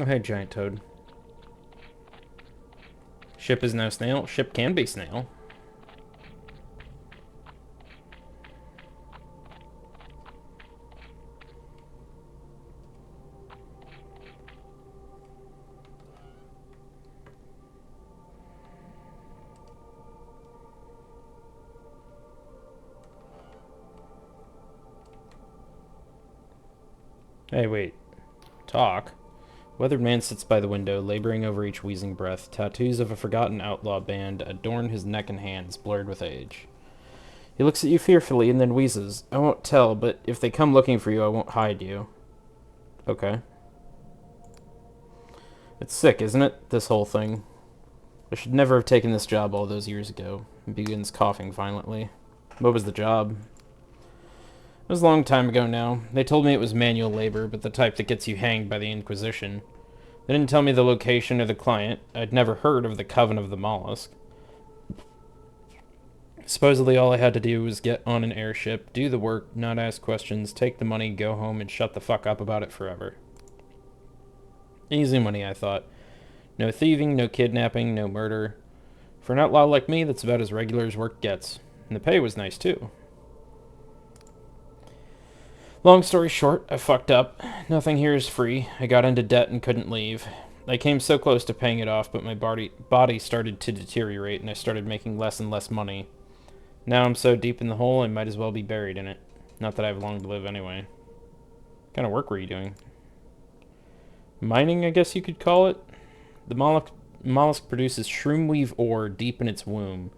Oh, hey, giant toad. Ship is now snail. Ship can be snail. Hey, wait. Talk. Weathered man sits by the window, laboring over each wheezing breath. Tattoos of a forgotten outlaw band adorn his neck and hands, blurred with age. He looks at you fearfully and then wheezes. I won't tell, but if they come looking for you, I won't hide you. Okay. It's sick, isn't it? This whole thing. I should never have taken this job all those years ago. He begins coughing violently. What was the job? It was a long time ago now. They told me it was manual labor, but the type that gets you hanged by the Inquisition. They didn't tell me the location or the client. I'd never heard of the Coven of the Mollusk. Supposedly all I had to do was get on an airship, do the work, not ask questions, take the money, go home, and shut the fuck up about it forever. Easy money, I thought. No thieving, no kidnapping, no murder. For an outlaw like me, that's about as regular as work gets. And the pay was nice, too. Long story short, I fucked up. Nothing here is free. I got into debt and couldn't leave. I came so close to paying it off, but my body started to deteriorate, and I started making less and less money. Now I'm so deep in the hole, I might as well be buried in it. Not that I have long to live anyway. What kind of work were you doing? Mining, I guess you could call it? The mollusk produces shroomweave ore deep in its womb.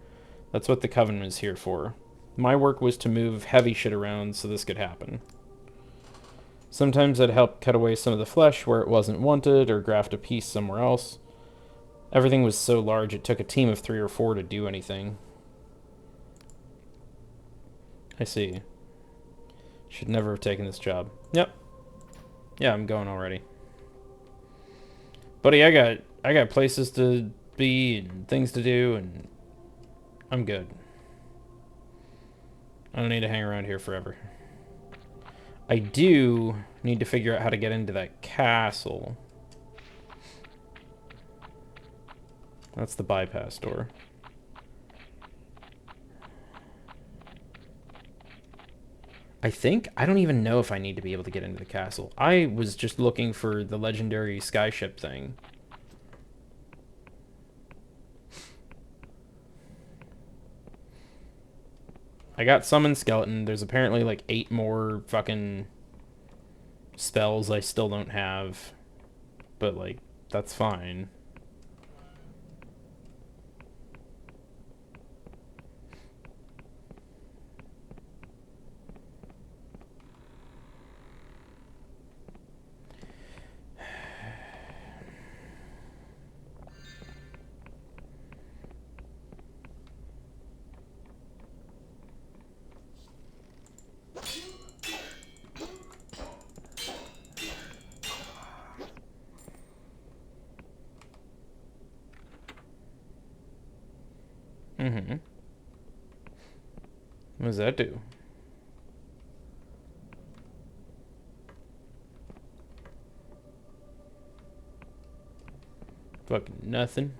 That's what the Coven was here for. My work was to move heavy shit around so this could happen. Sometimes I'd help cut away some of the flesh where it wasn't wanted, or graft a piece somewhere else. Everything was so large it took a team of 3 or 4 to do anything. I see. Should never have taken this job. Yep. Yeah, I'm going already. Buddy, I got places to be and things to do, and I'm good. I don't need to hang around here forever. I do Need to figure out how to get into that castle. That's the bypass door. I don't even know if I need to be able to get into the castle. I was just looking for the legendary skyship thing. I got Summon Skeleton. There's apparently like 8 more fucking spells I still don't have. But like, that's fine. Mm-hmm. What does that do? Fucking nothing.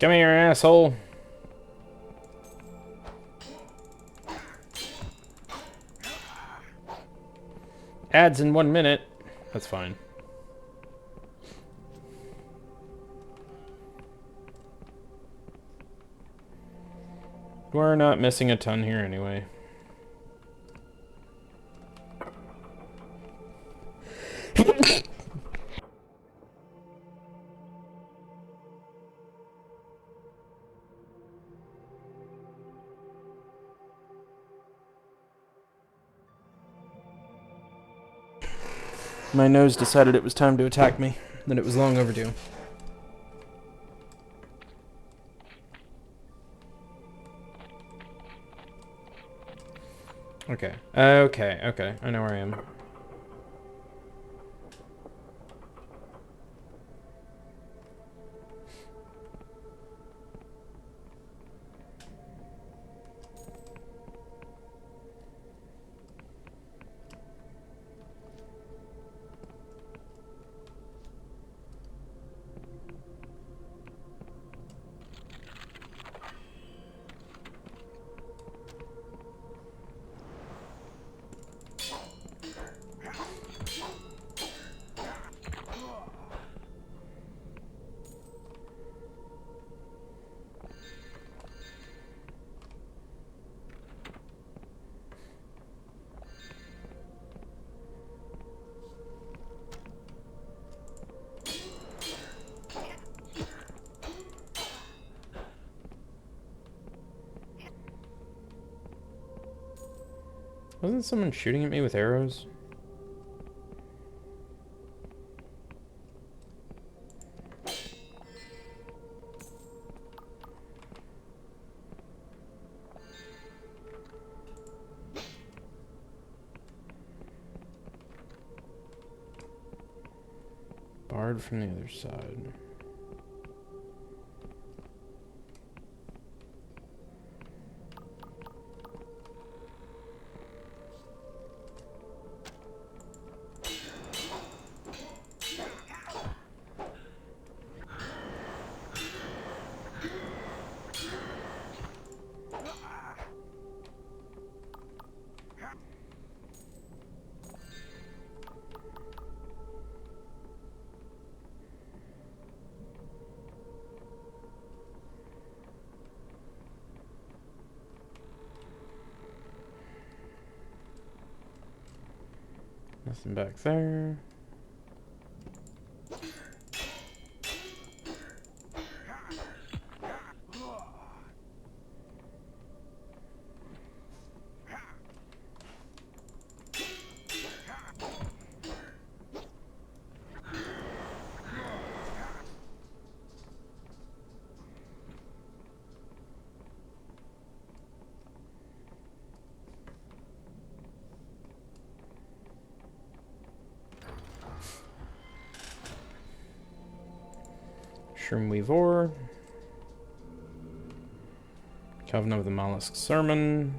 Come here, asshole. Ads in 1 minute. That's fine. We're not missing a ton here anyway. My nose decided it was time to attack me, that it was long overdue. Okay. Okay. I know where I am. Wasn't someone shooting at me with arrows? Barred from the other side. Nothing back there. Mushroom Weavor. Covenant of the Mollusk Sermon.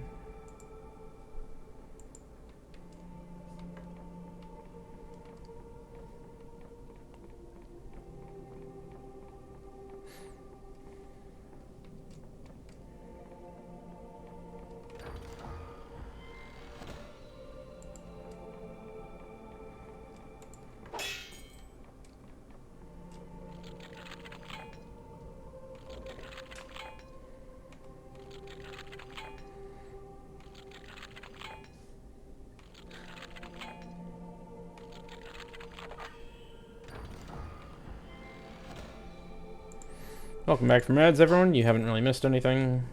Welcome back from ads, everyone. You haven't really missed anything.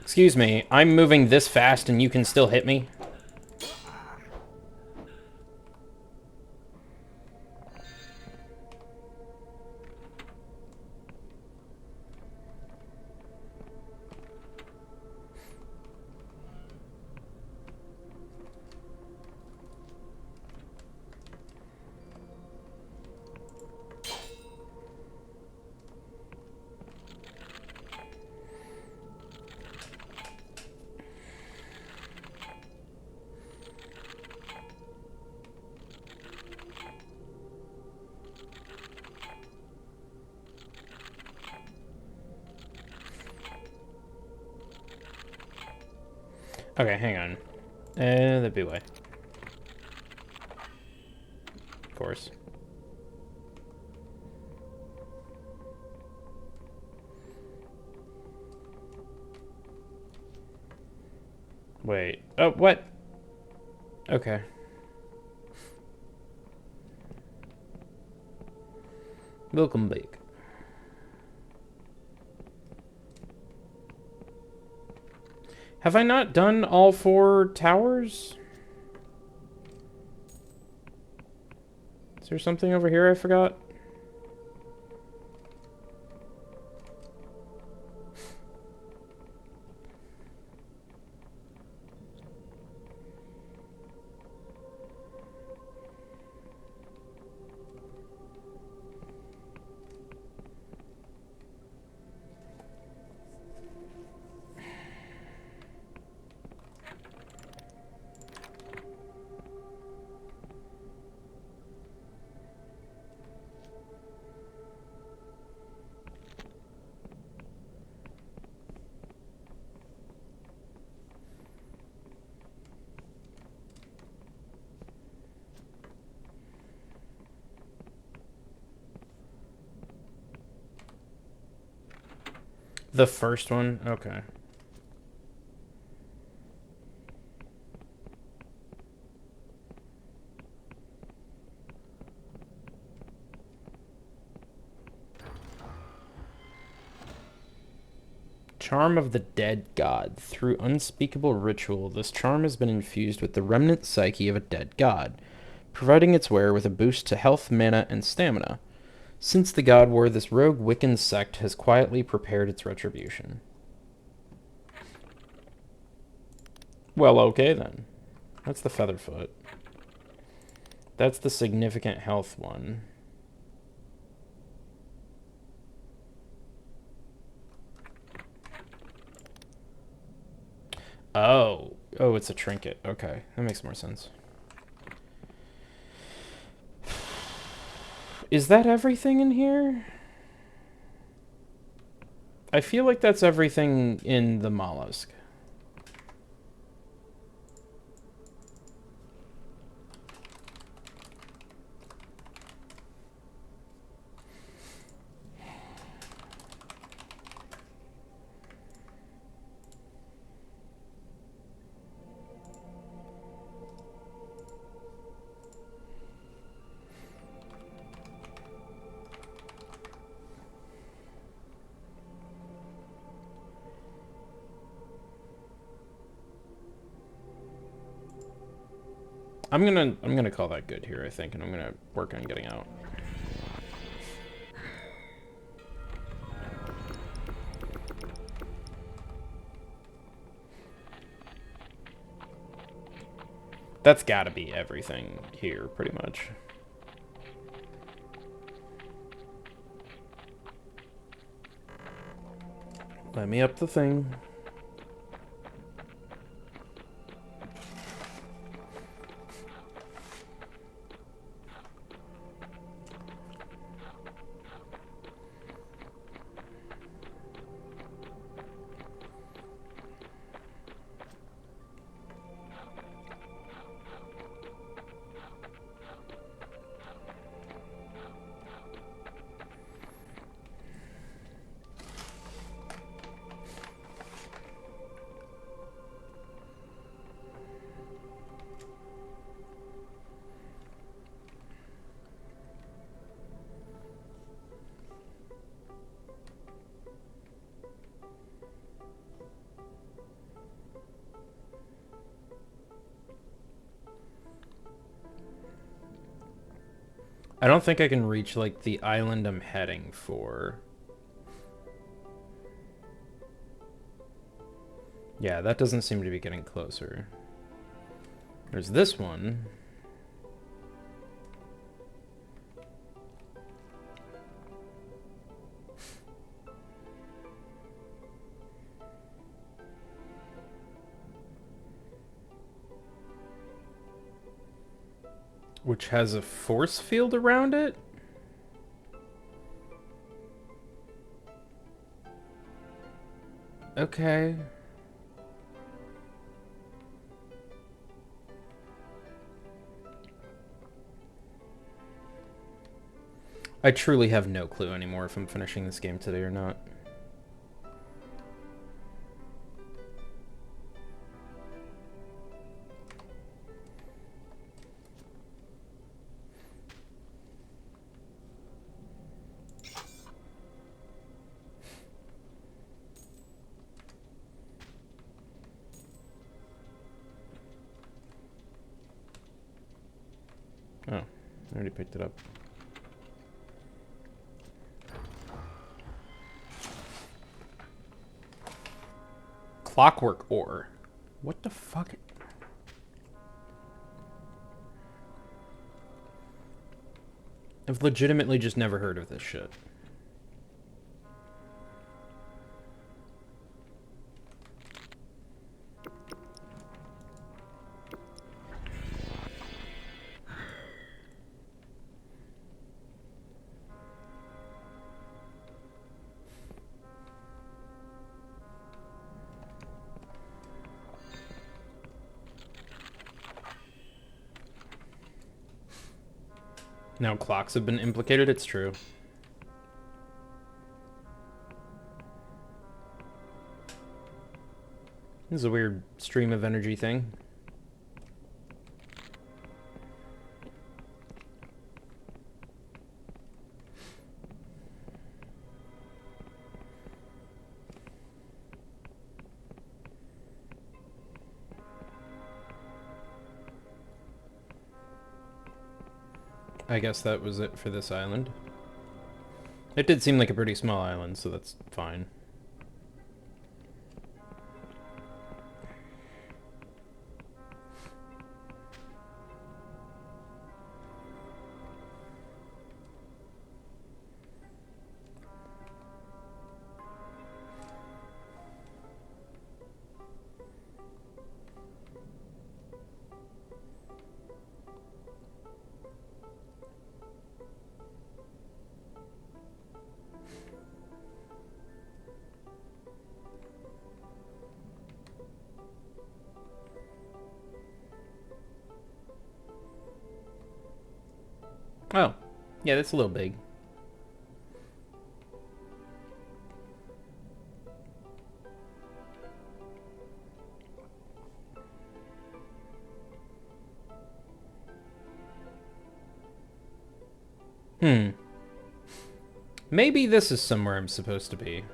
Excuse me, I'm moving this fast and you can still hit me? Okay, hang on. That'd be why. Of course. Wait. Oh, what? Okay. Welcome back. Have I not done all 4 towers? Is there something over here I forgot? The first one? Okay. Charm of the Dead God. Through unspeakable ritual, this charm has been infused with the remnant psyche of a dead god, providing its wearer with a boost to health, mana, and stamina. Since the God War, this rogue Wiccan sect has quietly prepared its retribution. Well, okay then. That's the Featherfoot. That's the significant health one. Oh. Oh, it's a trinket. Okay, that makes more sense. Is that everything in here? I feel like that's everything in the mollusk. I'm gonna call that good here, I think, and I'm gonna work on getting out. That's gotta be everything here, pretty much. Let me up the thing. I don't think I can reach, like, the island I'm heading for. Yeah, that doesn't seem to be getting closer. There's this one. Which has a force field around it? Okay. I truly have no clue anymore if I'm finishing this game today or not. Oh, I already picked it up. Clockwork ore. What the fuck? I've legitimately just never heard of this shit. Now clocks have been implicated, it's true. This is a weird stream of energy thing. I guess that was it for this island. It did seem like a pretty small island, so that's fine. Oh, yeah, that's a little big. Maybe this is somewhere I'm supposed to be.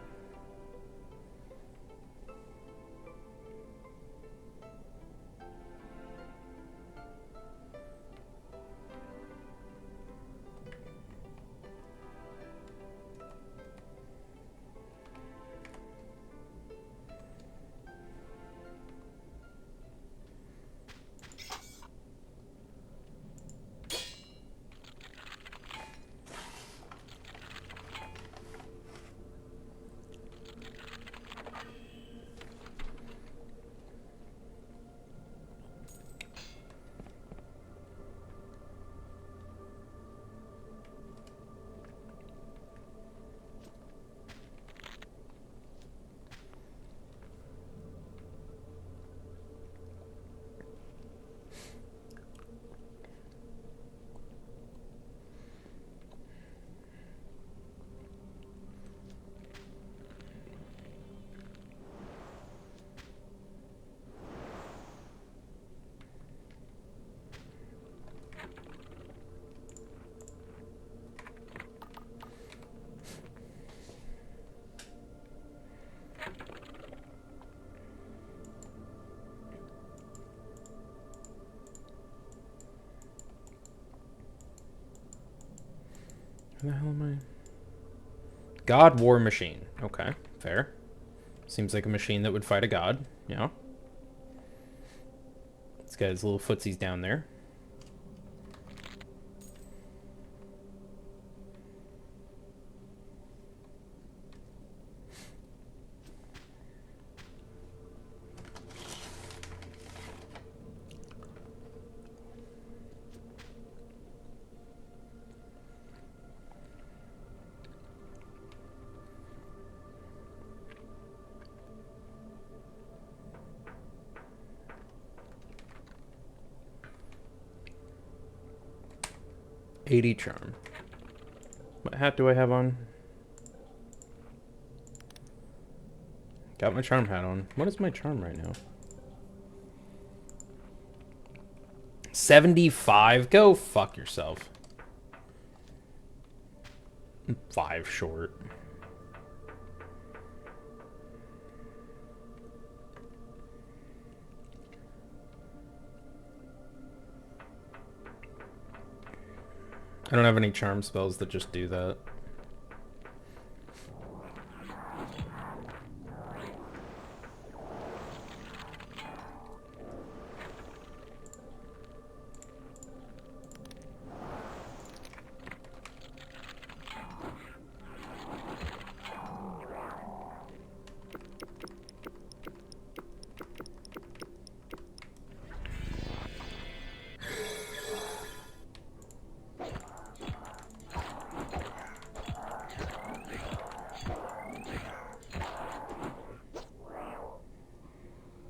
Where the hell am I? God War Machine. Okay, fair. Seems like a machine that would fight a god. Yeah. It's got his little footsies down there. $80 charm. What hat do I have on? Got my charm hat on. What is my charm right now? 75? Go fuck yourself. 5 short. I don't have any charm spells that just do that.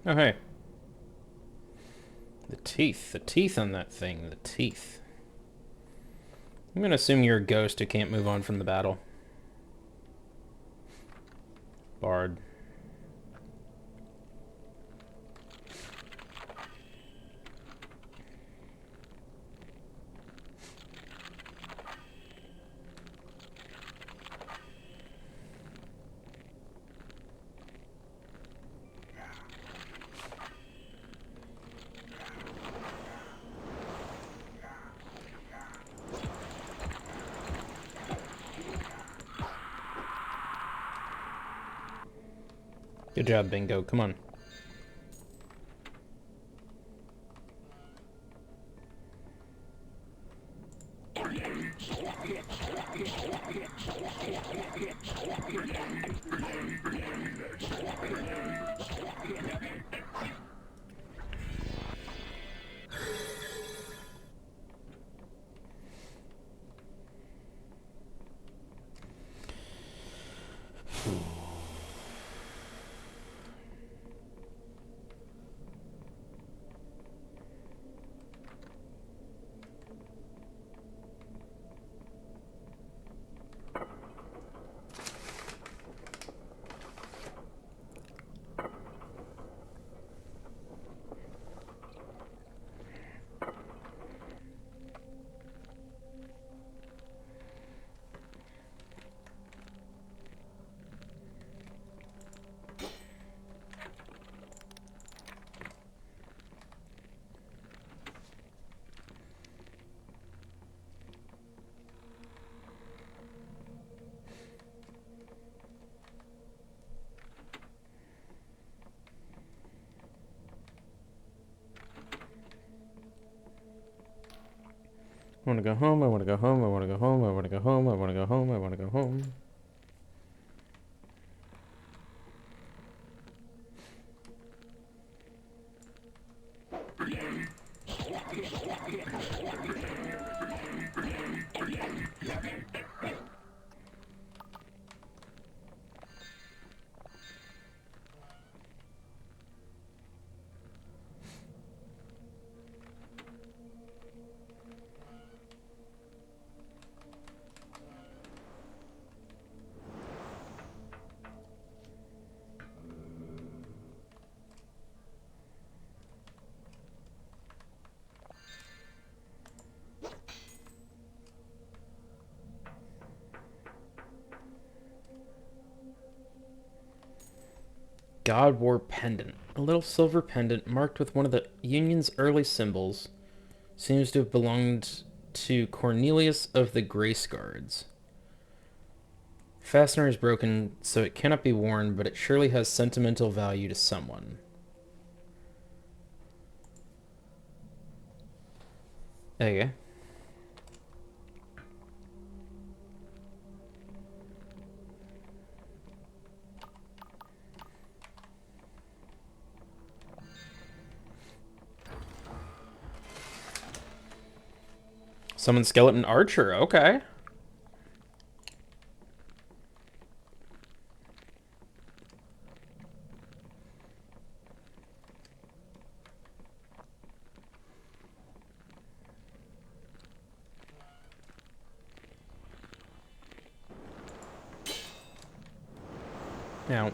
Oh, hey. The teeth on that thing, the teeth. I'm gonna assume you're a ghost who can't move on from the battle. Bard. Good job, Bingo. Come on. I want to go home, I want to go home, I want to go home, I want to go home, I want to go home, I want to go home. God War Pendant. A little silver pendant marked with one of the Union's early symbols. Seems to have belonged to Cornelius of the Grace Guards. Fastener is broken, so it cannot be worn, but it surely has sentimental value to someone. There you go. Summon Skeleton Archer, okay. Now,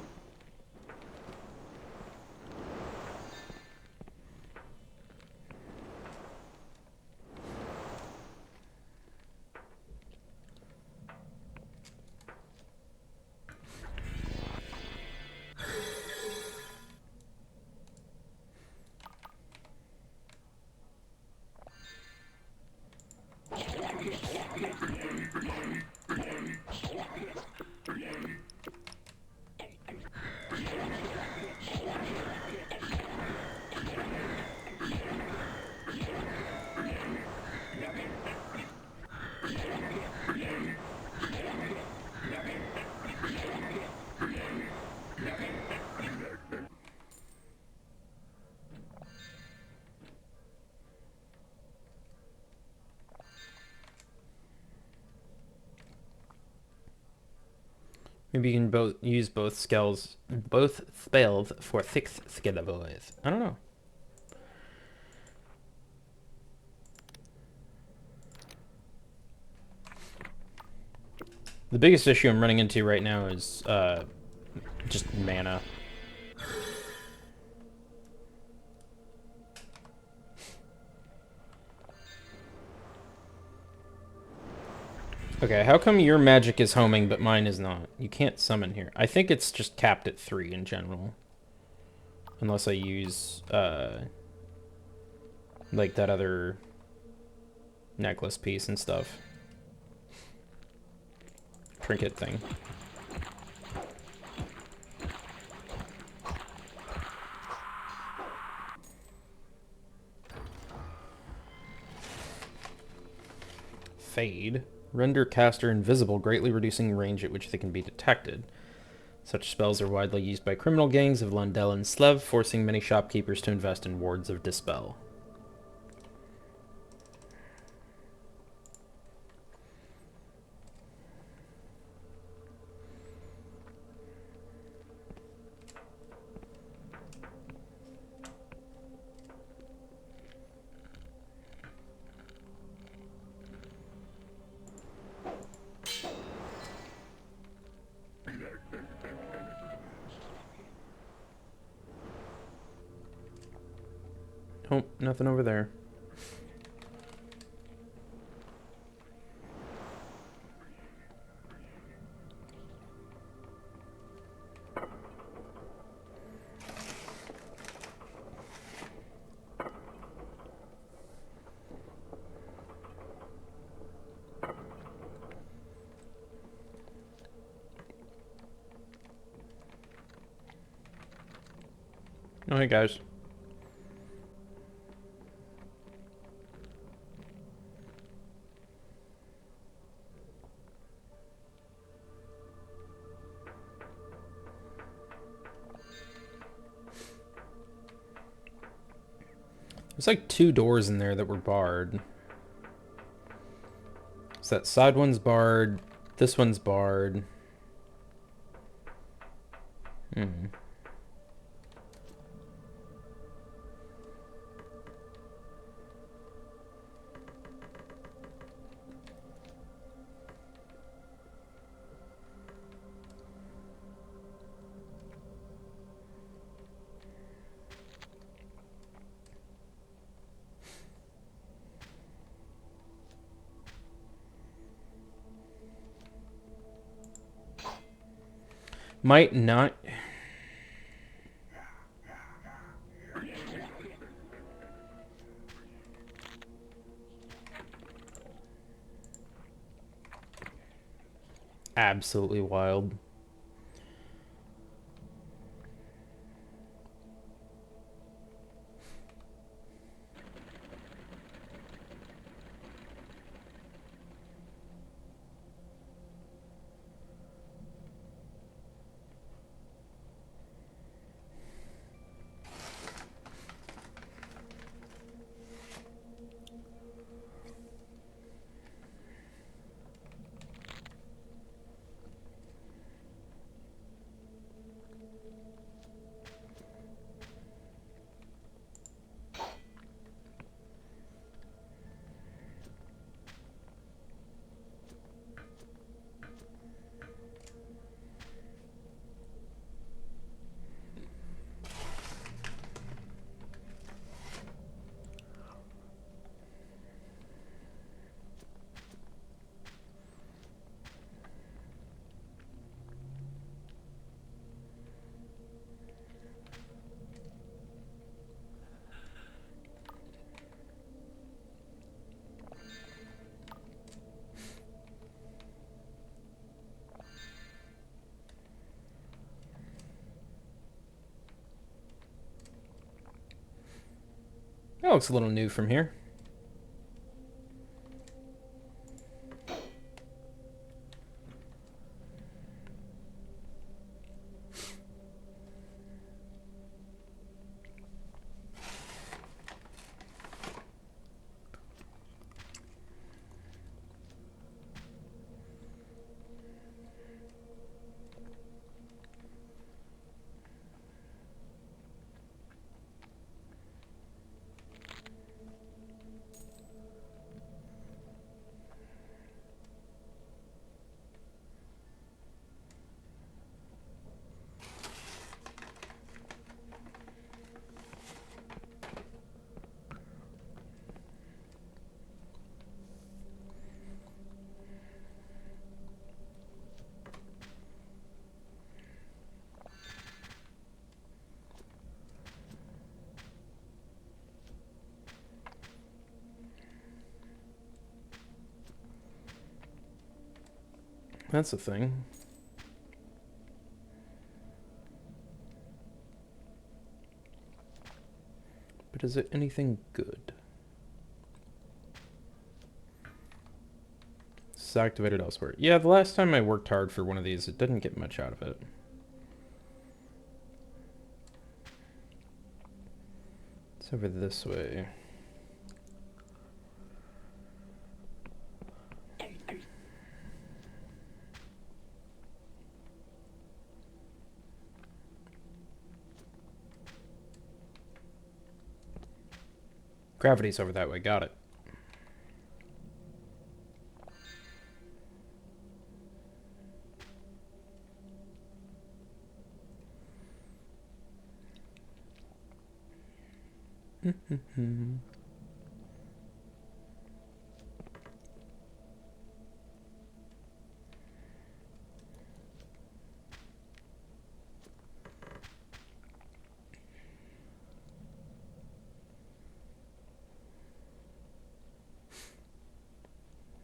maybe you can use both spells for six skeleton. I don't know. The biggest issue I'm running into right now is just mana. Okay, how come your magic is homing but mine is not? You can't summon here. I think it's just capped at 3 in general. Unless I use, like that other necklace piece and stuff. Trinket thing. Fade. Render caster invisible, greatly reducing range at which they can be detected. Such spells are widely used by criminal gangs of Lundell and Slev, forcing many shopkeepers to invest in wards of dispel. Nope, nothing over there. Oh, hey guys. There's like 2 doors in there that were barred. So that side one's barred. This one's barred. Hmm. Might not. absolutely wild. That looks a little new from here. That's a thing. But is it anything good? It's activated elsewhere. Yeah, the last time I worked hard for one of these, it didn't get much out of it. It's over this way. Gravity's over that way, got it.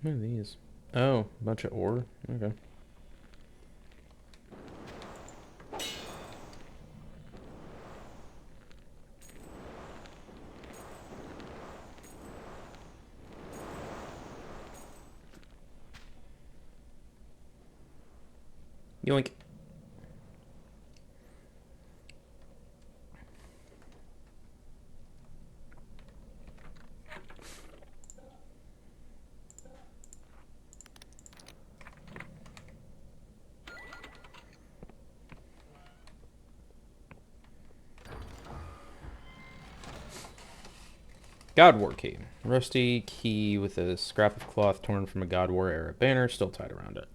What are these? Oh, a bunch of ore. Okay. Yoink. God War key. Rusty key with a scrap of cloth torn from a God War era banner still tied around it.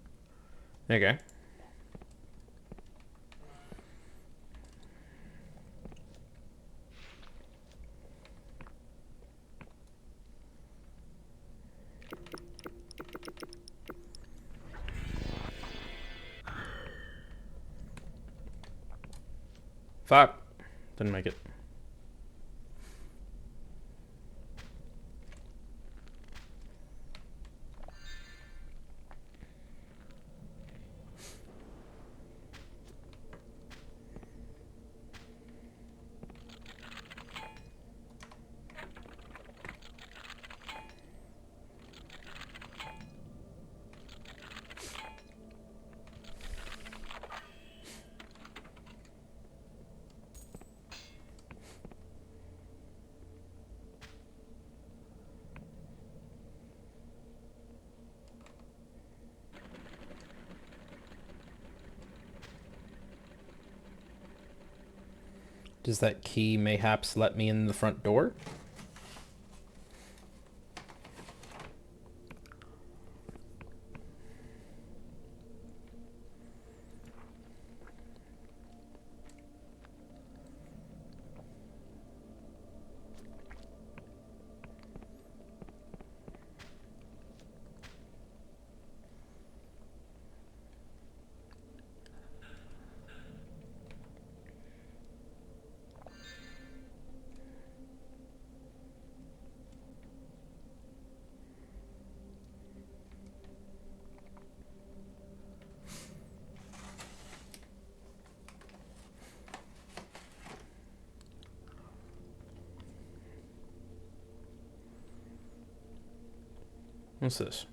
Okay. Fuck. Didn't make it. Does that key mayhaps let me in the front door? What's this?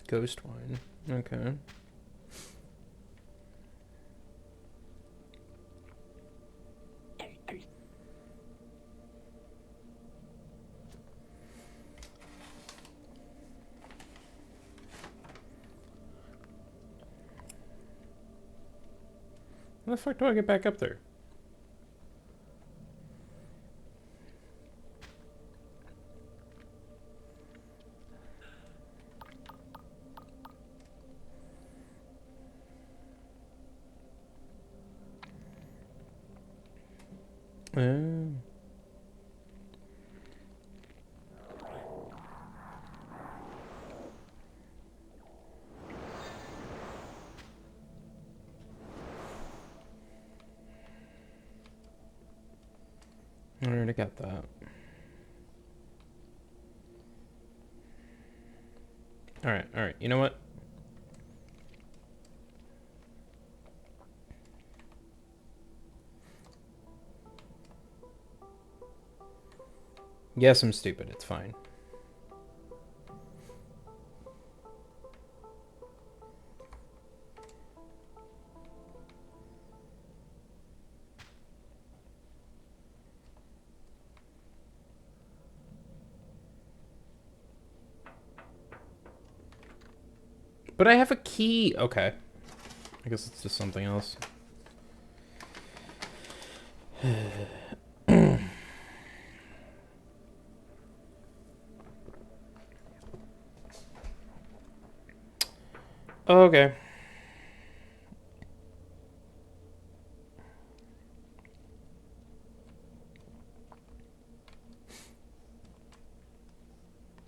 Ghost wine. Okay. How the fuck do I get back up there? Oh. I already got that. Alright. You know what? Yes, I'm stupid. It's fine. But I have a key. Okay. I guess it's just something else. Okay.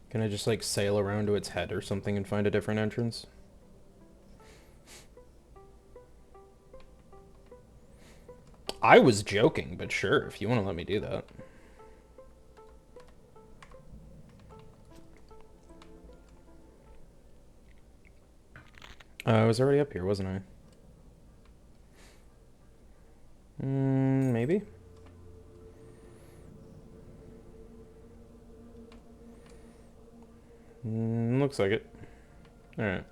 Can I just like sail around to its head or something and find a different entrance? I was joking, but sure, if you want to let me do that. I was already up here, wasn't I? Maybe? Looks like it. Alright.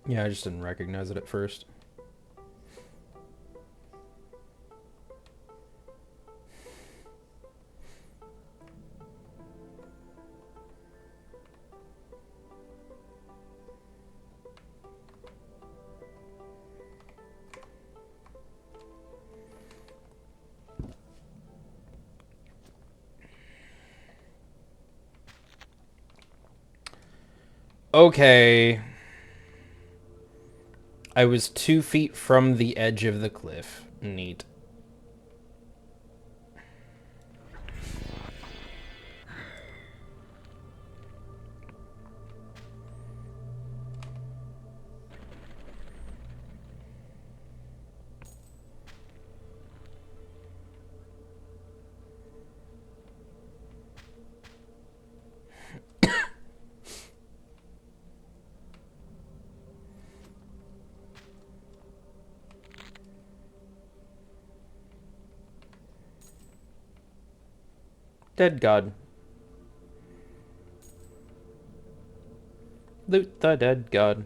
Yeah, I just didn't recognize it at first. Okay. I was 2 feet from the edge of the cliff. Neat. Dead god. Loot the dead god.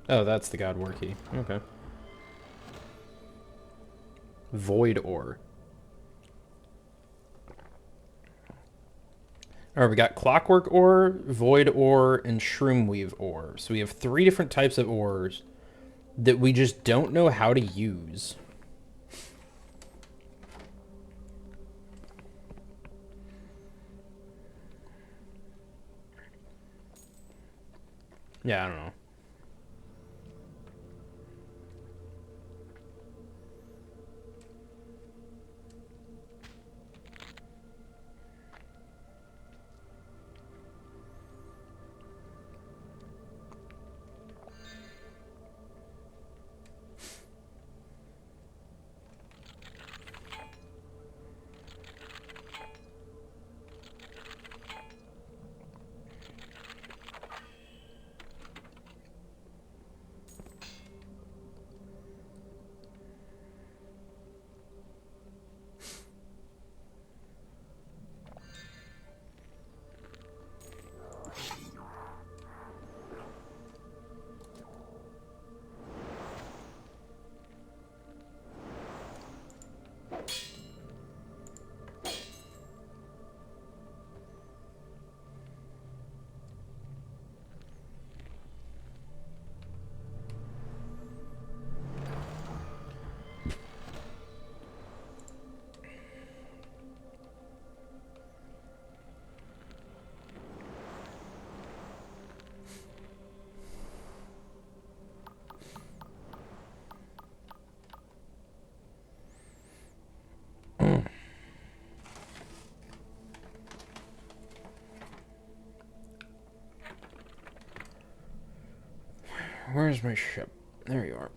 Oh, that's the god war key. Okay. Void ore. Alright, we got clockwork ore, void ore, and shroomweave ore. So we have 3 different types of ores that we just don't know how to use. Yeah, I don't know. Where's my ship? There you are.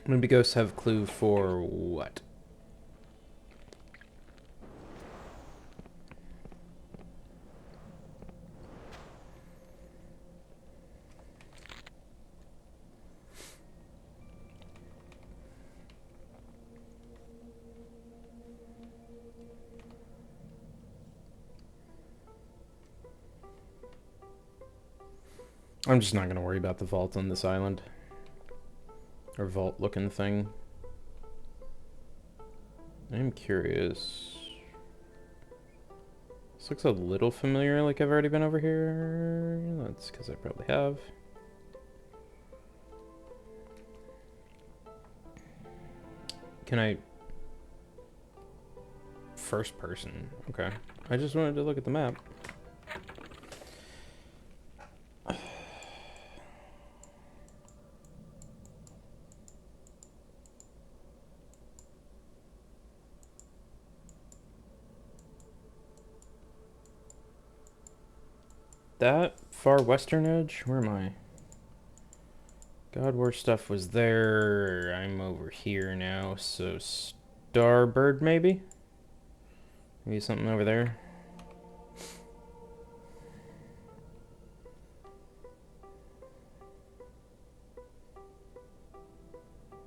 Maybe ghosts have a clue for what? I'm just not going to worry about the vault on this island. Or vault looking thing. I'm curious. This looks a little familiar, like I've already been over here. That's because I probably have. Can I... First person. Okay. I just wanted to look at the map. That far western edge? Where am I? God War stuff was there. I'm over here now, so Starbird maybe? Maybe something over there.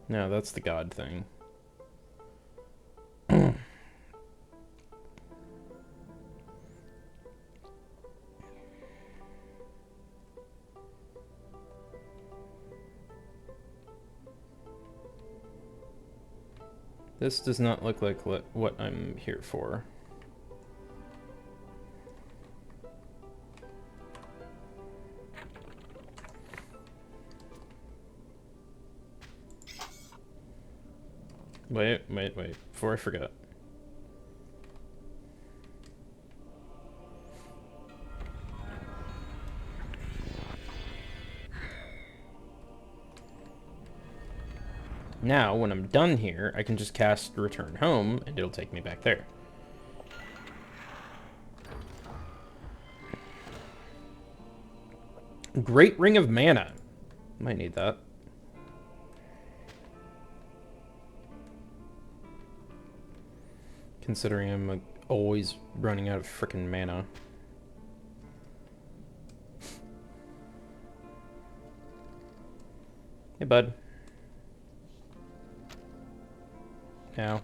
No, that's the god thing. This does not look like what I'm here for. Wait, before I forget. Now, when I'm done here, I can just cast Return Home, and it'll take me back there. Great Ring of Mana. Might need that. Considering I'm always running out of frickin' mana. Hey, bud. Now.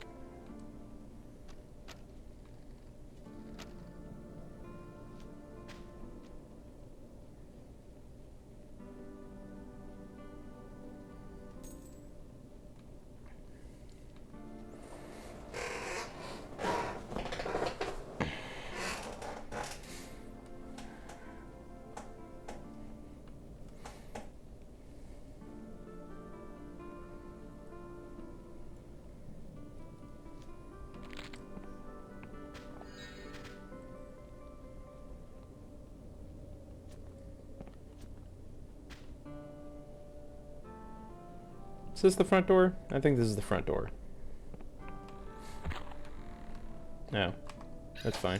Is this the front door? I think this is the front door. No. That's fine.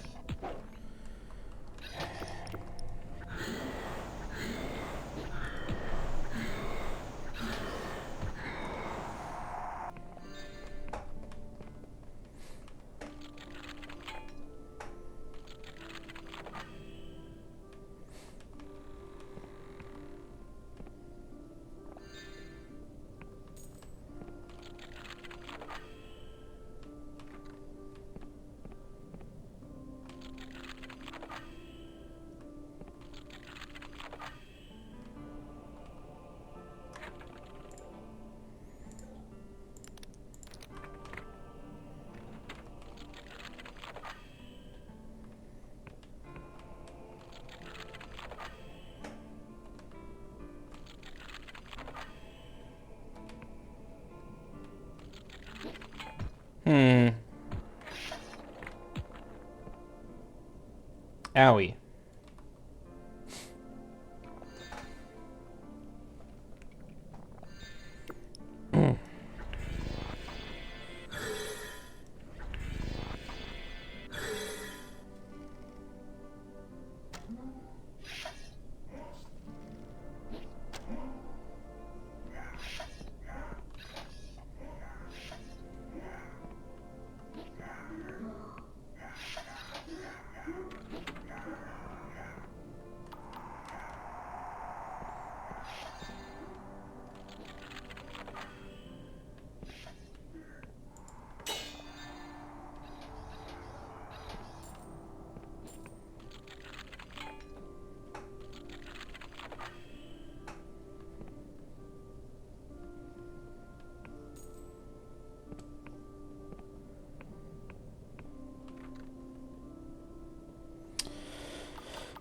Owie.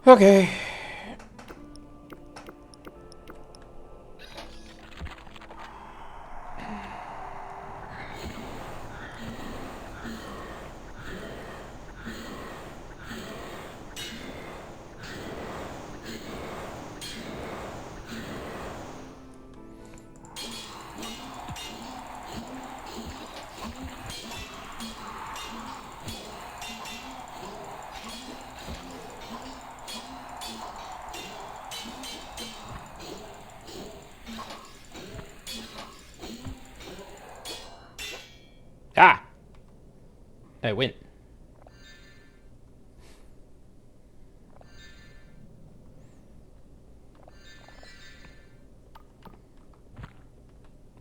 Okay. Ah! I win.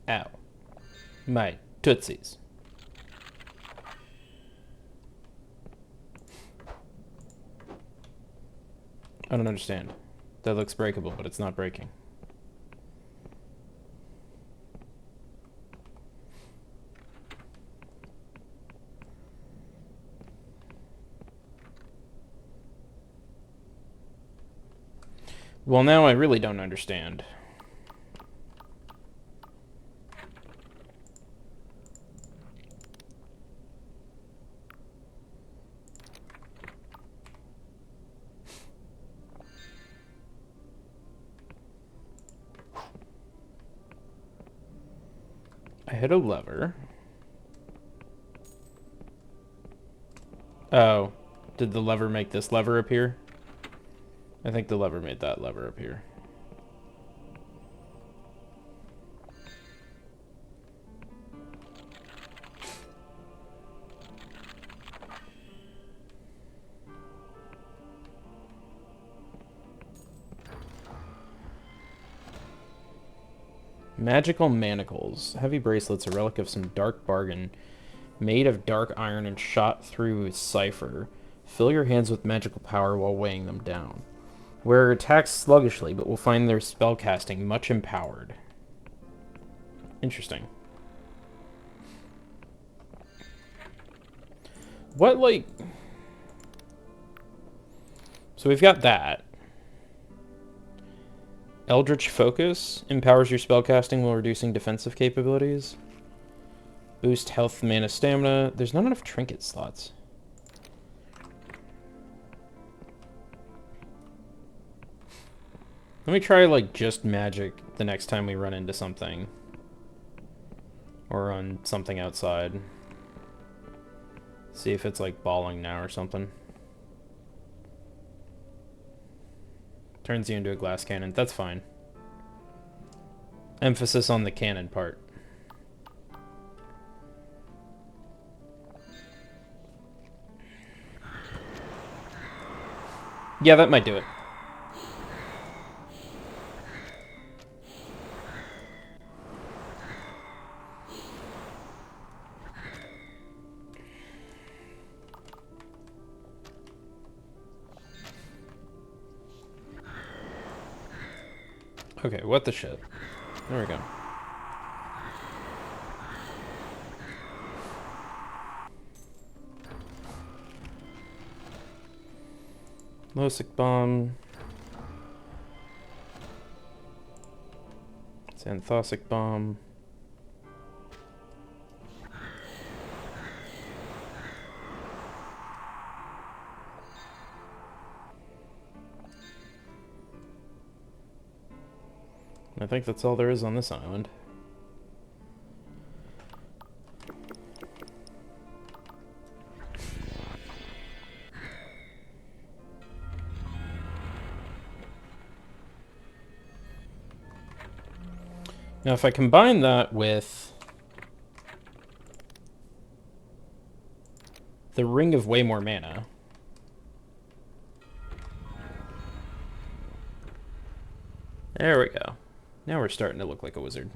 Ow. My tootsies. I don't understand. That looks breakable, but it's not breaking. Well, now I really don't understand. I hit a lever. Oh, did the lever make this lever appear? I think the lever made that lever appear. Magical manacles. Heavy bracelets, a relic of some dark bargain. Made of dark iron and shot through with cipher. Fill your hands with magical power while weighing them down. Wearer attacks sluggishly, but will find their spellcasting much empowered. Interesting. What, like... So we've got that. Eldritch Focus empowers your spellcasting while reducing defensive capabilities. Boost health, mana, stamina. There's not enough trinket slots. Let me try, like, just magic the next time we run into something. Or on something outside. See if it's, like, balling now or something. Turns you into a glass cannon. That's fine. Emphasis on the cannon part. Yeah, that might do it. Okay, what the shit? There we go. Losic bomb. Xanthosic bomb. I think that's all there is on this island. Now, if I combine that with the Ring of way more mana, there we go. Now we're starting to look like a wizard.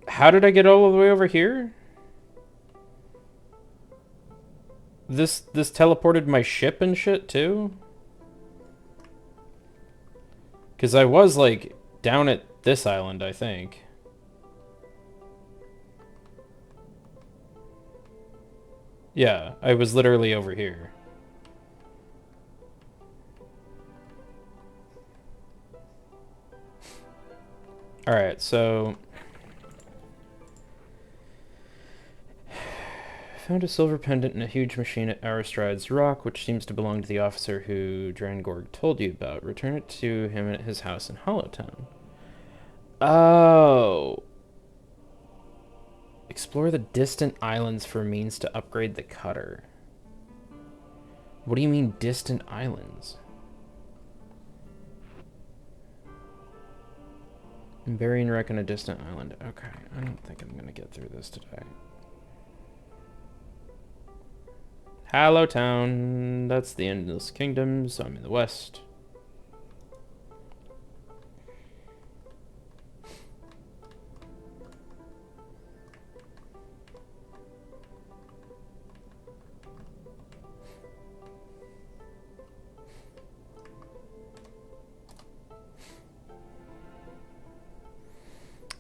How did I get all the way over here? This teleported my ship and shit too? Because I was, like, down at this island, I think. Yeah, I was literally over here. Alright, so... Found a silver pendant in a huge machine at Aristride's Rock, which seems to belong to the officer who Drangorg told you about. Return it to him at his house in Hollowtown. Oh... Explore the distant islands for means to upgrade the cutter. What do you mean, distant islands? Burying wreck on a distant island. Okay, I don't think I'm gonna get through this today. Hollowtown. That's the Endless Kingdom, so I'm in the west.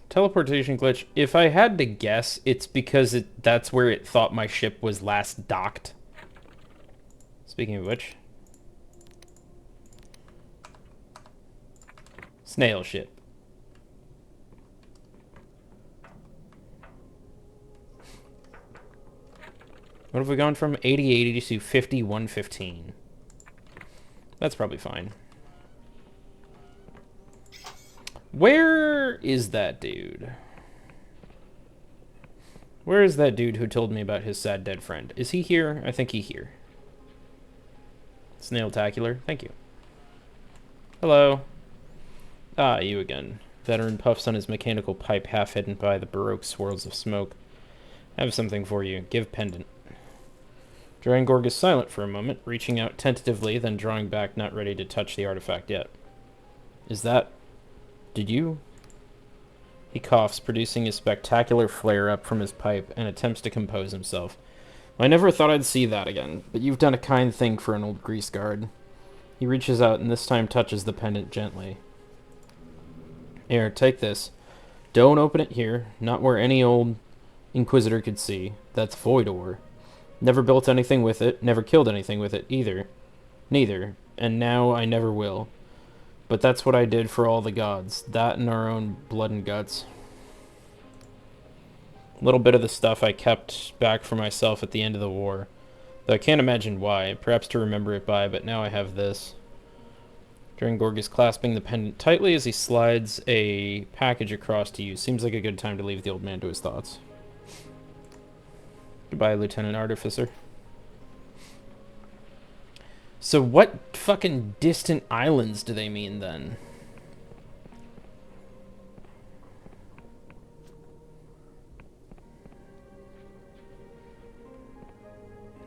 Teleportation glitch. If I had to guess, it's because that's where it thought my ship was last docked. Speaking of which. Snail ship. What have we gone from? 80-80 to 50-115. That's probably fine. Where is that dude? Where is that dude who told me about his sad dead friend? Is he here? I think he's here. Snail-tacular. Thank you. Hello. Ah, you again. Veteran puffs on his mechanical pipe, half hidden by the baroque swirls of smoke. I have something for you. Give pendant. Drangorg is silent for a moment, reaching out tentatively, then drawing back, not ready to touch the artifact yet. Is that... Did you... He coughs, producing a spectacular flare-up from his pipe, and attempts to compose himself. I never thought I'd see that again, but you've done a kind thing for an old grease guard. He reaches out and this time touches the pendant gently. Here, take this. Don't open it here, not where any old Inquisitor could see. That's void ore. Never built anything with it, never killed anything with it either. Neither, and now I never will. But that's what I did for all the gods. That and our own blood and guts. A little bit of the stuff I kept back for myself at the end of the war. Though I can't imagine why, perhaps to remember it by, but now I have this. Drangorg is clasping the pendant tightly as he slides a package across to you. Seems like a good time to leave the old man to his thoughts. Goodbye, Lieutenant Artificer. So what fucking distant islands do they mean then?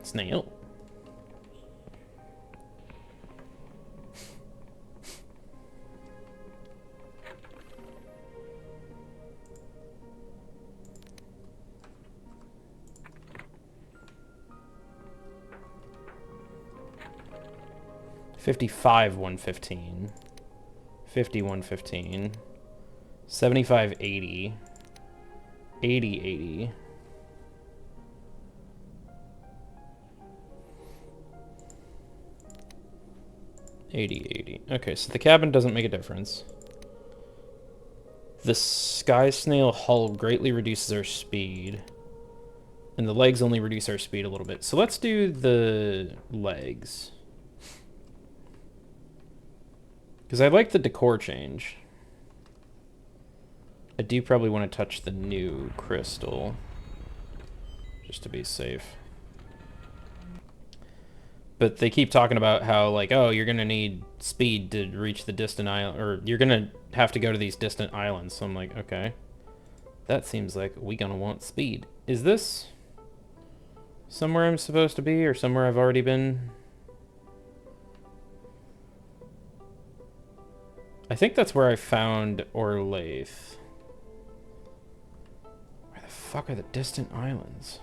Snail. $55 $115. $50 $115. $75 $80. $80 $80. $80. Okay, so the cabin doesn't make a difference. The sky snail hull greatly reduces our speed. And the legs only reduce our speed a little bit. So let's do the legs. Because I like the decor change. I do probably want to touch the new crystal. Just to be safe. But they keep talking about how, like, oh, you're going to need speed to reach the distant island, or you're going to have to go to these distant islands. So I'm like, okay. That seems like we going to want speed. Is this somewhere I'm supposed to be, or somewhere I've already been? I think that's where I found Orlaith. Where the fuck are the distant islands?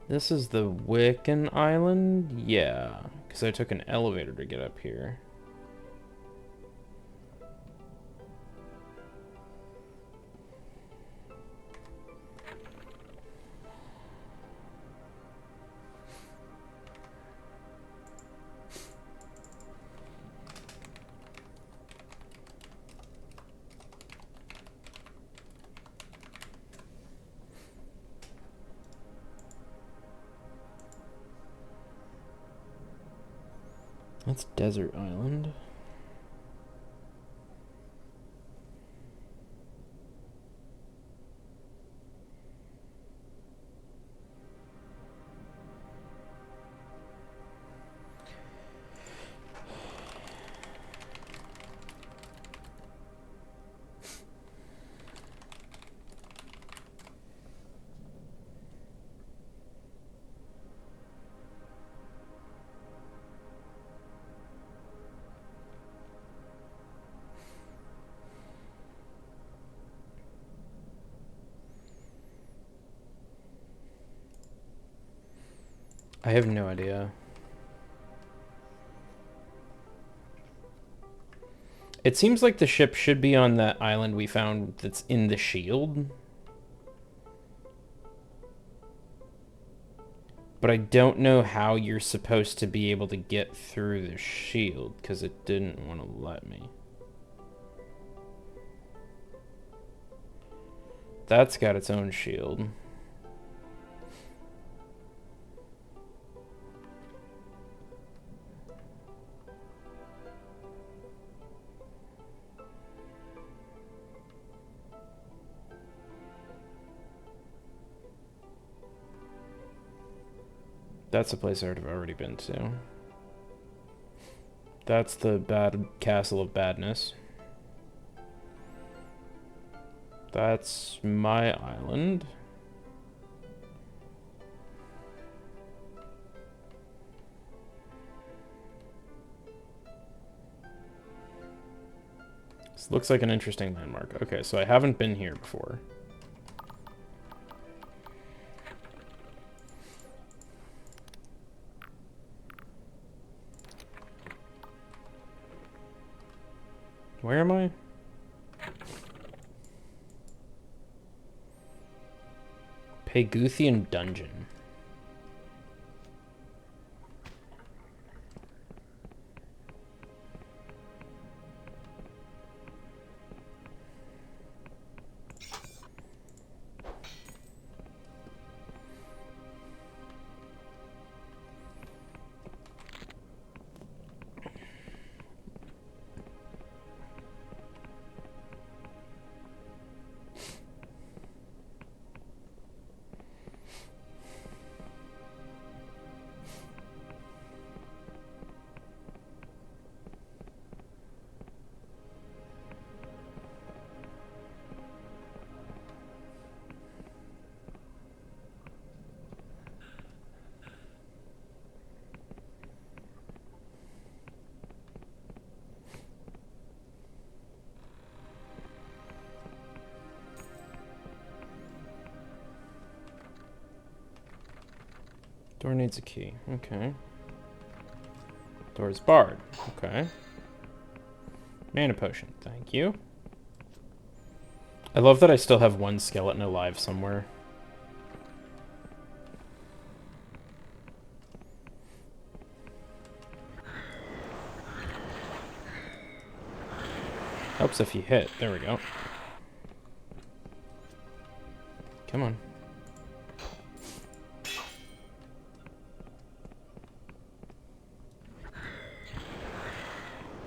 This is the Wiccan Island? Yeah, because I took an elevator to get up here. That's Desert Island. I have no idea. It seems like the ship should be on that island we found that's in the shield. But I don't know how you're supposed to be able to get through the shield, because it didn't want to let me. That's got its own shield. That's a place I've already been to. That's the bad castle of badness. That's my island. This looks like an interesting landmark. Okay, so I haven't been here before. Where am I? Paguthian Dungeon. Door needs a key. Okay. Door's barred. Okay. Mana potion. Thank you. I love that I still have one skeleton alive somewhere. Helps if you hit. There we go. Come on.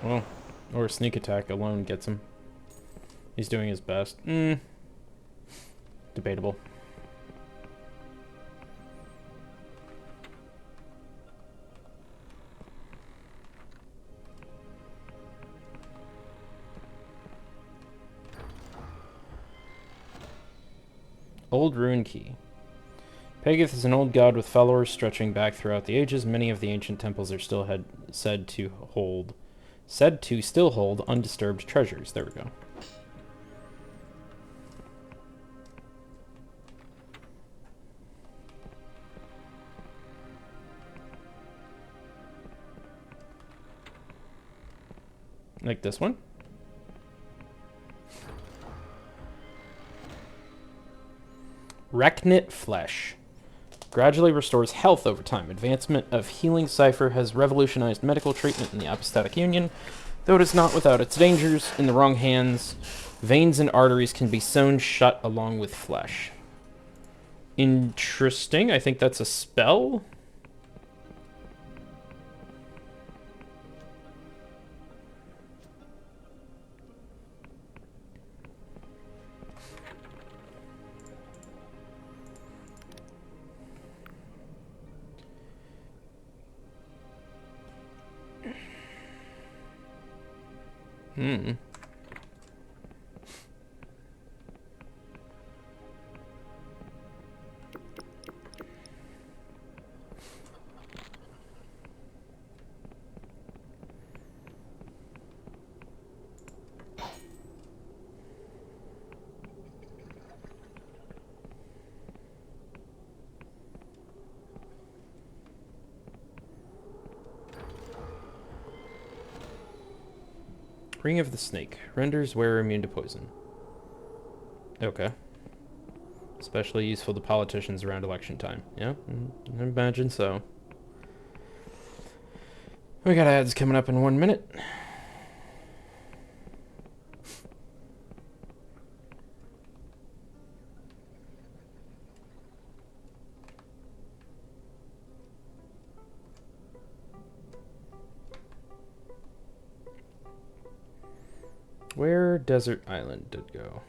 Well, or sneak attack alone gets him. He's doing his best. Debatable. Old Ruin Key. Pagith is an old god with followers stretching back throughout the ages. Many of the ancient temples are still said to still hold undisturbed treasures. There we go. Like this one. Reknit Flesh. Gradually restores health over time. Advancement of Healing Cipher has revolutionized medical treatment in the Apostatic Union, though it is not without its dangers. In the wrong hands, veins and arteries can be sewn shut along with flesh. Interesting. I think that's a spell. Ring of the Snake. Renders wearer immune to poison. Okay. Especially useful to politicians around election time. Yeah, I imagine so. We got ads coming up in 1 minute. Where Desert Island did go?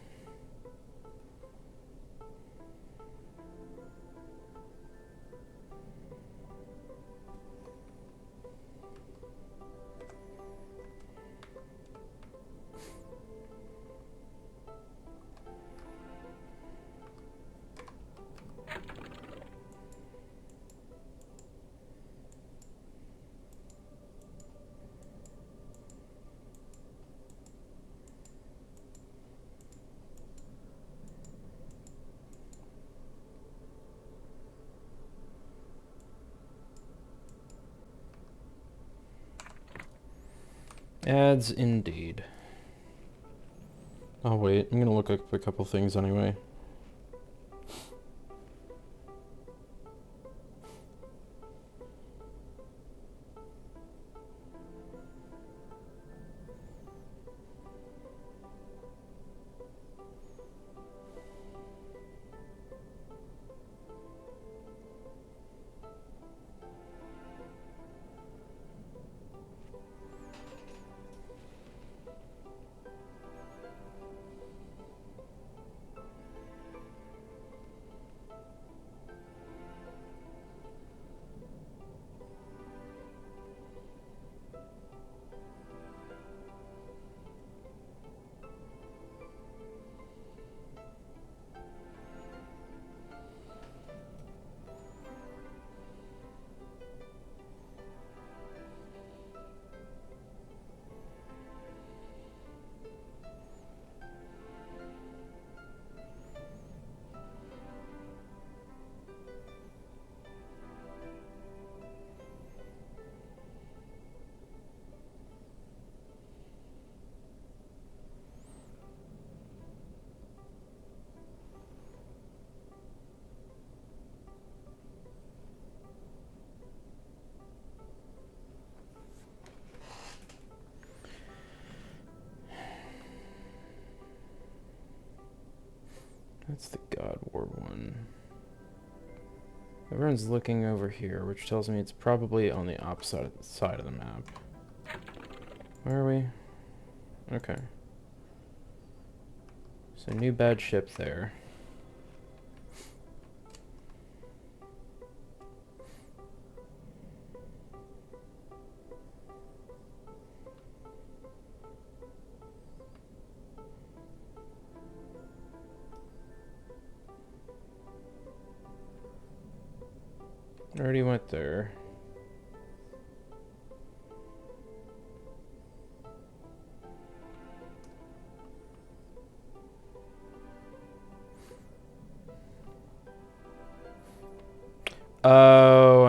Ads indeed. Oh wait, I'm gonna look up a couple things anyway. That's the God War one. Everyone's looking over here, which tells me it's probably on the opposite side of the map. Where are we? Okay. So new bad ship there. Already went there. Oh,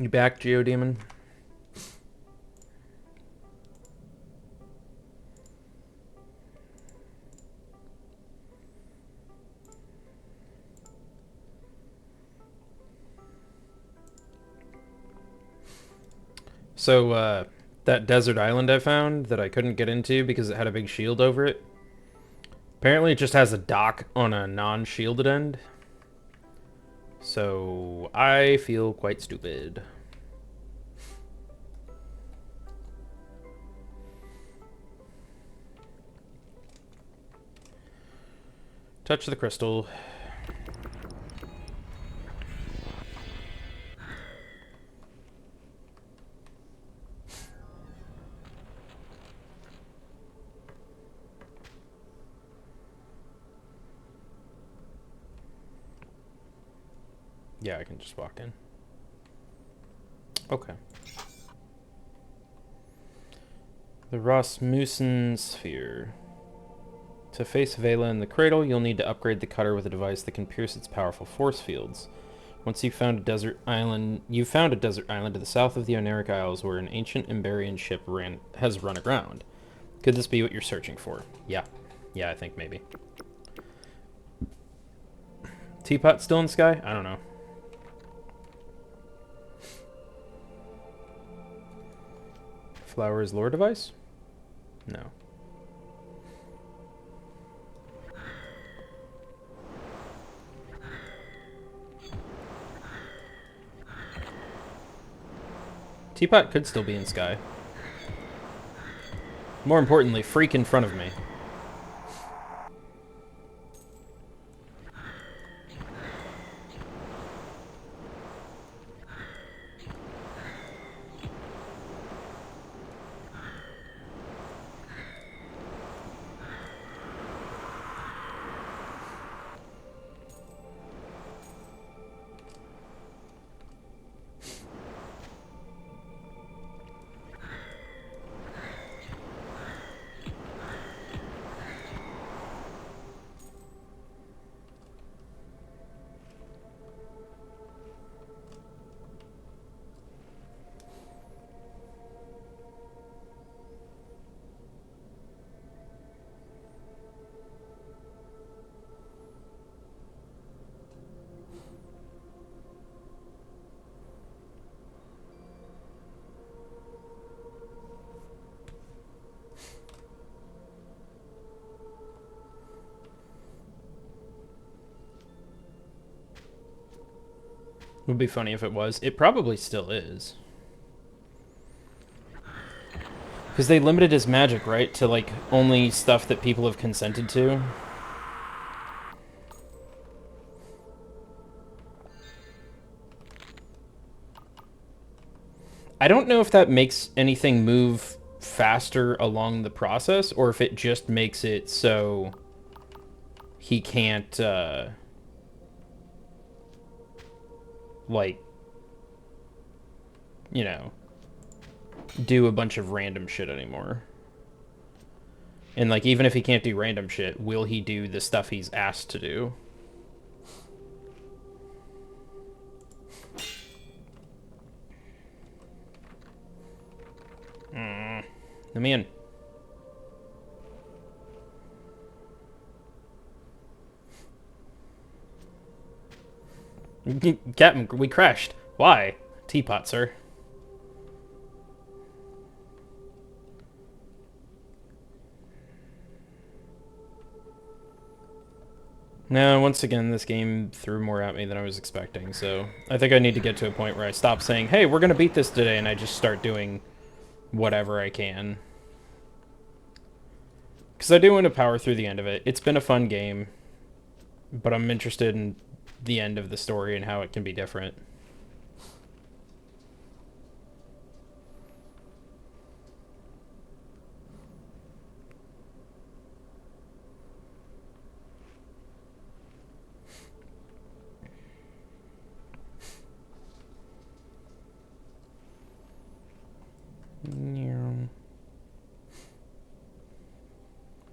You back, Geodemon? So, that desert island I found that I couldn't get into because it had a big shield over it. Apparently it just has a dock on a non-shielded end. So, I feel quite stupid. Touch the crystal. Yeah, I can just walk in. Okay. The Rasmussen Sphere. To face Vela in the cradle, you'll need to upgrade the cutter with a device that can pierce its powerful force fields. Once you've found a desert island, to the south of the Oneric Isles where an ancient Emberian ship has run aground. Could this be what you're searching for? Yeah. Yeah, I think maybe. Teapot still in the sky? I don't know. Flowers lore device? No. Teapot could still be in sky. More importantly, freak in front of me. Would be funny if it was. It probably still is. Because they limited his magic, right? To, like, only stuff that people have consented to. I don't know if that makes anything move faster along the process, or if it just makes it so he can't, like, you know, do a bunch of random shit anymore. And, like, even if he can't do random shit, will he do the stuff he's asked to do? Let me in. Captain, we crashed. Why? Teapot, sir. No, once again, this game threw more at me than I was expecting, so I think I need to get to a point where I stop saying, hey, we're going to beat this today, and I just start doing whatever I can. Because I do want to power through the end of it. It's been a fun game, but I'm interested in the end of the story and how it can be different.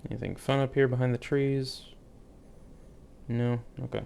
Anything fun up here behind the trees? No? Okay.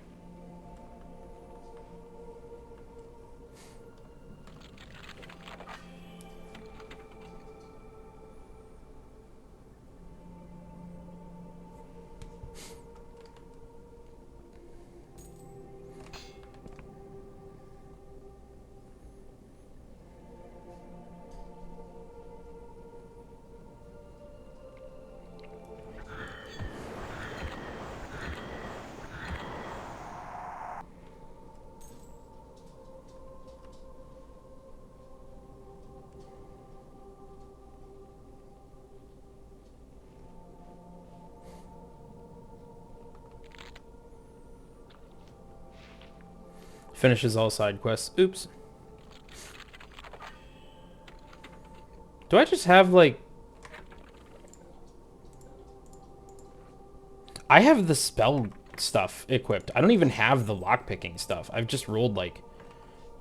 Finishes all side quests. Oops. Do I just have, like... I have the spell stuff equipped. I don't even have the lockpicking stuff. I've just rolled, like,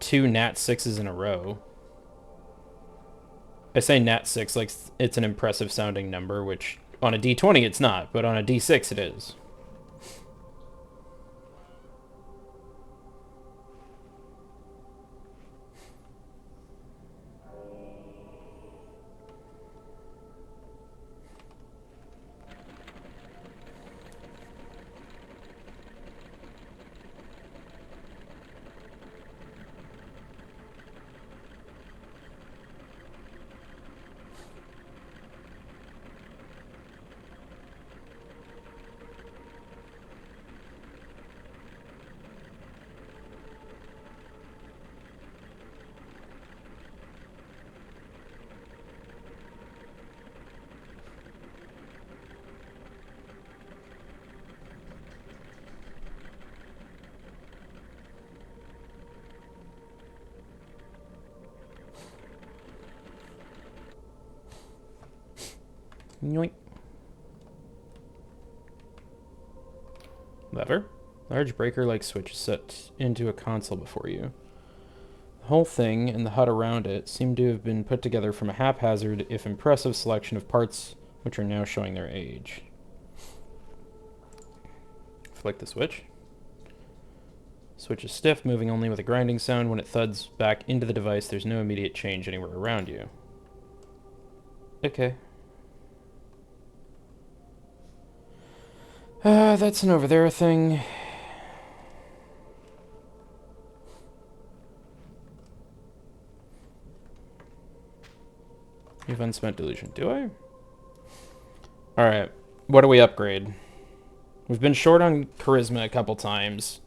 2 nat 6s in a row. I say nat 6 like it's an impressive sounding number, which on a d20 it's not, but on a d6 it is. Yoink. Lever. Large breaker-like switch is set into a console before you. The whole thing and the hut around it seem to have been put together from a haphazard, if impressive, selection of parts which are now showing their age. Flick the switch. Switch is stiff, moving only with a grinding sound. When it thuds back into the device, there's no immediate change anywhere around you. Okay. That's an over there thing. You've unspent delusion. Do I? Alright. What do we upgrade? We've been short on charisma a couple times.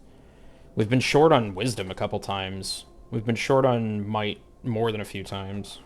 We've been short on wisdom a couple times. We've been short on might more than a few times.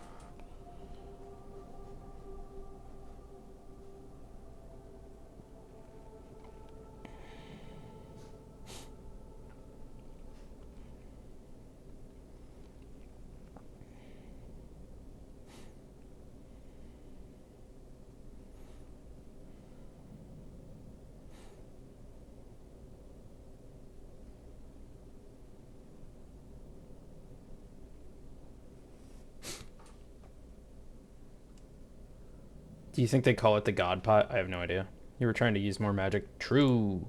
Do you think they call it the God Pot? I have no idea. You were trying to use more magic. True.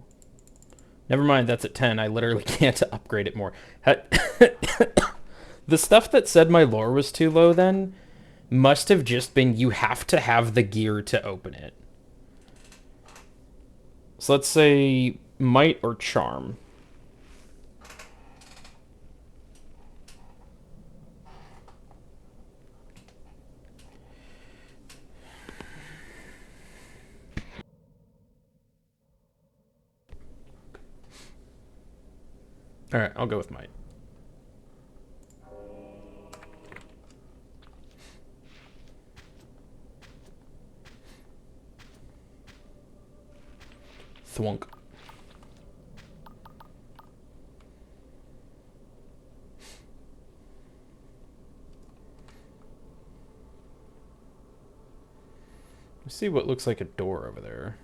Never mind, that's at 10. I literally can't upgrade it more. The stuff that said my lore was too low then must have just been you have to have the gear to open it. So let's say might or charm. Alright, I'll go with might. Thwunk. Let's see what looks like a door over there.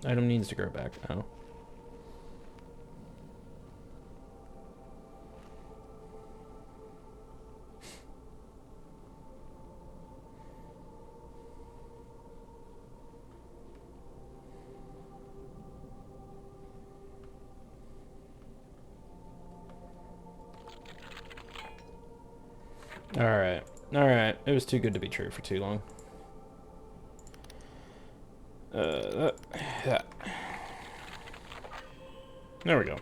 Item needs to grow back. Oh. Alright. Alright. It was too good to be true for too long. Yeah. There we go.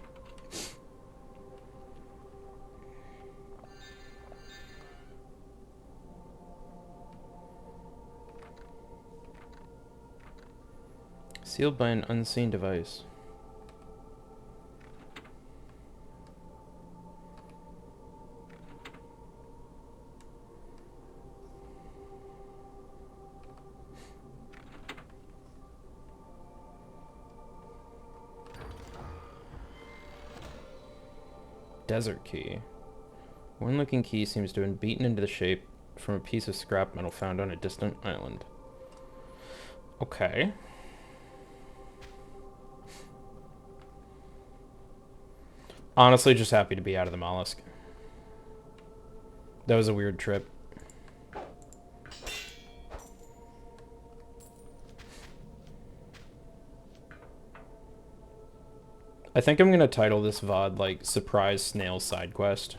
Sealed by an unseen device. Desert key. One looking key seems to have been beaten into the shape from a piece of scrap metal found on a distant island. Okay. Honestly, just happy to be out of the mollusk. That was a weird trip. I think I'm gonna title this VOD like Surprise Snail Side Quest.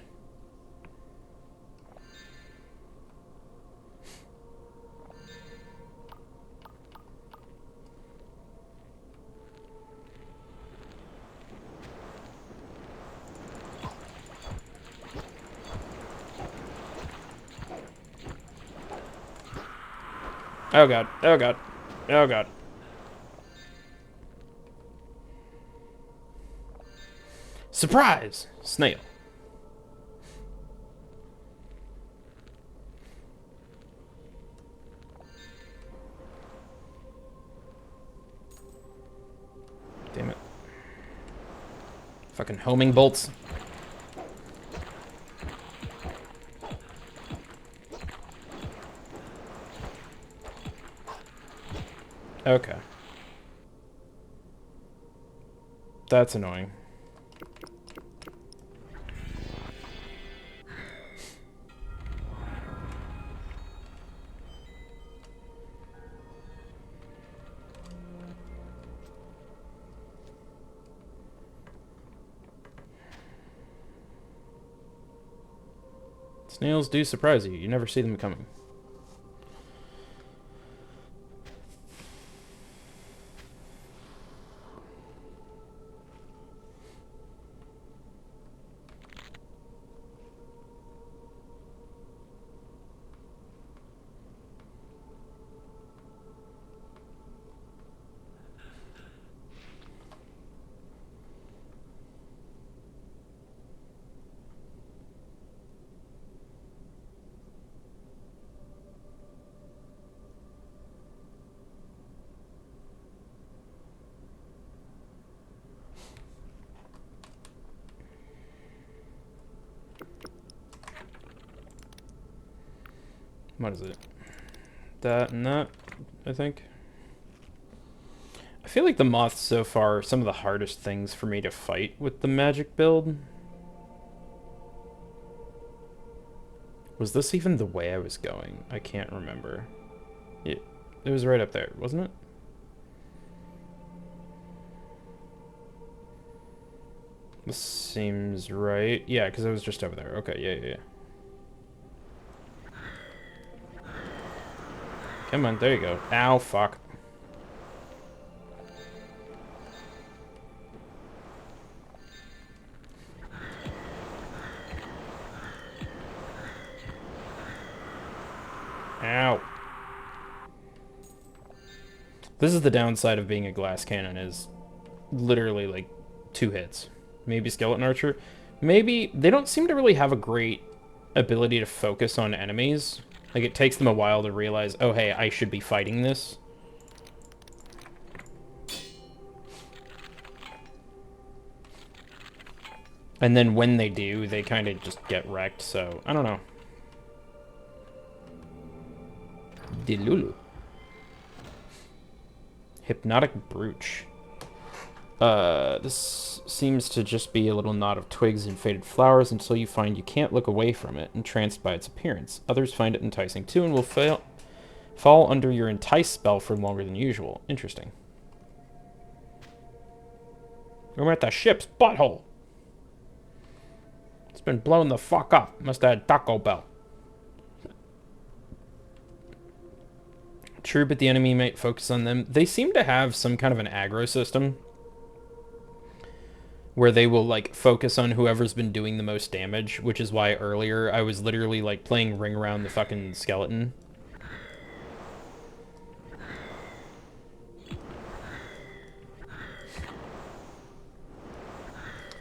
Oh god, oh god, oh god. Surprise! Snail. Damn it. Fucking homing bolts. Okay. That's annoying. Snails do surprise you. You never see them coming. What is it? That and that, I think. I feel like the moths so far are some of the hardest things for me to fight with the magic build. Was this even the way I was going? I can't remember. It was right up there, wasn't it? This seems right. Yeah, because I was just over there. Okay, yeah. Come on, there you go. Ow, fuck. Ow. This is the downside of being a glass cannon, is literally like 2 hits. Maybe skeleton archer. Maybe they don't seem to really have a great ability to focus on enemies. Like, it takes them a while to realize, oh hey, I should be fighting this. And then when they do, they kind of just get wrecked, so I don't know. Delulu. Hypnotic brooch. This seems to just be a little knot of twigs and faded flowers until you find you can't look away from it, entranced by its appearance. Others find it enticing too and will fall under your entice spell for longer than usual. Interesting. We're at the ship's butthole. It's been blown the fuck up. Must have had Taco Bell. True, but the enemy might focus on them. They seem to have some kind of an aggro system where they will, like, focus on whoever's been doing the most damage, which is why earlier I was literally, like, playing ring around the fucking skeleton.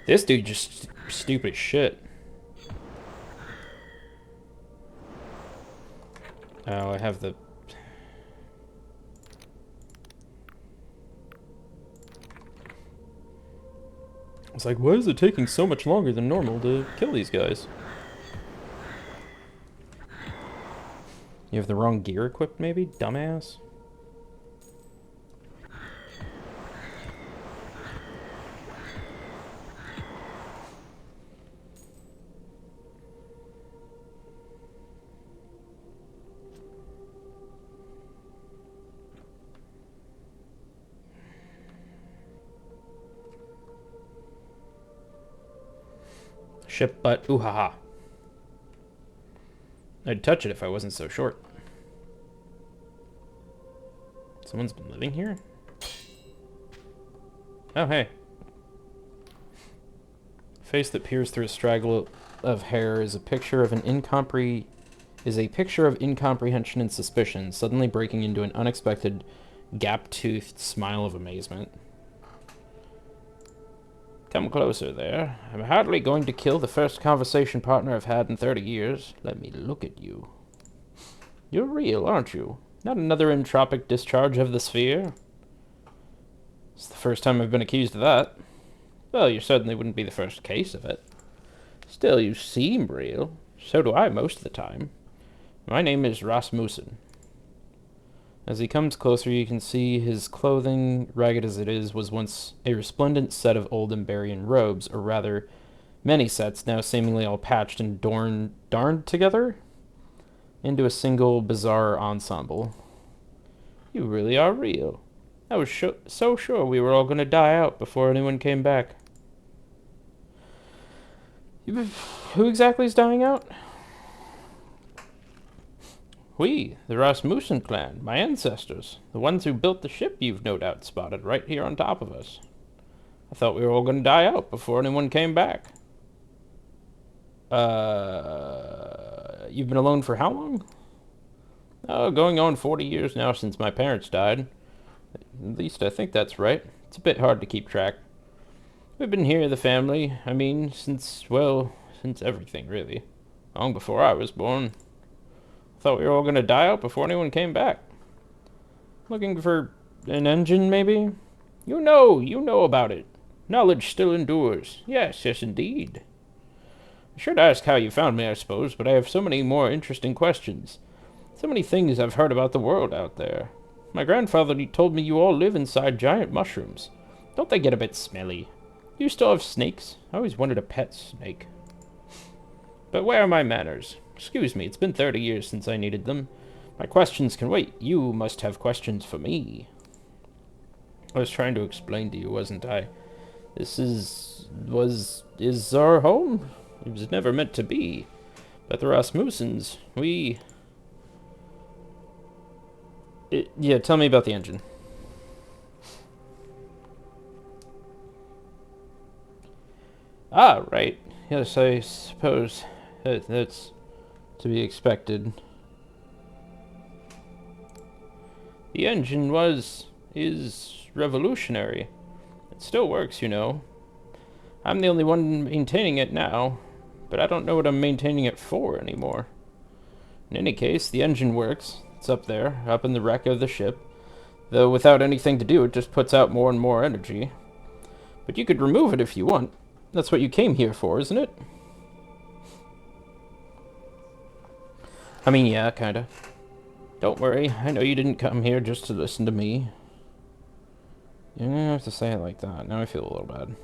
This dude just stupid as shit. Oh, I have the... It's like, why is it taking so much longer than normal to kill these guys? You have the wrong gear equipped, maybe? Dumbass? Ship butt, ooh ha ha. I'd touch it if I wasn't so short. Someone's been living here? Oh, hey. Face that peers through a straggle of hair is a picture of incomprehension and suspicion, suddenly breaking into an unexpected, gap-toothed smile of amazement. Come closer there. I'm hardly going to kill the first conversation partner I've had in 30 years. Let me look at you. You're real, aren't you? Not another entropic discharge of the sphere? It's the first time I've been accused of that. Well, you certainly wouldn't be the first case of it. Still, you seem real. So do I most of the time. My name is Rasmussen. As he comes closer, you can see his clothing, ragged as it is, was once a resplendent set of old Emberian robes, or rather, many sets, now seemingly all patched and darned together into a single bizarre ensemble. You really are real. I was so sure we were all going to die out before anyone came back. Who exactly is dying out? We, the Rasmussen clan, my ancestors, the ones who built the ship you've no doubt spotted right here on top of us. I thought we were all going to die out before anyone came back. You've been alone for how long? Oh, going on 40 years now since my parents died. At least I think that's right. It's a bit hard to keep track. We've been here, the family, since everything, really. Long before I was born. Thought we were all going to die out before anyone came back. Looking for an engine, maybe? You know about it. Knowledge still endures. Yes, indeed. I should ask how you found me, I suppose, but I have so many more interesting questions. So many things I've heard about the world out there. My grandfather told me you all live inside giant mushrooms. Don't they get a bit smelly? Do you still have snakes? I always wanted a pet snake. But where are my manners? Excuse me, it's been 30 years since I needed them. My questions can wait. You must have questions for me. I was trying to explain to you, wasn't I? This is our home. It was never meant to be. But the Rasmussens, yeah, tell me about the engine. Ah, right. Yes, I suppose that's to be expected. The engine is revolutionary. It still works, you know. I'm the only one maintaining it now, but I don't know what I'm maintaining it for anymore. In any case, the engine works. It's up there, up in the wreck of the ship. Though without anything to do, it just puts out more and more energy. But you could remove it if you want. That's what you came here for, isn't it? I mean, yeah, kinda. Don't worry, I know you didn't come here just to listen to me. You don't have to say it like that. Now I feel a little bad.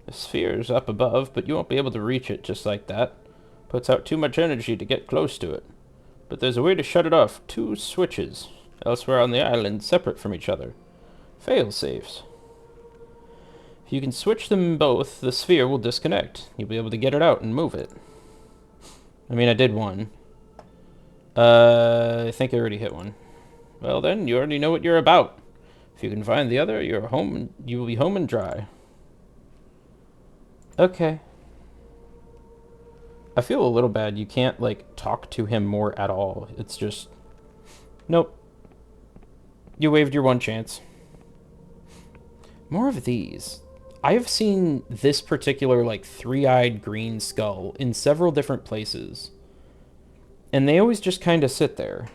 The sphere's up above, but you won't be able to reach it just like that. Puts out too much energy to get close to it. But there's a way to shut it off. 2 switches. Elsewhere on the island, separate from each other. Fail-safes. If you can switch them both, the sphere will disconnect. You'll be able to get it out and move it. I mean, I did one. I think I already hit one. Well then, you already know what you're about. If you can find the other, you will be home and dry. Okay. I feel a little bad. You can't, like, talk to him more at all. It's just... Nope. You waived your one chance. More of these. I have seen this particular, like, 3-eyed green skull in several different places. And they always just kind of sit there.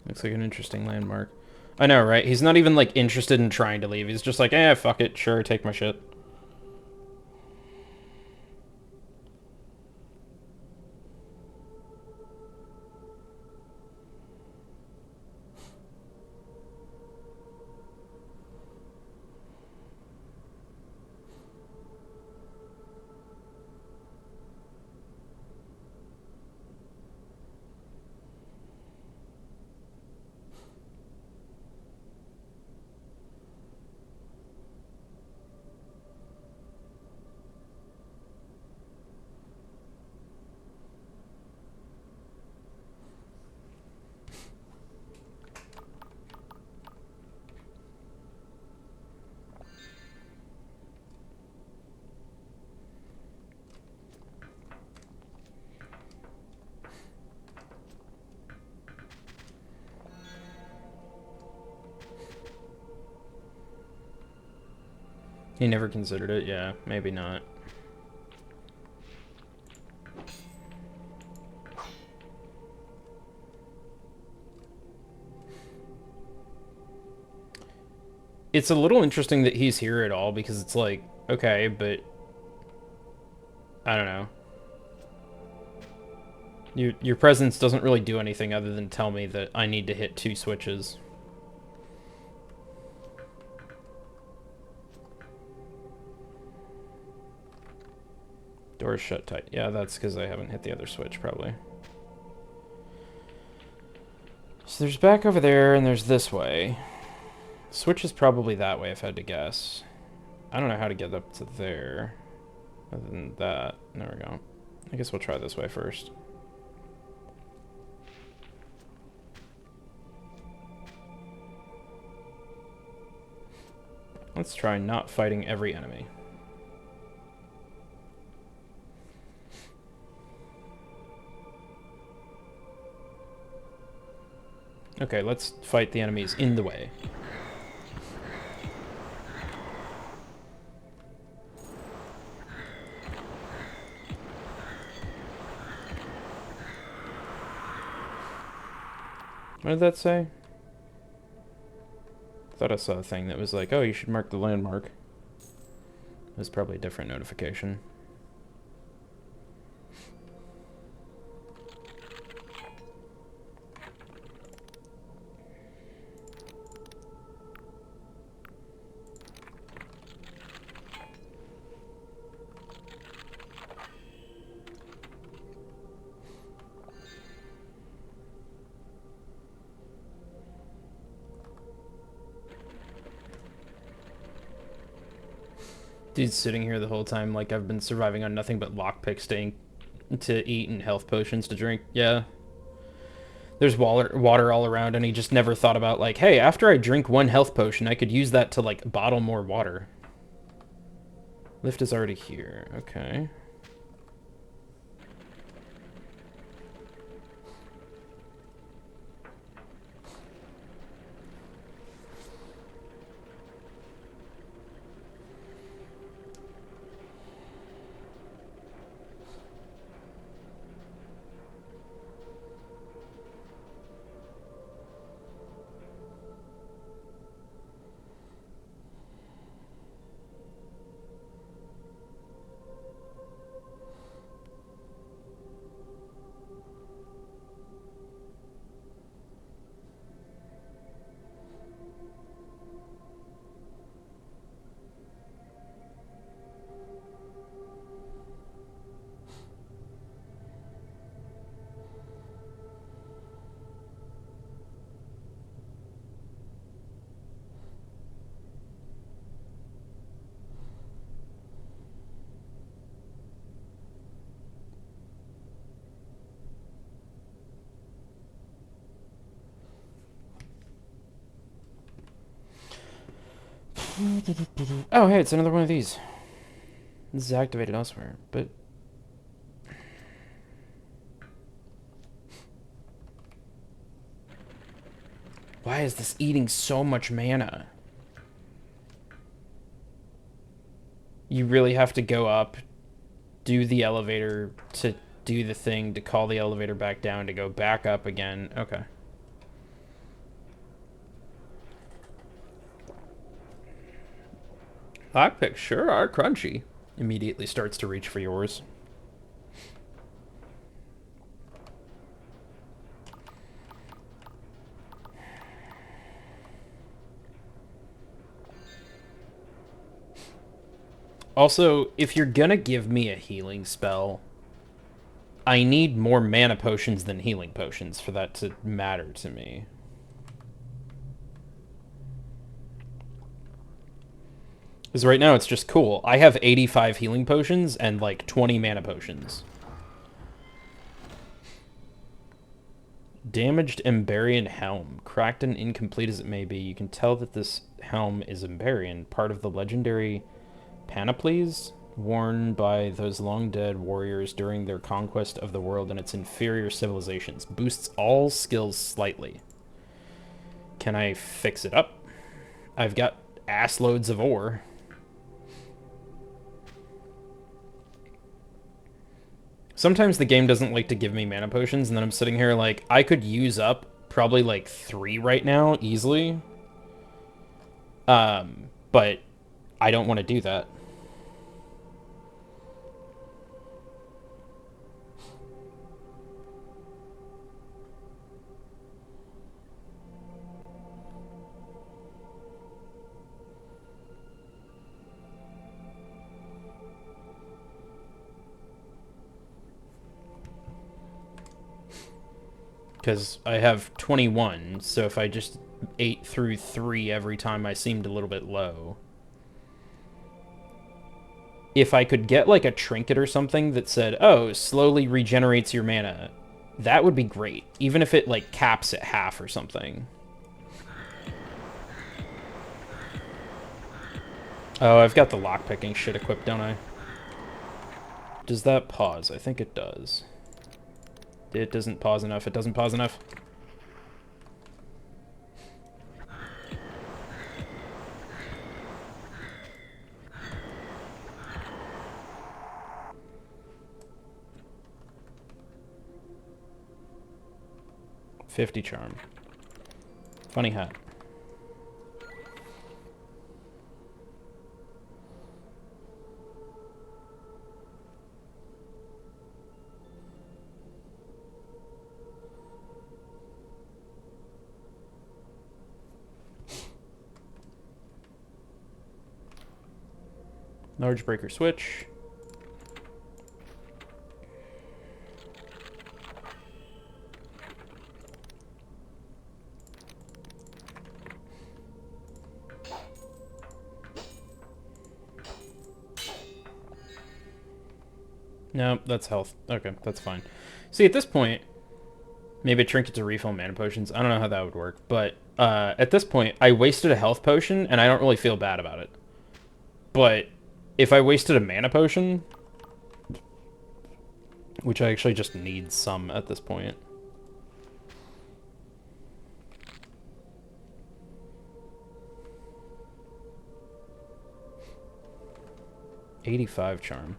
Looks like an interesting landmark. I know, right? He's not even, like, interested in trying to leave. He's just like, fuck it. Sure, take my shit. He never considered it. Yeah, maybe not. It's a little interesting that he's here at all because it's like, okay, but I don't know. Your presence doesn't really do anything other than tell me that I need to hit 2 switches. Door's shut tight. Yeah, that's because I haven't hit the other switch, probably. So there's back over there, and there's this way. Switch is probably that way, if I had to guess. I don't know how to get up to there. Other than that. There we go. I guess we'll try this way first. Let's try not fighting every enemy. Okay, let's fight the enemies in the way. What did that say? I thought I saw a thing that was like, oh, you should mark the landmark. It was probably a different notification. Dude's sitting here the whole time like I've been surviving on nothing but lockpicks to eat and health potions to drink. Yeah. There's water all around, and he just never thought about, like, hey, after I drink one health potion, I could use that to, like, bottle more water. Lift is already here. Okay. Oh, hey, it's another one of these. This is activated elsewhere, but... Why is this eating so much mana? You really have to go up, do the elevator to do the thing, to call the elevator back down, to go back up again. Okay. Lockpicks sure are crunchy. Immediately starts to reach for yours. Also, if you're gonna give me a healing spell, I need more mana potions than healing potions for that to matter to me. Because right now it's just cool. I have 85 healing potions and like 20 mana potions. Damaged Emberian Helm. Cracked and incomplete as it may be, you can tell that this helm is Emberian, part of the legendary panoplies worn by those long-dead warriors during their conquest of the world and its inferior civilizations. Boosts all skills slightly. Can I fix it up? I've got ass loads of ore. Sometimes the game doesn't like to give me mana potions, and then I'm sitting here like, I could use up probably like 3 right now, easily. But I don't want to do that. Because I have 21, so if I just ate through 3 every time I seemed a little bit low. If I could get like a trinket or something that said, oh, slowly regenerates your mana, that would be great. Even if it like caps at half or something. Oh, I've got the lockpicking shit equipped, don't I? Does that pause? I think it does. It doesn't pause enough. It doesn't pause enough. 50 charm. Funny hat. Large breaker switch. No, that's health. Okay, that's fine. See, at this point, maybe a trinket to refill mana potions. I don't know how that would work, but at this point, I wasted a health potion, and I don't really feel bad about it. But if I wasted a mana potion, which I actually just need some at this point. $85 charm.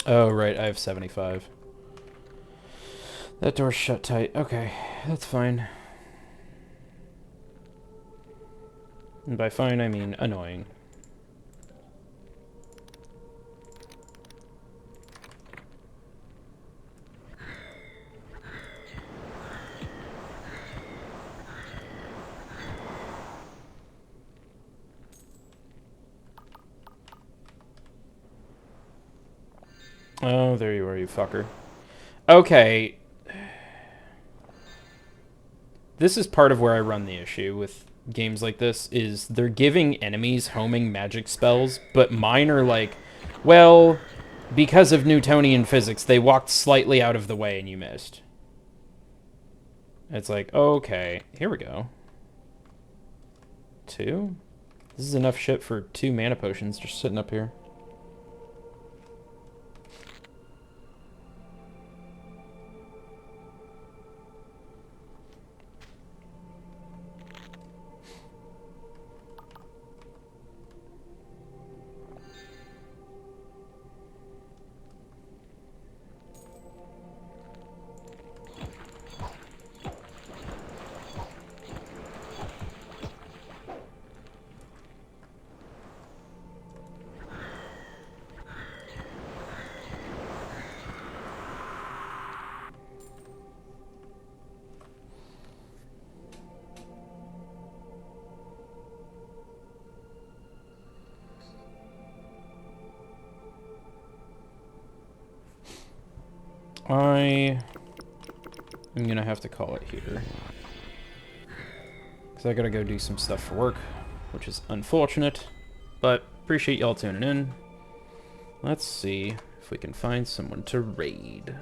Oh, right, I have 75. That door's shut tight. Okay, that's fine. And by fine, I mean annoying. Oh, there you are, you fucker. Okay. This is part of where I run the issue with games like this, is they're giving enemies homing magic spells, but mine are like, well, because of Newtonian physics, they walked slightly out of the way and you missed. It's like, okay, here we go. 2? This is enough shit for 2 mana potions just sitting up here. I am gonna have to call it here. Because I gotta go do some stuff for work, which is unfortunate, but appreciate y'all tuning in. Let's see if we can find someone to raid.